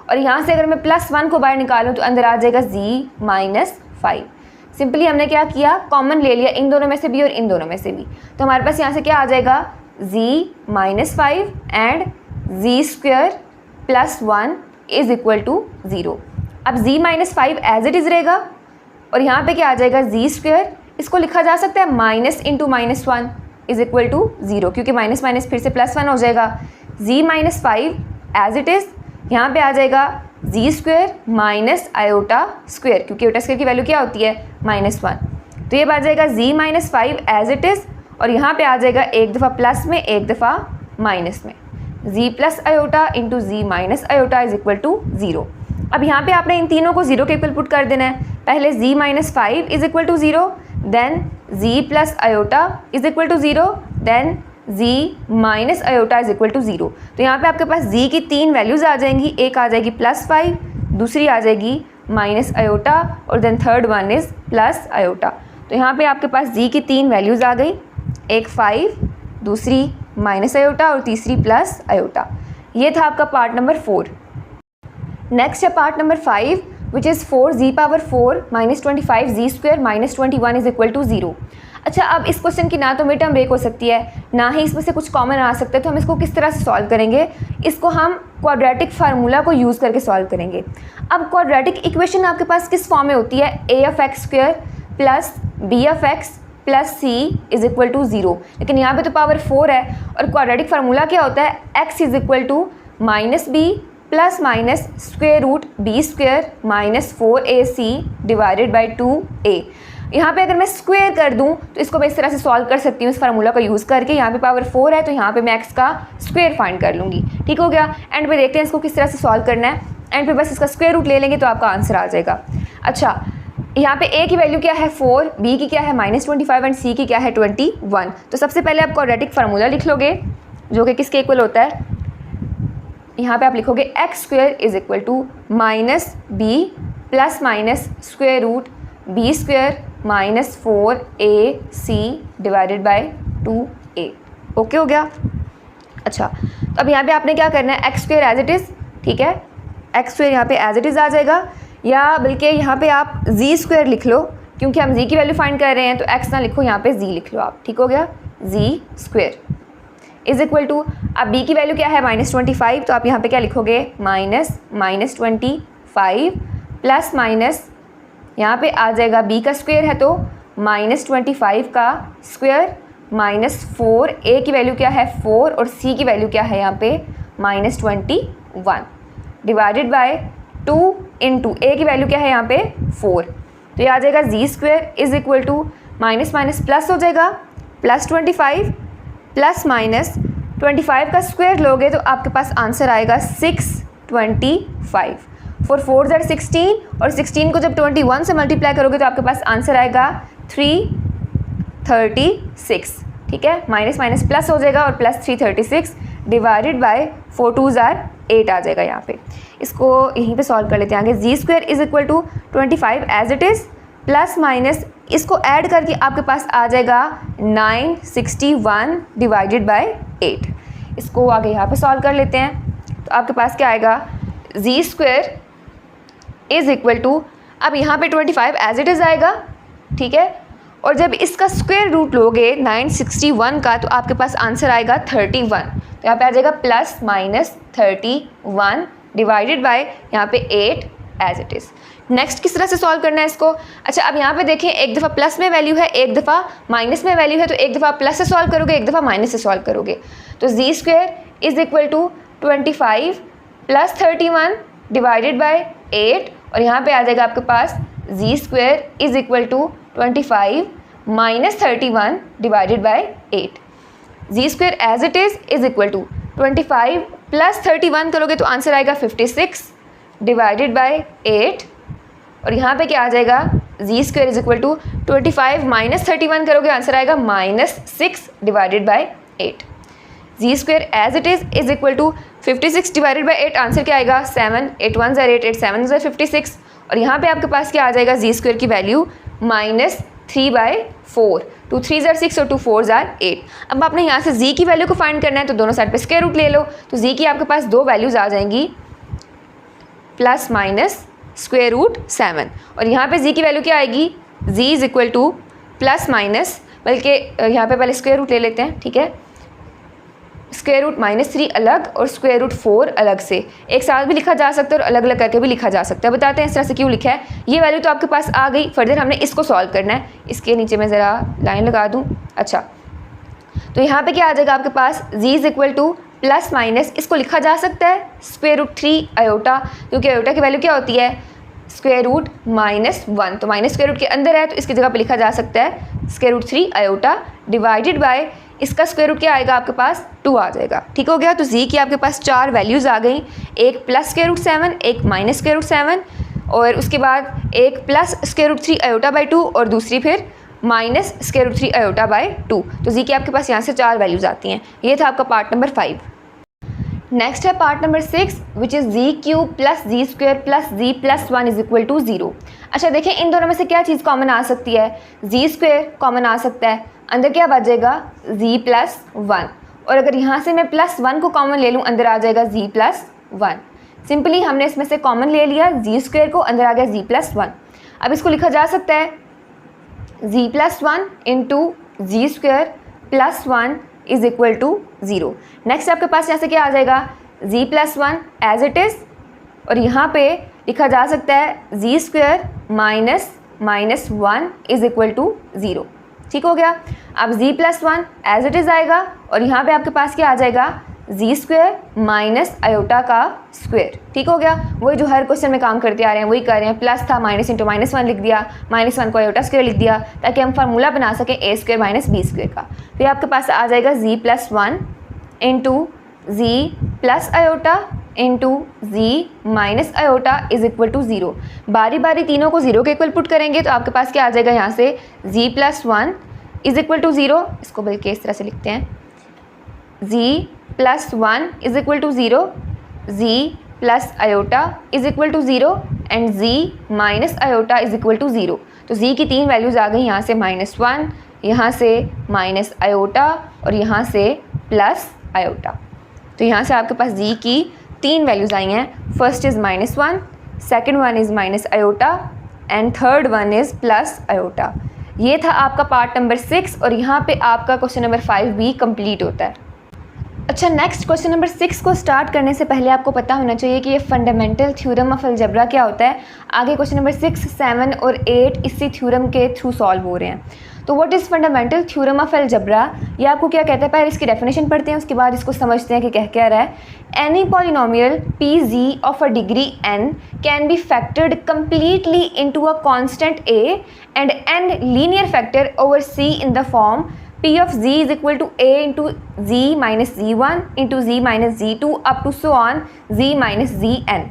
और यहाँ से अगर मैं प्लस 1 को बाहर निकालूँ तो अंदर आ जाएगा z माइनस 5। सिंपली हमने क्या किया, कॉमन ले लिया इन दोनों में से भी और इन दोनों में से भी। तो हमारे पास यहाँ से क्या आ जाएगा, z minus 5 and z square plus 1 is equal to 0। अब z minus 5 as it is रहेगा और यहाँ पे क्या आ जाएगा z स्क्वेयर, इसको लिखा जा सकता है minus into minus 1 is equal to 0, क्योंकि माइनस माइनस फिर से प्लस 1 हो जाएगा। z minus 5 as it is, यहाँ पे आ जाएगा z square minus iota square, क्योंकि आयोटा स्क्वेयर की वैल्यू क्या होती है, माइनस 1। तो ये आ जाएगा z minus 5 as it is, और यहाँ पे आ जाएगा एक दफ़ा प्लस में एक दफ़ा माइनस में, z plus iota into z minus iota is equal to 0। अब यहाँ पे आपने इन तीनों को 0 के इक्वल पुट कर देना है। पहले z minus 5 is equal to 0, then z plus iota is equal to 0, then z minus iota is equal to 0। तो यहाँ पे आपके पास z की 3 वैल्यूज़ आ जाएंगी। एक आ जाएगी प्लस 5, दूसरी आ जाएगी माइनस आयोटा और then third one is plus iota. तो यहाँ पे आपके पास z की 3 वैल्यूज़ आ गई, एक 5, दूसरी माइनस आयोटा और तीसरी प्लस आयोटा। ये था आपका पार्ट नंबर 4। नेक्स्ट है part number 5 which is 4z power 4 minus 25z square minus 21 is equal to 0। अच्छा अब इस क्वेश्चन की ना तो मिड टर्म ब्रेक हो सकती है, ना ही इसमें से कुछ कॉमन आ सकता है। तो हम इसको किस तरह से सॉल्व करेंगे, इसको हम क्वाड्रेटिक फार्मूला को यूज़ करके सॉल्व करेंगे। अब क्वाड्रेटिक इक्वेशन आपके पास किस फॉर्म में होती है, a of x square plus b of x plus c is equal to 0, लेकिन यहाँ पे तो पावर 4 है और क्वाड्रेटिक फार्मूला क्या होता है, x is equal to minus b plus minus square root b square minus 4ac divided by 2a। यहाँ पे अगर मैं स्क्वेयर कर दूँ तो इसको मैं इस तरह से सॉल्व कर सकती हूँ इस फार्मूला का यूज़ करके। यहाँ पे पावर 4 है तो यहाँ पे मैं x का स्क्वेयर फाइंड कर लूँगी। ठीक हो गया। एंड पे देखते हैं इसको किस तरह से सॉल्व करना है। एंड पे बस इसका स्क्वेयर रूट ले लेंगे तो आपका आंसर आ जाएगा। अच्छा यहाँ पे a की वैल्यू क्या है 4, b की क्या है -25 एंड c की क्या है 21। तो सबसे पहले आप क्वाड्रेटिक फार्मूला लिख लोगे जो कि किसके इक्वल होता है, यहाँ पे आप लिखोगे x square is equal to minus b plus minus square root b square minus 4ac divided by 2a। Okay हो गया। अच्छा तो अब यहाँ पे आपने क्या करना है, x square as it is, ठीक है, एक्स स्क्वेयर यहाँ पे एज इट इज़ आ जाएगा, या बल्कि यहाँ पे आप जी स्क्वेयर लिख लो क्योंकि हम जी की वैल्यू फाइंड कर रहे हैं, तो एक्स ना लिखो यहाँ पे जी लिख लो आप। ठीक हो गया। जी स्क्वेयर इज इक्वल टू, अब बी की वैल्यू क्या है -25, तो आप यहाँ पे क्या लिखोगे -25 प्लस माइनस यहाँ पे आ जाएगा b का स्क्वेयर है तो -25 का स्क्वेयर माइनस 4, a की वैल्यू क्या है 4 और c की वैल्यू क्या है यहाँ पे -21 डिवाइडेड बाय 2 इंटू a की वैल्यू क्या है यहाँ पे 4। तो ये आ जाएगा z square is equal to minus minus plus हो जाएगा +25 प्लस माइनस 25 का स्क्वायर लोगे तो आपके पास आंसर आएगा 625। 4 4 = 16 और 16 को जब 21 से मल्टीप्लाई करोगे तो आपके पास आंसर आएगा 336। ठीक है, माइनस माइनस प्लस हो जाएगा और प्लस 336 डिवाइडेड बाय 4 2 = 8 आ जाएगा यहाँ पे। इसको यहीं पे सॉल्व कर लेते हैं आगे। Z square is equal to 25 as it is plus minus इसको ऐड करके आपके पास आ जाएगा 961 डिवाइडेड बाय 8। इसको आगे यहाँ पे सॉल्व कर लेते हैं तो आपके पास क्या आएगा, जी स्क्वायर इज इक्वल टू, अब यहाँ पे 25 एज इट इज़ आएगा, ठीक है, और जब इसका स्क्वायर रूट लोगे 961 का तो आपके पास आंसर आएगा 31। तो यहाँ पे आ जाएगा प्लस माइनस 31 डिवाइडेड बाय यहाँ पे 8 एज इट इज़, नेक्स्ट किस तरह से सॉल्व करना है इसको? अच्छा, अब यहाँ पे देखें, एक दफ़ा प्लस में वैल्यू है, एक दफ़ा माइनस में वैल्यू है, तो एक दफ़ा प्लस से सॉल्व करोगे, एक दफ़ा माइनस से सॉल्व करोगे। तो z square is equal to 25 plus 31 divided by 8, और यहाँ पे आ जाएगा आपके पास z square is equal to 25 minus 31 divided by 8। Z square as it is equal to 25 plus 31 करोगे तो आंसर आएगा 56 डिवाइडेड बाय 8, और यहाँ पे क्या आ जाएगा, जी square is equal to 25 minus 31 करोगे आंसर आएगा -6 divided by 8। Z square as it is equal to 56 divided by 8, answer क्या आएगा 7, 8 1 ज़ा 8, 8 7 ज़ा 56, और यहाँ पे आपके पास क्या आ जाएगा, जी स्क्वायर की वैल्यू -3/4, 2 3 ज़ा 6 और 2 4 ज़ा 8। अब आपने यहाँ से जी की वैल्यू को फाइंड करना है, तो दोनों साइड पे स्क्वायर रूट ले लो, तो जी की आपके पास दो वैल्यूज़ आ जाएंगी प्लस माइनस स्क्वायर रूट 7, और यहाँ पे जी की वैल्यू क्या आएगी, z is equal to plus minus, बल्कि यहाँ पे पहले स्क्वायर रूट ले लेते हैं, ठीक है, स्क्वायर रूट -3 अलग और स्क्वायर रूट 4 अलग से, एक साथ भी लिखा जा सकता है और अलग अलग करके भी लिखा जा सकता है। बताते हैं इस तरह से क्यों लिखा है। ये वैल्यू तो आपके पास आ गई, फर्दर हमने इसको सॉल्व करना है। इसके नीचे मैं ज़रा लाइन लगा दूँ। अच्छा, तो यहाँ पे क्या आ जाएगा आपके पास, z is equal to plus minus, इसको लिखा जा सकता है स्क्वायर रूट 3 आयोटा, क्योंकि आयोटा की वैल्यू क्या होती है, स्क्वायर रूट -1, तो माइनस स्क्वायर रूट के अंदर है, तो इसकी जगह पे लिखा जा सकता है square root 3 iota divided by, इसका स्क्वायर रूट क्या आएगा आपके पास 2 आ जाएगा। ठीक हो गया। तो जी की आपके पास 4 वैल्यूज़ आ गई, एक प्लस स्क्वायर रूट 7, एक माइनस स्क्वायर रूट 7, और उसके बाद एक plus square root 3 iota by 2 और दूसरी फिर minus square root 3 iota by 2। तो जी की आपके पास यहाँ से 4 वैल्यूज़ आती हैं। ये था आपका पार्ट नंबर 5। नेक्स्ट है part number 6 which is z cube plus z square plus z plus 1 is equal to 0। अच्छा देखिए, इन दोनों में से क्या चीज़ कॉमन आ सकती है, जी स्क्वायर कॉमन आ सकता है, अंदर क्या बचेगा जी प्लस 1, और अगर यहाँ से मैं प्लस 1 को कॉमन ले लूँ अंदर आ जाएगा जी प्लस 1। सिंपली हमने इसमें से कॉमन ले लिया जी स्क्वायर को, अंदर आ गया जी प्लस 1। अब इसको लिखा जा सकता है z plus 1 into z square plus 1 is equal to 0। Next आपके पास यहाँ से क्या आ जाएगा, z plus 1 as it is, और यहाँ पे लिखा जा सकता है z square minus 1 is equal to 0। ठीक हो गया। अब z plus 1 as it is आएगा, और यहाँ पे आपके पास क्या आ जाएगा, जी स्क्वायर माइनस आयोटा का स्क्वायर। ठीक हो गया। वही जो हर क्वेश्चन में काम करते आ रहे हैं वही कर रहे हैं, प्लस था माइनस इंटू -1 लिख दिया, -1 को आयोटा स्क्वायर लिख दिया, ताकि हम फार्मूला बना सकें a square minus b square का। फिर आपके पास आ जाएगा z plus 1 into z plus iota into z minus iota is equal to 0। बारी बारी तीनों को 0 के इक्वल पुट करेंगे तो आपके पास क्या आ जाएगा, यहाँ से z plus 1 is equal to 0, इसको बल्कि इस तरह से लिखते हैं, z plus 1 is equal to 0, z plus iota is equal to 0 and z minus iota is equal to 0। तो जी की 3 वैल्यूज़ आ गई, यहाँ से -1, यहाँ से माइनस आयोटा और यहाँ से प्लस आयोटा। तो यहाँ से आपके पास जी की 3 वैल्यूज़ आई हैं। First is -1, second one is minus iota and third one is plus iota. ये था आपका पार्ट नंबर 6, और यहाँ पे आपका क्वेश्चन नंबर 5 भी कंप्लीट होता है। अच्छा, नेक्स्ट क्वेश्चन नंबर 6 को स्टार्ट करने से पहले आपको पता होना चाहिए कि ये फंडामेंटल थ्योरम ऑफ अलजेब्रा क्या होता है। आगे क्वेश्चन नंबर 6, 7 और 8 इसी थ्योरम के थ्रू सॉल्व हो रहे हैं। तो what is fundamental theorem of algebra, ये आपको क्या कहता है, पहले इसकी डेफिनेशन पढ़ते हैं, उसके बाद इसको समझते हैं कि कह रहा है। Any polynomial P G of a degree n can be factored completely into a constant a and n linear factor over c in the form p of z is equal to a into z minus z1 into z minus z2 up to so on z minus zn।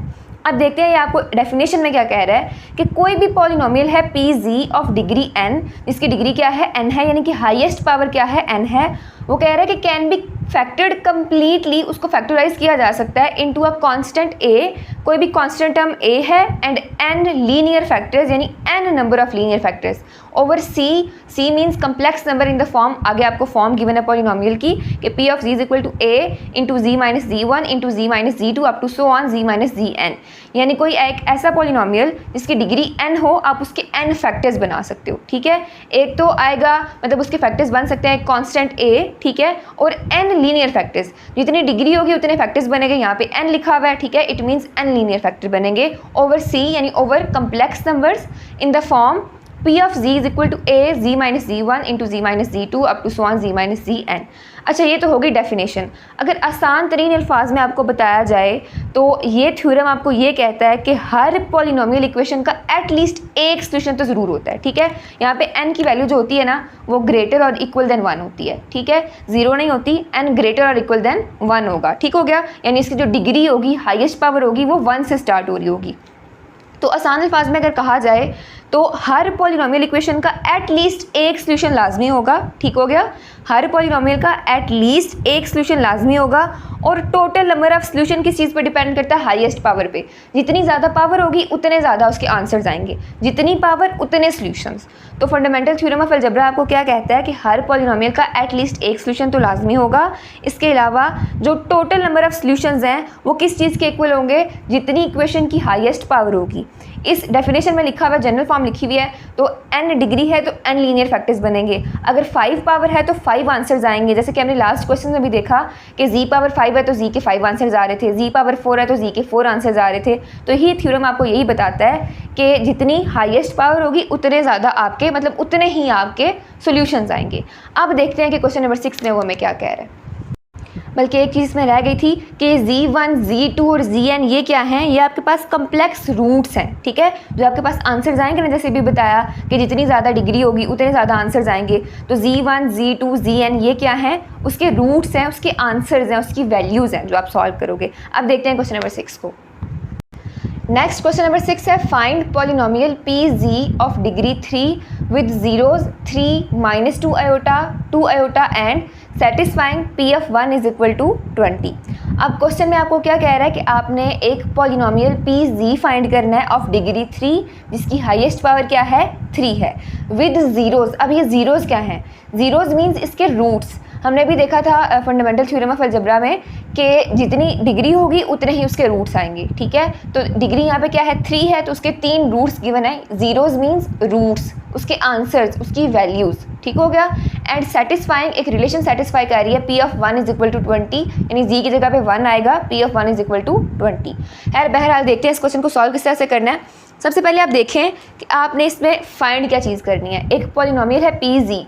अब देखते हैं ये आपको definition में क्या कह रहा है कि कोई भी पॉलिनोमियल है P G of degree n, जिसकी डिग्री क्या है n है, यानी कि हाईएस्ट पावर क्या है n है, वो कह रहा है कि कैन बी फैक्टर्ड कम्प्लीटली, उसको फैक्टराइज किया जा सकता है इनटू अ कांस्टेंट a, कोई भी कांस्टेंट टर्म a है एंड n लीनियर फैक्टर्स यानी n number of linear factors over c means complex number in the form, आगे आपको फॉर्म गिवन है पॉलिनोमियल की कि p of z is equal to a into z minus G1 into z minus G2 up to so on ji minus G N, यानी कोई एक ऐसा polynomial जिसकी डिग्री n हो, आप उसके n फैक्टर्स बना सकते हो। ठीक है, एक तो आएगा मतलब उसके फैक्टर्स बन सकते हैं कांस्टेंट a, ठीक है, और n लीनियर फैक्टर्स, जितनी डिग्री होगी उतने फैक्टर्स बनेंगे। यहाँ पे n लिखा हुआ है, ठीक है, it means n linear factor बनेंगे ओवर c, यानी over complex numbers in the form P of z is equal to a z minus z1 into z minus z2 up to so z minus zn। अच्छा, ये तो होगी definition. अगर आसान तरीन अल्फाज में आपको बताया जाए तो ये थ्योरम आपको ये कहता है कि हर पॉलिनोमियल इक्वेशन का एटलीस्ट एक सोल्यूशन तो ज़रूर होता है, ठीक है। यहाँ पे n की वैल्यू जो होती है ना वो ग्रेटर और इक्वल देन 1 होती है, ठीक है, 0 नहीं होती, n ग्रेटर और इक्वल देन 1 होगा, ठीक हो गया। यानी इसकी जो डिग्री होगी, हाईएस्ट पावर होगी, वो 1 से स्टार्ट हो रही होगी। तो आसान अल्फाज में अगर कहा जाए तो हर पॉलिनोमियल इक्वेशन का एटलीस्ट एक सोल्यूशन लाजमी होगा, ठीक हो गया। हर पॉलिनोमियल का एटलीस्ट एक सोल्यूशन लाजमी होगा और टोटल नंबर ऑफ सोल्यूशन किस चीज़ पर डिपेंड करता है, हाईएस्ट पावर पे। जितनी ज़्यादा पावर होगी उतने ज़्यादा उसके आंसर्स आएंगे, जितनी पावर उतने सोल्यूशंस। तो फंडामेंटल थ्योरम ऑफ अलजेब्रा आपको क्या कहता है कि हर पॉलिनोमियल का एटलीस्ट एक सोल्यूशन तो लाजमी होगा। इसके अलावा जो टोटल नंबर ऑफ सोल्यूशंस हैं वो किस चीज़ के इक्वल होंगे, जितनी इक्वेशन की हाईएस्ट पावर होगी। इस डेफिनेशन में लिखा हुआ जनरल फॉर्म लिखी हुई है, तो n डिग्री है तो n लीनियर फैक्टर्स बनेंगे। अगर 5 पावर है तो 5 आंसर्स आएंगे, जैसे कि हमने लास्ट क्वेश्चन में भी देखा कि z पावर 5 है तो z के 5 आंसर्स आ रहे थे, z पावर 4 है तो z के 4 आंसर्स आ रहे थे। तो ये थ्योरम आपको यही बताता है कि जितनी हाईएस्ट पावर होगी उतने ज़्यादा आपके, मतलब उतने ही आपके सोल्यूशंस आएंगे। अब देखते हैं कि क्वेश्चन नंबर 6 में वो हमें क्या कह रहा है। बल्कि एक चीज़ में रह गई थी कि z1, z2 और zn ये क्या हैं, ये आपके पास कम्प्लेक्स रूट्स हैं, ठीक है, जो आपके पास आंसर्स आएंगे ना, जैसे भी बताया कि जितनी ज़्यादा डिग्री होगी उतने ज़्यादा आंसर्स आएंगे। तो z1, z2, zn ये क्या हैं, उसके रूट्स हैं, उसके आंसर्स हैं, उसकी वैल्यूज़ हैं जो आप सॉल्व करोगे। अब देखते हैं क्वेश्चन नंबर 6 को। नेक्स्ट क्वेश्चन नंबर 6 है, find polynomial pz of degree 3 with zeros 3, -2 iota, 2 iota and satisfying p of 1 is equal to 20। अब क्वेश्चन में आपको क्या कह रहा है कि आपने एक पॉलिनोमियल pz फाइंड करना है ऑफ डिग्री 3 जिसकी हाईएस्ट पावर क्या है, 3 है, विद जीरोज। अब ये जीरोज क्या हैं, जीरोज मीन्स इसके रूट्स। हमने भी देखा था फंडामेंटल थ्योरम ऑफ अलजेब्रा में कि जितनी डिग्री होगी उतने ही उसके रूट्स आएंगे, ठीक है। तो डिग्री यहाँ पे क्या है, 3 है, तो उसके 3 रूट्स गिवन है। जीरोज मीन्स रूट्स, उसके आंसर्स, उसकी वैल्यूज़, ठीक हो गया। एंड सेटिस्फाइंग, एक रिलेशन सेटिस्फाई कर रही है, p of 1 is equal to 20, यानी z की जगह पे 1 आएगा, p of 1 is equal to 20। खैर बहरहाल देखते हैं इस क्वेश्चन को सॉल्व किस तरह से करना है। सबसे पहले आप देखें कि आपने इसमें फाइंड क्या चीज़ करनी है। एक पॉलिनोमियल है pz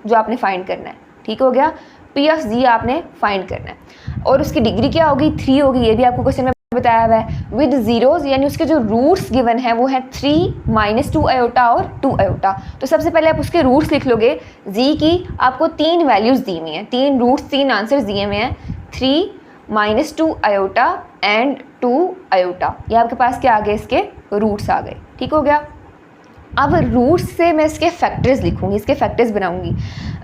जो आपने फाइंड करना है, ठीक हो गया। p of z आपने फाइंड करना है और उसकी डिग्री क्या होगी, 3 होगी, ये भी आपको क्वेश्चन में बताया हुआ है। विद जीरोज, यानी उसके जो रूट्स गिवन है वो है 3, -2 आयोटा और 2 आयोटा। तो सबसे पहले आप उसके रूट्स लिख लोगे। z की आपको 3 वैल्यूज़ दी हुई हैं, 3 रूट्स, 3 आंसर्स दिए हुए हैं, 3, -2 आयोटा एंड 2 आयोटा। ये आपके पास क्या आ गए, इसके रूट्स आ गए, ठीक हो गया। अब रूट्स से मैं इसके फैक्टर्स लिखूंगी, इसके फैक्टर्स बनाऊंगी।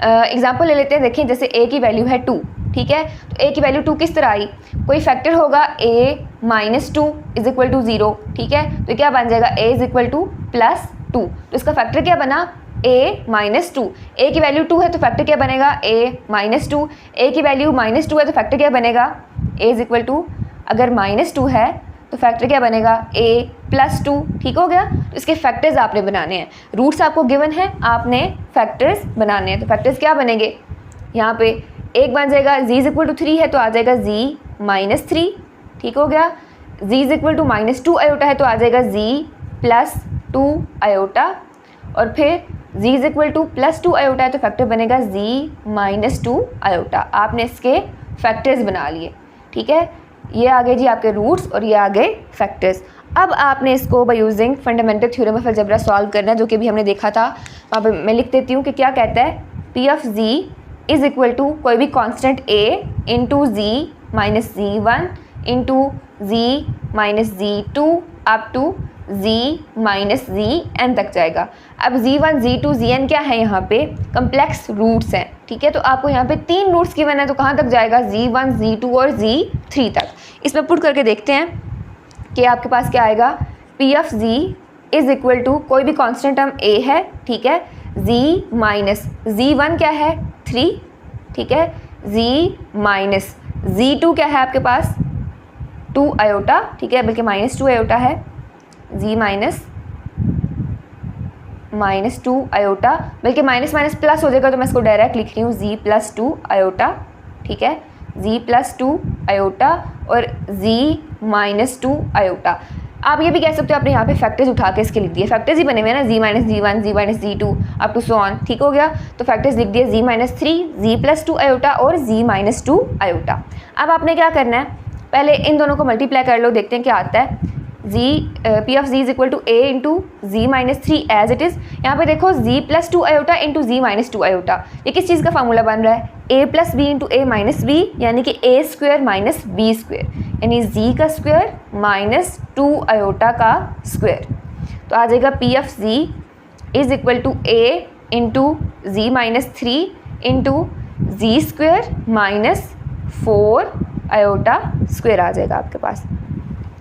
एग्जांपल ले लेते हैं, देखें जैसे a की वैल्यू है 2, ठीक है, तो a की वैल्यू 2 किस तरह आई, कोई फैक्टर होगा a -2 इज इक्वल टू 0, ठीक है, तो क्या बन जाएगा a इज इक्वल टू +2। तो इसका फैक्टर क्या बना, a -2, a की वैल्यू 2 है तो फैक्टर क्या बनेगा, a -2, a की वैल्यू -2 है तो फैक्टर क्या बनेगा, a इज इक्वल टू, अगर -2 है तो फैक्टर क्या बनेगा, a +2, ठीक हो गया। तो इसके फैक्टर्स आपने बनाने हैं, रूट्स आपको गिवन है, आपने फैक्टर्स बनाने हैं। तो फैक्टर्स क्या बनेंगे, यहाँ पे एक बन जाएगा z इज इक्वल टू 3 है तो आ जाएगा z -3, ठीक हो गया। z is equal to -2 iota है तो आ जाएगा z +2 आयोटा, और फिर z is equal to +2 iota है तो फैक्टर बनेगा z -2 आयोटा। आपने इसके फैक्टर्स बना लिए, ठीक है। ये आ गए जी आपके रूट्स और ये आ गए फैक्टर्स। अब आपने इसको by using fundamental theorem of algebra solve करना है, जो कि भी हमने देखा था। वहाँ पर मैं लिख देती हूँ कि क्या कहता है, p of z is equal to कोई भी constant a into z minus z1 into z minus z2 up to z minus zn तक जाएगा। अब z1, z2, zn क्या है, यहाँ पे कम्प्लेक्स रूट्स हैं, ठीक है। तो आपको यहाँ पे 3 रूट्स गिवन है, तो कहाँ तक जाएगा, z1, z2 और z3 तक। इसमें पुट करके देखते हैं कि आपके पास क्या आएगा, p of z is equal to कोई भी कांस्टेंट टर्म a है, ठीक है, z माइनस z1 क्या है, 3, ठीक है, z माइनस z2 क्या है आपके पास, 2 आयोटा, ठीक है, बल्कि -2 आयोटा है, z -2 आयोटा, बल्कि माइनस माइनस प्लस हो जाएगा तो मैं इसको डायरेक्ट लिख रही हूँ z +2 आयोटा, ठीक है। z+2 आयोटा और z-2 आयोटा। आप ये भी कह सकते हो आपने यहाँ पे फैक्टर्स उठा के इसके लिख दिए, फैक्टर्स ही बने हुए हैं ना, z-1, z-2 up to so on, ठीक हो गया। तो फैक्टर्स लिख दिए z-3, z+2 आयोटा और z-2 आयोटा। अब आपने क्या करना है, पहले इन दोनों को मल्टीप्लाई कर लो, देखते हैं क्या आता है। P of z is equal to a into z-3 as it is. यहाँ पे देखो z+2 iota into z-2 iota, ये किस चीज़ का फार्मूला बन रहा है, a plus b into a minus b, यानी कि a square minus b square, यानी z का स्क्वायर माइनस 2 आयोटा का स्क्वायर। तो आ जाएगा P of z is equal to a into z-3 into z square minus 4 iota square आ जाएगा आपके पास।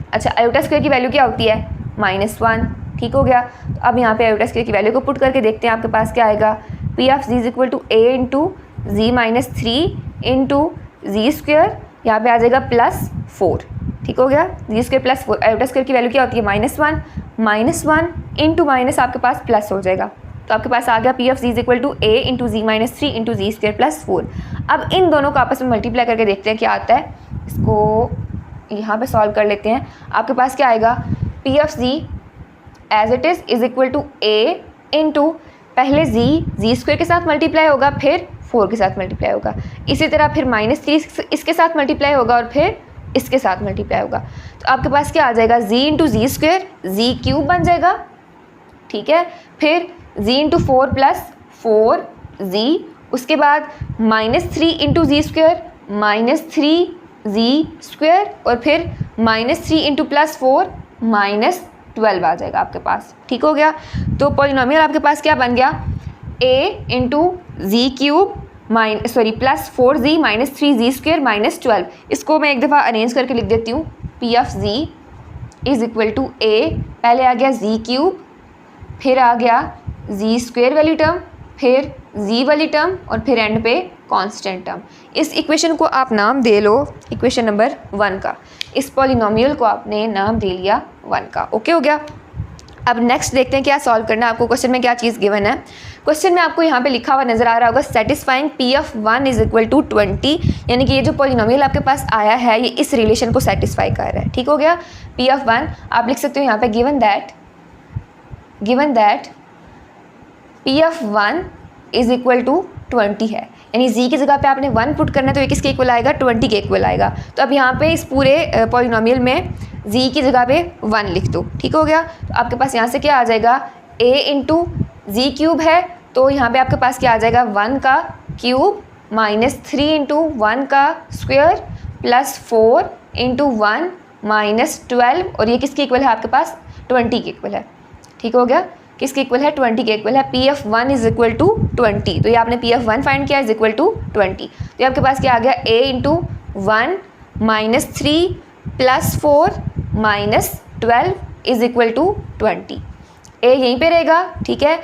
अच्छा, आयोटा स्क्वायर की वैल्यू क्या होती है, -1, ठीक हो गया। तो अब यहाँ पे आयोटा स्क्वायर की वैल्यू को पुट करके देखते हैं आपके पास क्या आएगा। P of z is equal to a into z-3 into z square, यहाँ पे आ जाएगा +4, ठीक हो गया, जी स्क्वायर +4। आयोटा स्क्वायर की वैल्यू क्या होती है, -1 इंटू माइनस आपके पास प्लस हो जाएगा। तो आपके पास आ गया P of z is equal to a into z-3 into z square +4। अब इन दोनों को आपस में मल्टीप्लाई करके देखते हैं क्या आता है, इसको यहाँ पे सॉल्व कर लेते हैं। आपके पास क्या आएगा, P of z as it is equal to a into पहले जी स्क्वायर के साथ मल्टीप्लाई होगा, फिर 4 के साथ मल्टीप्लाई होगा, इसी तरह फिर -3 इसके साथ मल्टीप्लाई होगा और फिर इसके साथ मल्टीप्लाई होगा। तो आपके पास क्या आ जाएगा, z इंटू जी स्क्वायर, जी क्यूब बन जाएगा, ठीक है, फिर z इंटू 4 प्लस 4z, उसके बाद -3 into z square -3z square, और फिर -3 इंटू +4 -12 आ जाएगा आपके पास, ठीक हो गया। तो पॉलिनोमियल आपके पास क्या बन गया, a into z cube plus 4z -3z square -12। इसको मैं एक दफ़ा अरेंज करके लिख देती हूँ। P of z is equal to a, पहले आ गया z क्यूब, फिर आ गया जी स्क्वायर वाली टर्म, फिर जी वाली टर्म, और फिर एंड पे कांस्टेंट टर्म। इस इक्वेशन को आप नाम दे लो इक्वेशन नंबर 1 का, इस पॉलिनोमियल को आपने नाम दे लिया 1 का, ओके हो गया। अब नेक्स्ट देखते हैं क्या सॉल्व करना है आपको। क्वेश्चन में क्या चीज़ गिवन है, क्वेश्चन में आपको यहाँ पे लिखा हुआ नज़र आ रहा होगा satisfying P of 1 is equal to 20, यानी कि ये जो पॉलिनोमियल आपके पास आया है ये इस रिलेशन को सेटिस्फाई कर रहा है, ठीक हो गया। P ऑफ 1 आप लिख सकते हो यहाँ पे given that P of 1 is equal to 20 है, यानी z की जगह पे आपने 1 पुट करना है, तो ये किसके इक्वल आएगा, 20 के इक्वल आएगा। तो अब यहाँ पे इस पूरे पॉलिनोमियल में z की जगह पे 1 लिख दो, ठीक हो गया। तो आपके पास यहाँ से क्या आ जाएगा, a इंटू जी क्यूब है, तो यहाँ पे आपके पास क्या आ जाएगा, 1 का क्यूब -3 इंटू 1 का स्क्वायर प्लस 4 इंटू 1 -12, और ये किसके इक्वल है आपके पास, 20 के इक्वल है, ठीक हो गया। किसके इक्वल है, 20 के इक्वल है। P of 1 is equal to 20, तो ये आपने P ऑफ 1 फाइंड किया इज इक्वल टू 20। तो आपके पास क्या आ गया, a into 1 -3 plus 4 -12 is equal to 20। a यहीं पे रहेगा, ठीक है,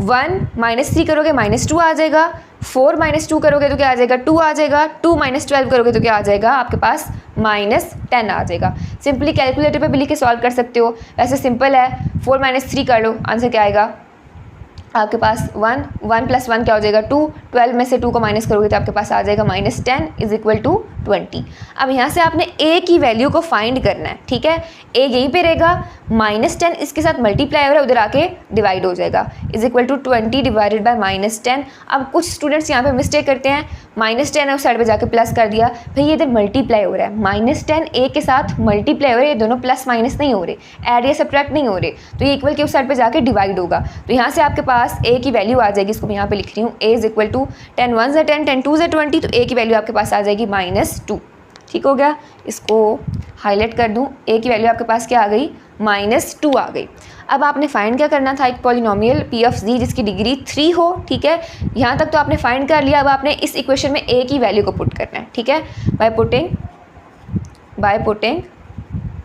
1 -3 करोगे -2 आ जाएगा, 4 -2 करोगे तो क्या आ जाएगा, 2 आ जाएगा, 2 -12 करोगे तो क्या आ जाएगा आपके पास, -10 आ जाएगा। सिंपली कैलकुलेटर पे भी लिख के सॉल्व कर सकते हो, वैसे सिंपल है। 4 -3 कर लो, आंसर क्या आएगा आपके पास, 1 प्लस 1 क्या हो जाएगा, 2, 12 में से 2 को माइनस करोगे तो आपके पास आ जाएगा -10 इज इक्वल टू 20। अब यहाँ से आपने a की वैल्यू को फाइंड करना है, ठीक है, a यहीं पे रहेगा, -10 इसके साथ मल्टीप्लाई हो रहा है, उधर आके डिवाइड हो जाएगा, is equal to 20 divided by -10। अब कुछ स्टूडेंट्स यहाँ पे मिस्टेक करते हैं, -10 उस साइड पे जाके प्लस कर दिया, भाई ये इधर मल्टीप्लाई हो रहा है, -10 a के साथ मल्टीप्लाई हो रहा है, ये दोनों प्लस माइनस नहीं हो रहे, ऐड या सब्ट्रैक्ट नहीं हो रहे, तो ये इक्वल के उस साइड पे जाके डिवाइड होगा। तो यहाँ से आपके पास a की वैल्यू आ जाएगी, इसको मैं यहाँ पे लिख रही हूँ, a इज इक्वल टू 10 1 ज़ा 10 10 2 ज़ा 20, तो a की वैल्यू आपके पास आ जाएगी -2, ठीक हो गया। इसको हाईलाइट कर दूँ, a की वैल्यू आपके पास क्या आ गई, -2 आ गई। अब आपने फाइंड क्या करना था, एक पॉलिनोमियल P ऑफ z जिसकी डिग्री 3 हो, ठीक है, यहाँ तक तो आपने फाइंड कर लिया। अब आपने इस इक्वेशन में a की वैल्यू को पुट करना है, ठीक है, bye putting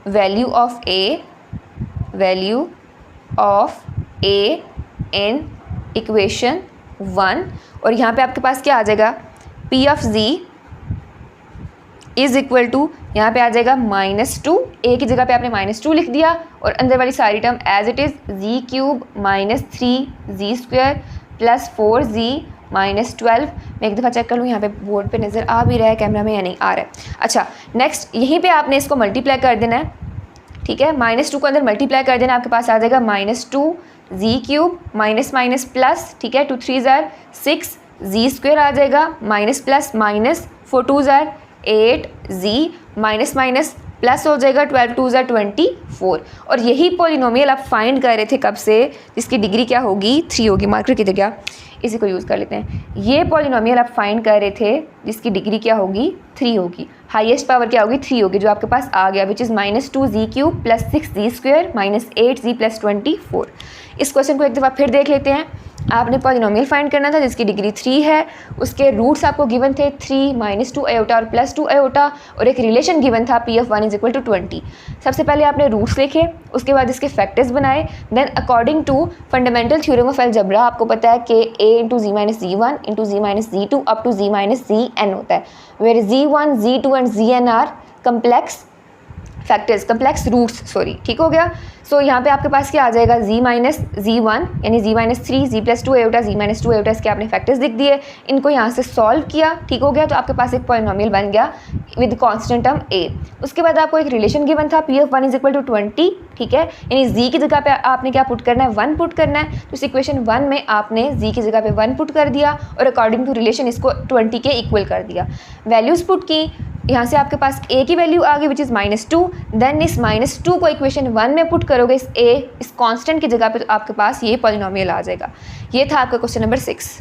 value of a in equation 1, और यहाँ पे आपके पास क्या आ जाएगा, P of z is equal to, यहाँ पे आ जाएगा -2, a की जगह पे आपने -2 लिख दिया, और अंदर वाली सारी term as it is, z cube -3z square plus 4z -12। मैं एक दफ़ा चेक कर लूँ यहाँ पे बोर्ड पे नज़र आ भी रहा है कैमरा में या नहीं आ रहा है। अच्छा, नेक्स्ट यहीं पे आपने इसको मल्टीप्लाई कर देना है, ठीक है। -2 को अंदर मल्टीप्लाई कर देना, आपके पास आ जाएगा -2 z cube minus minus plus, ठीक है, 2 3 ज़ार 6 जी स्क्वायर आ जाएगा, माइनस प्लस माइनस 4 2 ज़ार 8 जी माइनस माइनस प्लस हो जाएगा 12 2 ज़ार 24। और यही पॉलिनोमियल आप फाइंड कर रहे थे कब से, जिसकी डिग्री क्या होगी 3 होगी। मार्कर की जगह इसी को यूज़ कर लेते हैं। ये पॉलिनोमियल आप फाइंड कर रहे थे जिसकी डिग्री क्या होगी 3 होगी, हाईएस्ट पावर क्या होगी 3 होगी, जो आपके पास आ गया which is -2 z cube plus 6 z square minus 8 z plus 24। इस क्वेश्चन को एक दफ़ा फिर देख लेते हैं। आपने पॉलिनोमियल फाइंड करना था जिसकी डिग्री 3 है, उसके रूट्स आपको गिवन थे 3 -2 आयोटा और +2 आयोटा, और एक रिलेशन गिवन था P of 1 = 20। सबसे पहले आपने रूट्स लिखे, उसके बाद इसके फैक्टर्स बनाए, then according to fundamental theorem of algebra आपको पता है कि a × z-1 × z-z2 up to z-zn होता है, where z1 z2 and zn are complex factors, complex roots, sorry, ठीक हो गया। सो यहाँ पे आपके पास क्या आ जाएगा z-z1 यानी z-3 z+2 iota z-2 iota, इसके आपने फैक्टर्स लिख दिए, इनको यहाँ से सॉल्व किया, ठीक हो गया। तो आपके पास एक पॉलिनोमियल बन गया विद कांस्टेंट टर्म a। उसके बाद आपको एक रिलेशन गिवन था P of 1 = 20, ठीक है, यानी z की जगह पे आपने क्या पुट करना है 1 पुट करना है। तो इस इक्वेशन 1 में आपने z की जगह पे 1 पुट कर दिया और अकॉर्डिंग टू रिलेशन इसको 20 के इक्वल कर दिया, वैल्यूज़ पुट की, यहाँ से आपके पास a की वैल्यू आ गई विच इज़ -2। देन इस -2 को इक्वेशन 1 में पुट करोगे, इस a इस कांस्टेंट की जगह पे, तो आपके पास ये पॉलिनोमियल आ जाएगा। ये था आपका क्वेश्चन नंबर 6।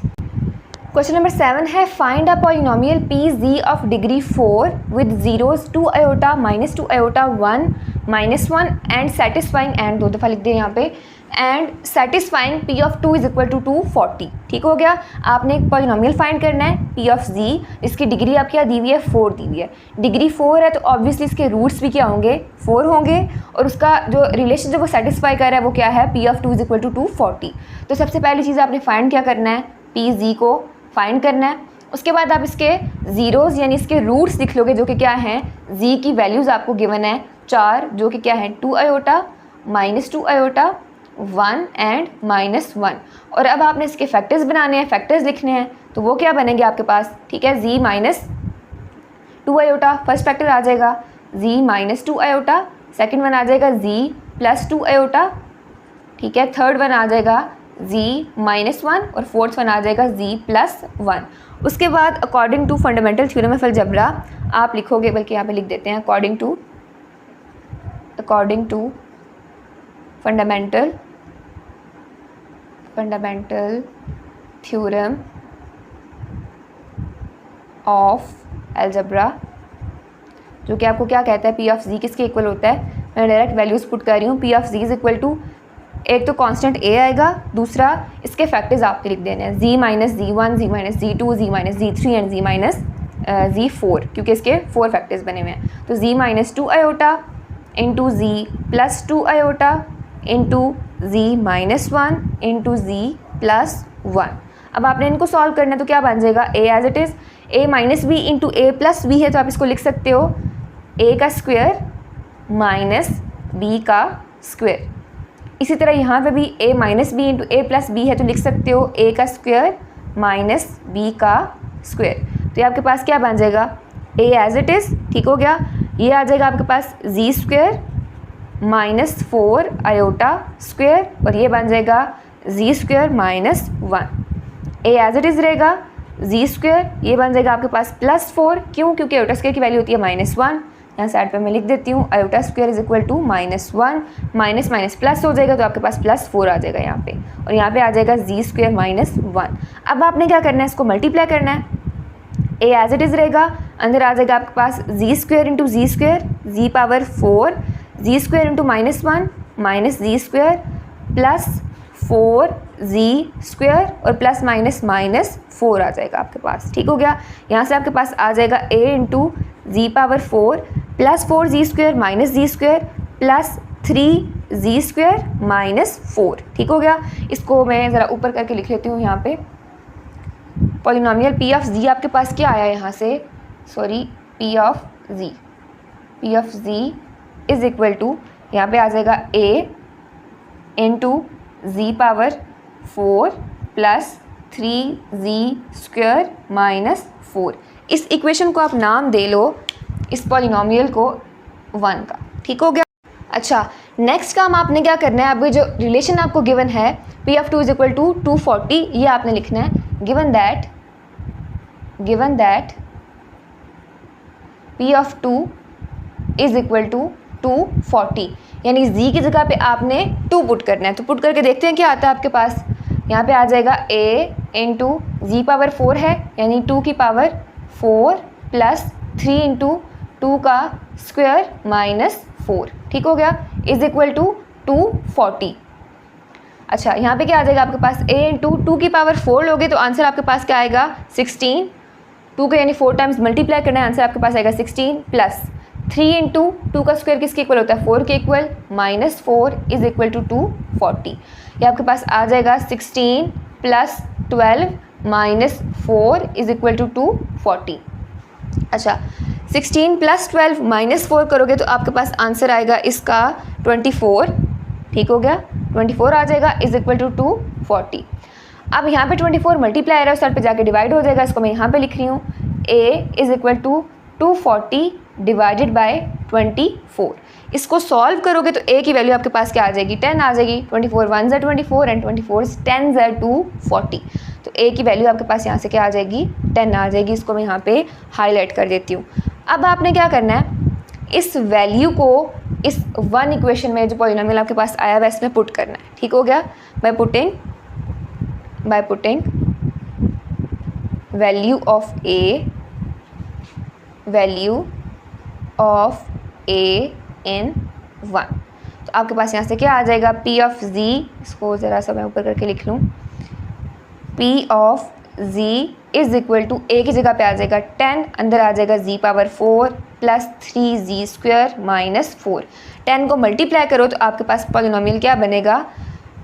क्वेश्चन नंबर 7 है find a polynomial PZ of degree 4 with zeros 2 iota -2 iota 1 -1 and satisfying, and 2 दफ़ा लिख दें यहाँ पे, एंड सेटिस्फाइंग P of 2 = 240, ठीक हो गया। आपने एक पॉलिनोमियल फाइंड करना है P of Z, इसकी डिग्री आपकी क्या दी हुई है 4 दी हुई है, डिग्री 4 है तो ऑब्वियसली इसके रूट्स भी क्या होंगे 4 होंगे, और उसका जो रिलेशन जो वो सेटिस्फाई कर रहा है वो क्या है P of 2 = 240। तो सबसे पहली चीज़ आपने फाइंड क्या करना है, PZ को फाइंड करना है। उसके बाद आप इसके ज़ीरोज़ यानी इसके रूट्स लिख लोगे, जो कि क्या हैं, Z की वैल्यूज़ आपको गिवन है 4, जो कि क्या है 2 आयोटा -2 आयोटा 1 एंड -1। और अब आपने इसके फैक्टर्स बनाने हैं, फैक्टर्स लिखने हैं, तो वो क्या बनेंगे आपके पास, ठीक है, z -2 आयोटा फर्स्ट फैक्टर आ जाएगा, z -2 आयोटा सेकंड वन आ जाएगा z +2 आयोटा, ठीक है, थर्ड वन आ जाएगा z -1 और फोर्थ वन आ जाएगा z +1। उसके बाद according to fundamental theorem of algebra आप लिखोगे, बल्कि यहाँ पे लिख देते हैं according to fundamental theorem of algebra, जो कि आपको क्या कहता है P of Z किसके इक्वल होता है। मैं डायरेक्ट वैल्यूज़ पुट कर रही हूँ। P of Z = एक तो कांस्टेंट a आएगा, दूसरा इसके फैक्टर्स आपके लिख देने हैं z -z1 z -z2 z -z3 and z -z4, क्योंकि इसके 4 फैक्टर्स बने हुए हैं। तो z -2 iota into z +2 iota into z -1 into z +1। अब आपने इनको सॉल्व करना है, तो क्या बन जाएगा a as it is a - b into a + b है, तो आप इसको लिख सकते हो a का स्क्वायर माइनस b का स्क्वायर। इसी तरह यहाँ पे भी a - b into a + b है, तो लिख सकते हो a का स्क्वायर माइनस b का स्क्वायर। तो ये आपके पास क्या बन जाएगा a एज इट इज़, ठीक हो गया। ये आ जाएगा आपके पास z² -4 आयोटा स्क्वायर, और ये बन जाएगा z² -1। a as it is रहेगा, z², ये बन जाएगा आपके पास +4, क्यों, क्योंकि आयोटा स्क्वायर की वैल्यू होती है -1। यहाँ साइड पे मैं लिख देती हूँ iota square = -1 minus minus plus हो जाएगा, तो आपके पास +4 आ जाएगा यहाँ पे, और यहाँ पे आ जाएगा z² -1। अब आपने क्या करना है, इसको मल्टीप्लाई करना है। a एज इट इज़ रहेगा, अंदर आ जाएगा आपके पास z² into z² z power 4 z² into -1 minus z² +4 z² और प्लस माइनस -4 आ जाएगा आपके पास, ठीक हो गया। यहाँ से आपके पास आ जाएगा a into z power 4 +4 z² minus z² +3 z² -4, ठीक हो गया। इसको मैं ज़रा ऊपर करके लिख लेती हूँ यहाँ पे। पॉलिनोमियल P of Z आपके पास क्या आया यहाँ से, sorry P of Z is equal to, यहाँ पे आ जाएगा a into z power 4 + 3z² minus 4। इस इक्वेशन को आप नाम दे लो इस पॉलिनोमियल को 1 का। ठीक हो गया। अच्छा, नेक्स्ट काम आपने क्या करना है, आपके जो रिलेशन आपको गिवन है P of 2 is equal to 240, ये आपने लिखना है। Given that P of 2 is equal to 240, यानी z की जगह पे आपने 2 पुट करना है। तो पुट करके देखते हैं क्या आता है आपके पास। यहाँ पे आ जाएगा a इंटू जी पावर 4 है, यानी 2 की पावर 4 प्लस 3 इंटू 2 का स्क्वायर माइनस 4। ठीक हो गया, इज इक्वल टू 240। अच्छा, यहाँ पे क्या आ जाएगा आपके पास, a इंटू 2 की पावर 4 लोगे तो आंसर आपके पास क्या आएगा 16। 2 का यानी 4 टाइम्स मल्टीप्लाई करना है, आंसर आपके पास आएगा 16 प्लस 3 इंटू 2 का स्क्वायर किसके इक्वल होता है 4 के equal, minus 4 is equal to 240। ये आपके पास आ जाएगा 16 plus 12 minus 4 is equal to 240। अच्छा, 16 प्लस 12 माइनस 4 करोगे तो आपके पास आंसर आएगा इसका 24। ठीक हो गया, 24 आ जाएगा इज इक्वल टू 240। अब यहाँ पे 24 मल्टीप्लाई आ रहा है, उस साइड पे जाके डिवाइड हो जाएगा, इसको मैं यहाँ पे लिख रही हूँ a is equal to 240 divided by 24। इसको सॉल्व करोगे तो a की वैल्यू आपके पास क्या आ जाएगी 10 आ जाएगी। 24 1 ज़ा 24 एंड 24 10 ज़ा 240। तो a की वैल्यू आपके पास यहाँ से क्या आ जाएगी 10 आ जाएगी। इसको मैं यहाँ पे हाईलाइट कर देती हूँ। अब आपने क्या करना है, इस वैल्यू को इस 1 इक्वेशन में जो पॉलिनोमियल आपके पास आया हुआ है इसमें पुट करना है। ठीक हो गया, bye putting value of a in 1। तो आपके पास यहाँ से क्या आ जाएगा P ऑफ z, इसको ज़रा सा मैं ऊपर करके लिख लूँ, P of z is equal to a की जगह पे आ जाएगा 10, अंदर आ जाएगा z power 4 plus 3z² minus 4। 10 को मल्टीप्लाई करो तो आपके पास पॉलिनोमियल क्या बनेगा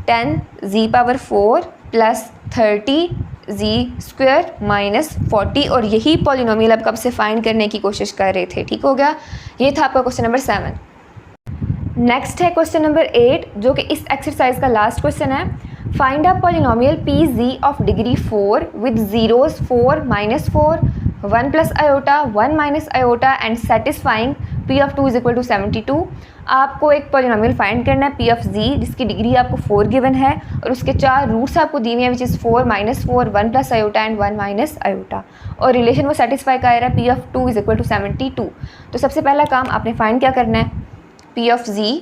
10z power 4 plus 30z² minus 40। और यही पॉलिनोमियल आप कब से फाइंड करने की कोशिश कर रहे थे। ठीक हो गया, ये था आपका क्वेश्चन नंबर 7। नेक्स्ट है क्वेश्चन नंबर 8, जो कि इस एक्सरसाइज का लास्ट क्वेश्चन है। Find a polynomial PZ of degree 4 with zeros 4 minus 4 1 plus iota 1 minus iota and satisfying P of 2 is equal to 72। आपको एक पॉलिनोमियल फाइंड करना है P ऑफ Z जिसकी डिग्री आपको 4 गिवन है और उसके 4 रूट्स आपको दी हुई हैं, which is 4 minus 4 1 plus iota and 1 minus iota, और रिलेशन वो सेटिस्फाई का आ रहा है P of 2 is equal to 72। तो सबसे पहला काम आपने फाइंड क्या करना है P ऑफ Z।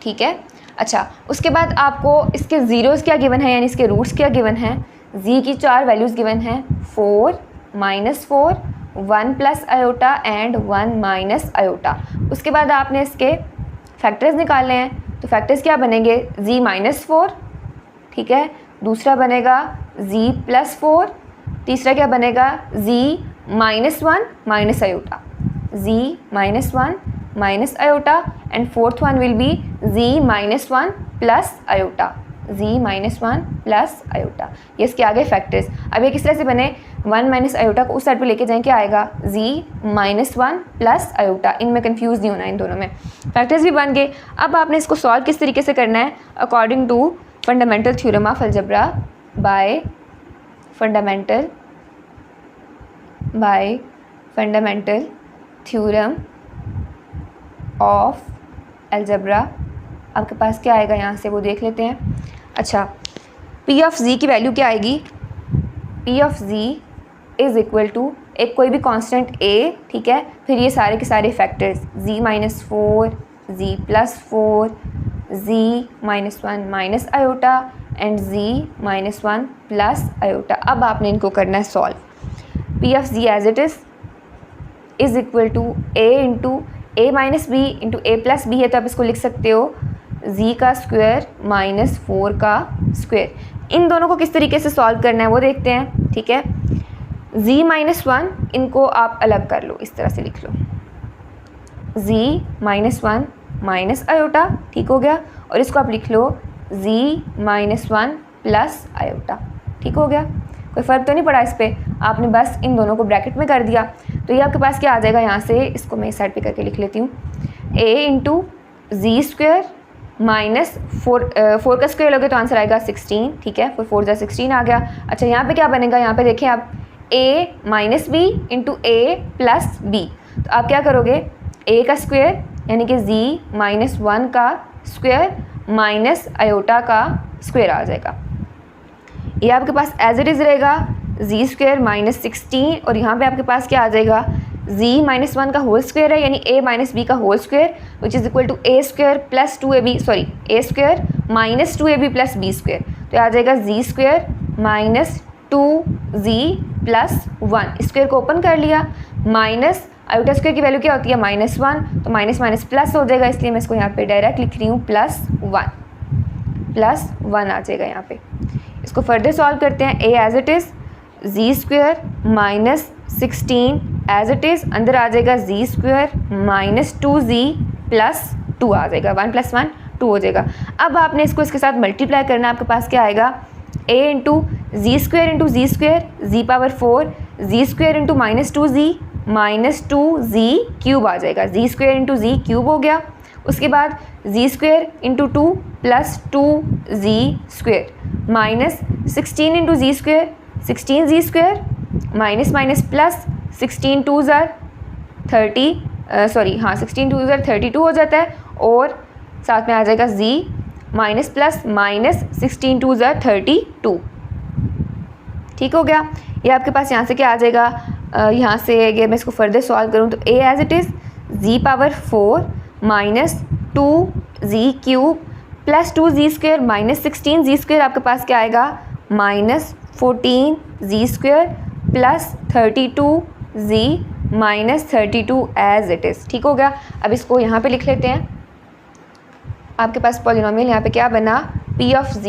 ठीक है, अच्छा, उसके बाद आपको इसके ज़ीरोज़ क्या गिवन है, यानी इसके रूट्स क्या गिवन है। Z की 4 वैल्यूज़ गिवन हैं 4 minus 4 1 plus iota and 1 minus iota. उसके बाद आपने इसके फैक्टर्स निकालने हैं। तो फैक्टर्स क्या बनेंगे z माइनस 4, ठीक है, दूसरा बनेगा z प्लस 4, तीसरा क्या बनेगा z minus 1 minus iota, z minus 1 minus iota and fourth one will be z minus 1 plus iota, z minus 1 plus iota. ये इसके आगे फैक्टर्स। अब ये किस तरह से बने, 1 माइनस आयोटा को उस साइड पे लेके जाएं, क्या आएगा z माइनस 1 प्लस आयोटा। इनमें कंफ्यूज नहीं होना, इन दोनों में फैक्टर्स भी बन गए। अब आपने इसको सॉल्व किस तरीके से करना है, according to fundamental theorem of algebra by fundamental theorem of algebra. आपके पास क्या आएगा यहाँ से वो देख लेते हैं। अच्छा, P ऑफ Z की वैल्यू क्या आएगी, P of Z is equal to एक कोई भी कांस्टेंट A, ठीक है, फिर ये सारे के सारे factors z minus 4 z plus 4 z minus 1 minus iota and z minus 1 plus iota. अब आपने इनको करना है solve. P of Z as it is equal to a into a minus b into a plus b है, तो आप इसको लिख सकते हो z का स्क्वायर माइनस 4 का स्क्वायर। इन दोनों को किस तरीके से सॉल्व करना है वो देखते हैं, ठीक है। z माइनस 1 इनको आप अलग कर लो, इस तरह से लिख लो z माइनस 1 माइनस आयोटा, ठीक हो गया, और इसको आप लिख लो z माइनस 1 प्लस आयोटा, ठीक हो गया। कोई फ़र्क तो नहीं पड़ा इस पर, आपने बस इन दोनों को ब्रैकेट में कर दिया। तो ये आपके पास क्या आ जाएगा, यहाँ से इसको मैं इस साइड पे करके लिख लेती हूँ, a into z square minus 4 का स्क्वायर लोगे तो आंसर आएगा 16, ठीक है, 4 × 16 आ गया। अच्छा यहाँ पे क्या बनेगा, यहाँ पे देखें आप a minus b into a plus b, तो आप क्या करोगे a का स्क्वायर यानी कि z माइनस 1 का स्क्वायर माइनस आयोटा का स्क्वायर आ जाएगा। ये आपके पास एज इट इज़ रहेगा z स्क्वायर माइनस 16 और यहाँ पे आपके पास क्या आ जाएगा z माइनस 1 का होल स्क्वायर है यानी a माइनस बी का whole square which is equal to a square plus 2ab sorry a square minus 2ab plus b square, तो आ जाएगा z square minus 2z plus 1, square को open कर लिया, माइनस आयोटा स्क्वायर की value क्या होती है -1, तो माइनस माइनस प्लस हो जाएगा, इसलिए मैं इसको यहाँ पे डायरेक्ट लिख रही हूँ प्लस 1 आ जाएगा यहाँ पे। इसको फर्दर सॉल्व करते हैं, a as it is z square minus 16 as it is, अंदर आ जाएगा z square minus 2z plus 2 आ जाएगा, 1 + 1 2 हो जाएगा। अब आपने इसको इसके साथ मल्टीप्लाई करना, आपके पास क्या आएगा a into z square z power 4 z square into minus 2z cube आ जाएगा, z square into z cube हो गया। उसके बाद z square into 2 plus 2z square minus 16 into z square 16z square minus minus plus 16 2 ज़ार 32 हो जाता है और साथ में आ जाएगा z माइनस प्लस माइनस 16 2 ज़ार 32, ठीक हो गया। ये आपके पास यहाँ से क्या आ जाएगा, यहाँ से अगर मैं इसको फर्दर सॉल्व करूँ तो a as it is z power 4 minus 2z cube plus 2z square minus 16z square, आपके पास क्या आएगा minus 14z square plus 32z minus 32 as it is, ठीक हो गया। अब इसको यहाँ पे लिख लेते हैं, आपके पास पॉलिनोमियल यहाँ पे क्या बना p of z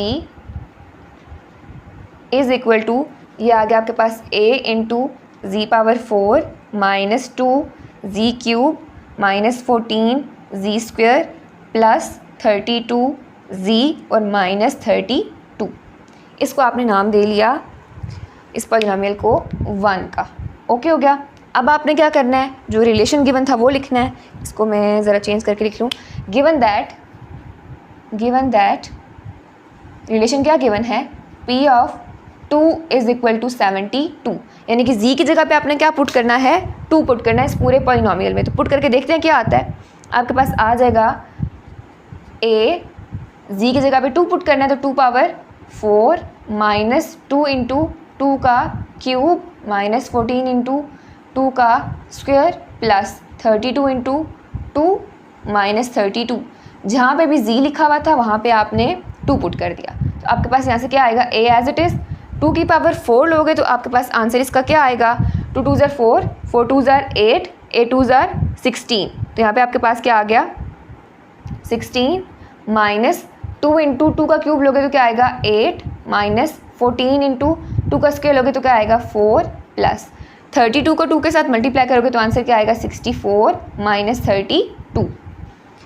is equal to, ये आ गया आपके पास a into z power 4 minus 2z cube minus 14z square plus 32z और माइनस 32, इसको आपने नाम दे लिया इस पॉलिनोमियल को 1 का, ओके हो गया। अब आपने क्या करना है, जो रिलेशन गिवन था वो लिखना है, इसको मैं ज़रा चेंज करके लिख लूँ, गिवन दैट रिलेशन क्या गिवन है p of 2 is equal to 72, यानी कि z की जगह पे आपने क्या पुट करना है 2 पुट करना है इस पूरे पॉलिनोमियल में। तो पुट करके देखते हैं क्या आता है, आपके पास आ जाएगा a z की जगह पे 2 पुट करना है तो 2 पावर 4 माइनस 2 इंटू 2 का क्यूब माइनस 14 इंटू 2 का स्क्वायर प्लस 32 इंटू 2 माइनस 32, जहाँ पे भी z लिखा हुआ था वहाँ पे आपने 2 पुट कर दिया, तो आपके पास यहाँ से क्या आएगा a एज इट इज़ 2 की पावर 4 लोगे तो आपके पास आंसर इसका क्या आएगा 2 2 ज़ार 4 4 2 ज़ार 8 8 2 ज़ार 16, तो यहाँ पे आपके पास क्या आ गया 16 माइनस 2 इंटू 2 का क्यूब लोगे तो क्या आएगा 8 माइनस 14 इंटू 2 का स्क्वायर लोगे तो क्या आएगा 4 प्लस 32 को 2 के साथ मल्टीप्लाई करोगे तो आंसर क्या आएगा 64 माइनस 32।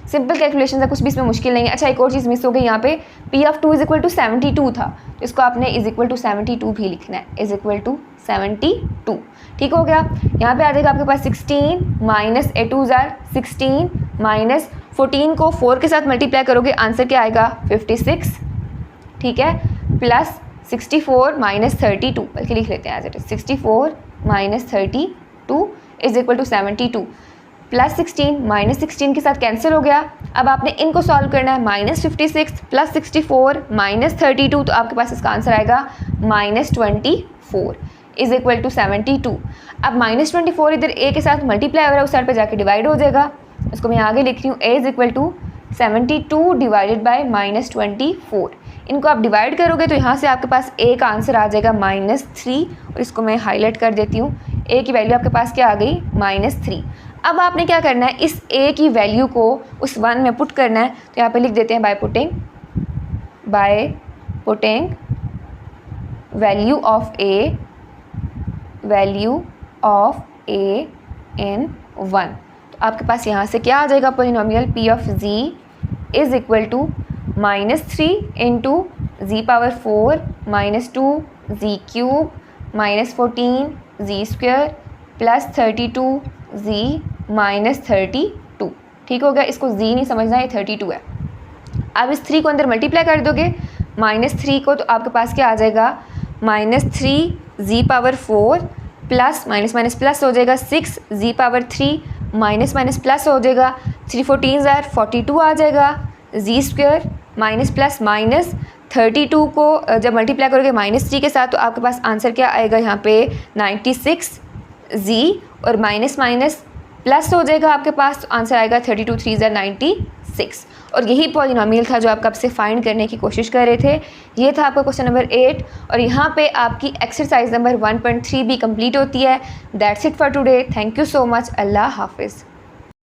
सिंपल कैलकुलेशन है, कुछ भी इसमें मुश्किल नहीं है। अच्छा एक और चीज़ मिस हो गई, यहाँ पे p of 2 is equal to 72 था, तो इसको आपने इज़ इक्वल टू 72 भी लिखना है, इज़ इक्वल टू 72, ठीक हो गया। यहाँ पे आ जाएगा आपके पास 16 माइनस 8 2 ज़ार 16 माइनस 14 को 4 के साथ मल्टीप्लाई करोगे आंसर क्या आएगा 56, ठीक है, प्लस 64 माइनस 32, बल्कि लिख लेते हैं as it is 64 minus 32 is equal to 72, plus 16 minus 16 के साथ कैंसिल हो गया। अब आपने इनको सॉल्व करना है, माइनस 56 प्लस 64 माइनस 32, तो आपके पास इसका आंसर आएगा माइनस 24 इज़ इक्वल टू 72। अब माइनस 24 इधर a के साथ मल्टीप्लाई हो रहा है, उस साइड पे जाके डिवाइड हो जाएगा, इसको मैं आगे लिख रही हूँ a is equal to 72 divided by minus 24। इनको आप डिवाइड करोगे तो यहाँ से आपके पास a का आंसर आ जाएगा -3, और इसको मैं हाईलाइट कर देती हूँ, a की वैल्यू आपके पास क्या आ गई -3। अब आपने क्या करना है, इस a की वैल्यू को उस 1 में पुट करना है, तो यहाँ पे लिख देते हैं by putting value of a in 1, तो आपके पास यहाँ से क्या आ जाएगा polynomial p of z is equal to -3 into z power 4 minus 2z cube minus 14z square plus 32z minus 32, ठीक हो गया। इसको z नहीं समझना, ये 32 है। आप इस 3 को अंदर मल्टीप्लाई कर दोगे -3 को, तो आपके पास क्या आ जाएगा -3z⁴ plus minus minus plus हो जाएगा 6z⁴ माइनस माइनस प्लस हो जाएगा 3 14 42 आ जाएगा z² माइनस प्लस माइनस 32 को जब मल्टीप्लाई करोगे -3 के साथ तो आपके पास आंसर क्या आएगा यहाँ पे 96z और माइनस माइनस प्लस हो जाएगा आपके पास, तो आंसर आएगा 32 3 96। और यही पॉलिनोमियल था जो आप कब से फाइंड करने की कोशिश कर रहे थे। ये था आपका क्वेश्चन नंबर 8 और यहाँ पे आपकी एक्सरसाइज नंबर 1.3 भी कंप्लीट होती है। That's it for today. Thank you so much. अल्लाह हाफिज़।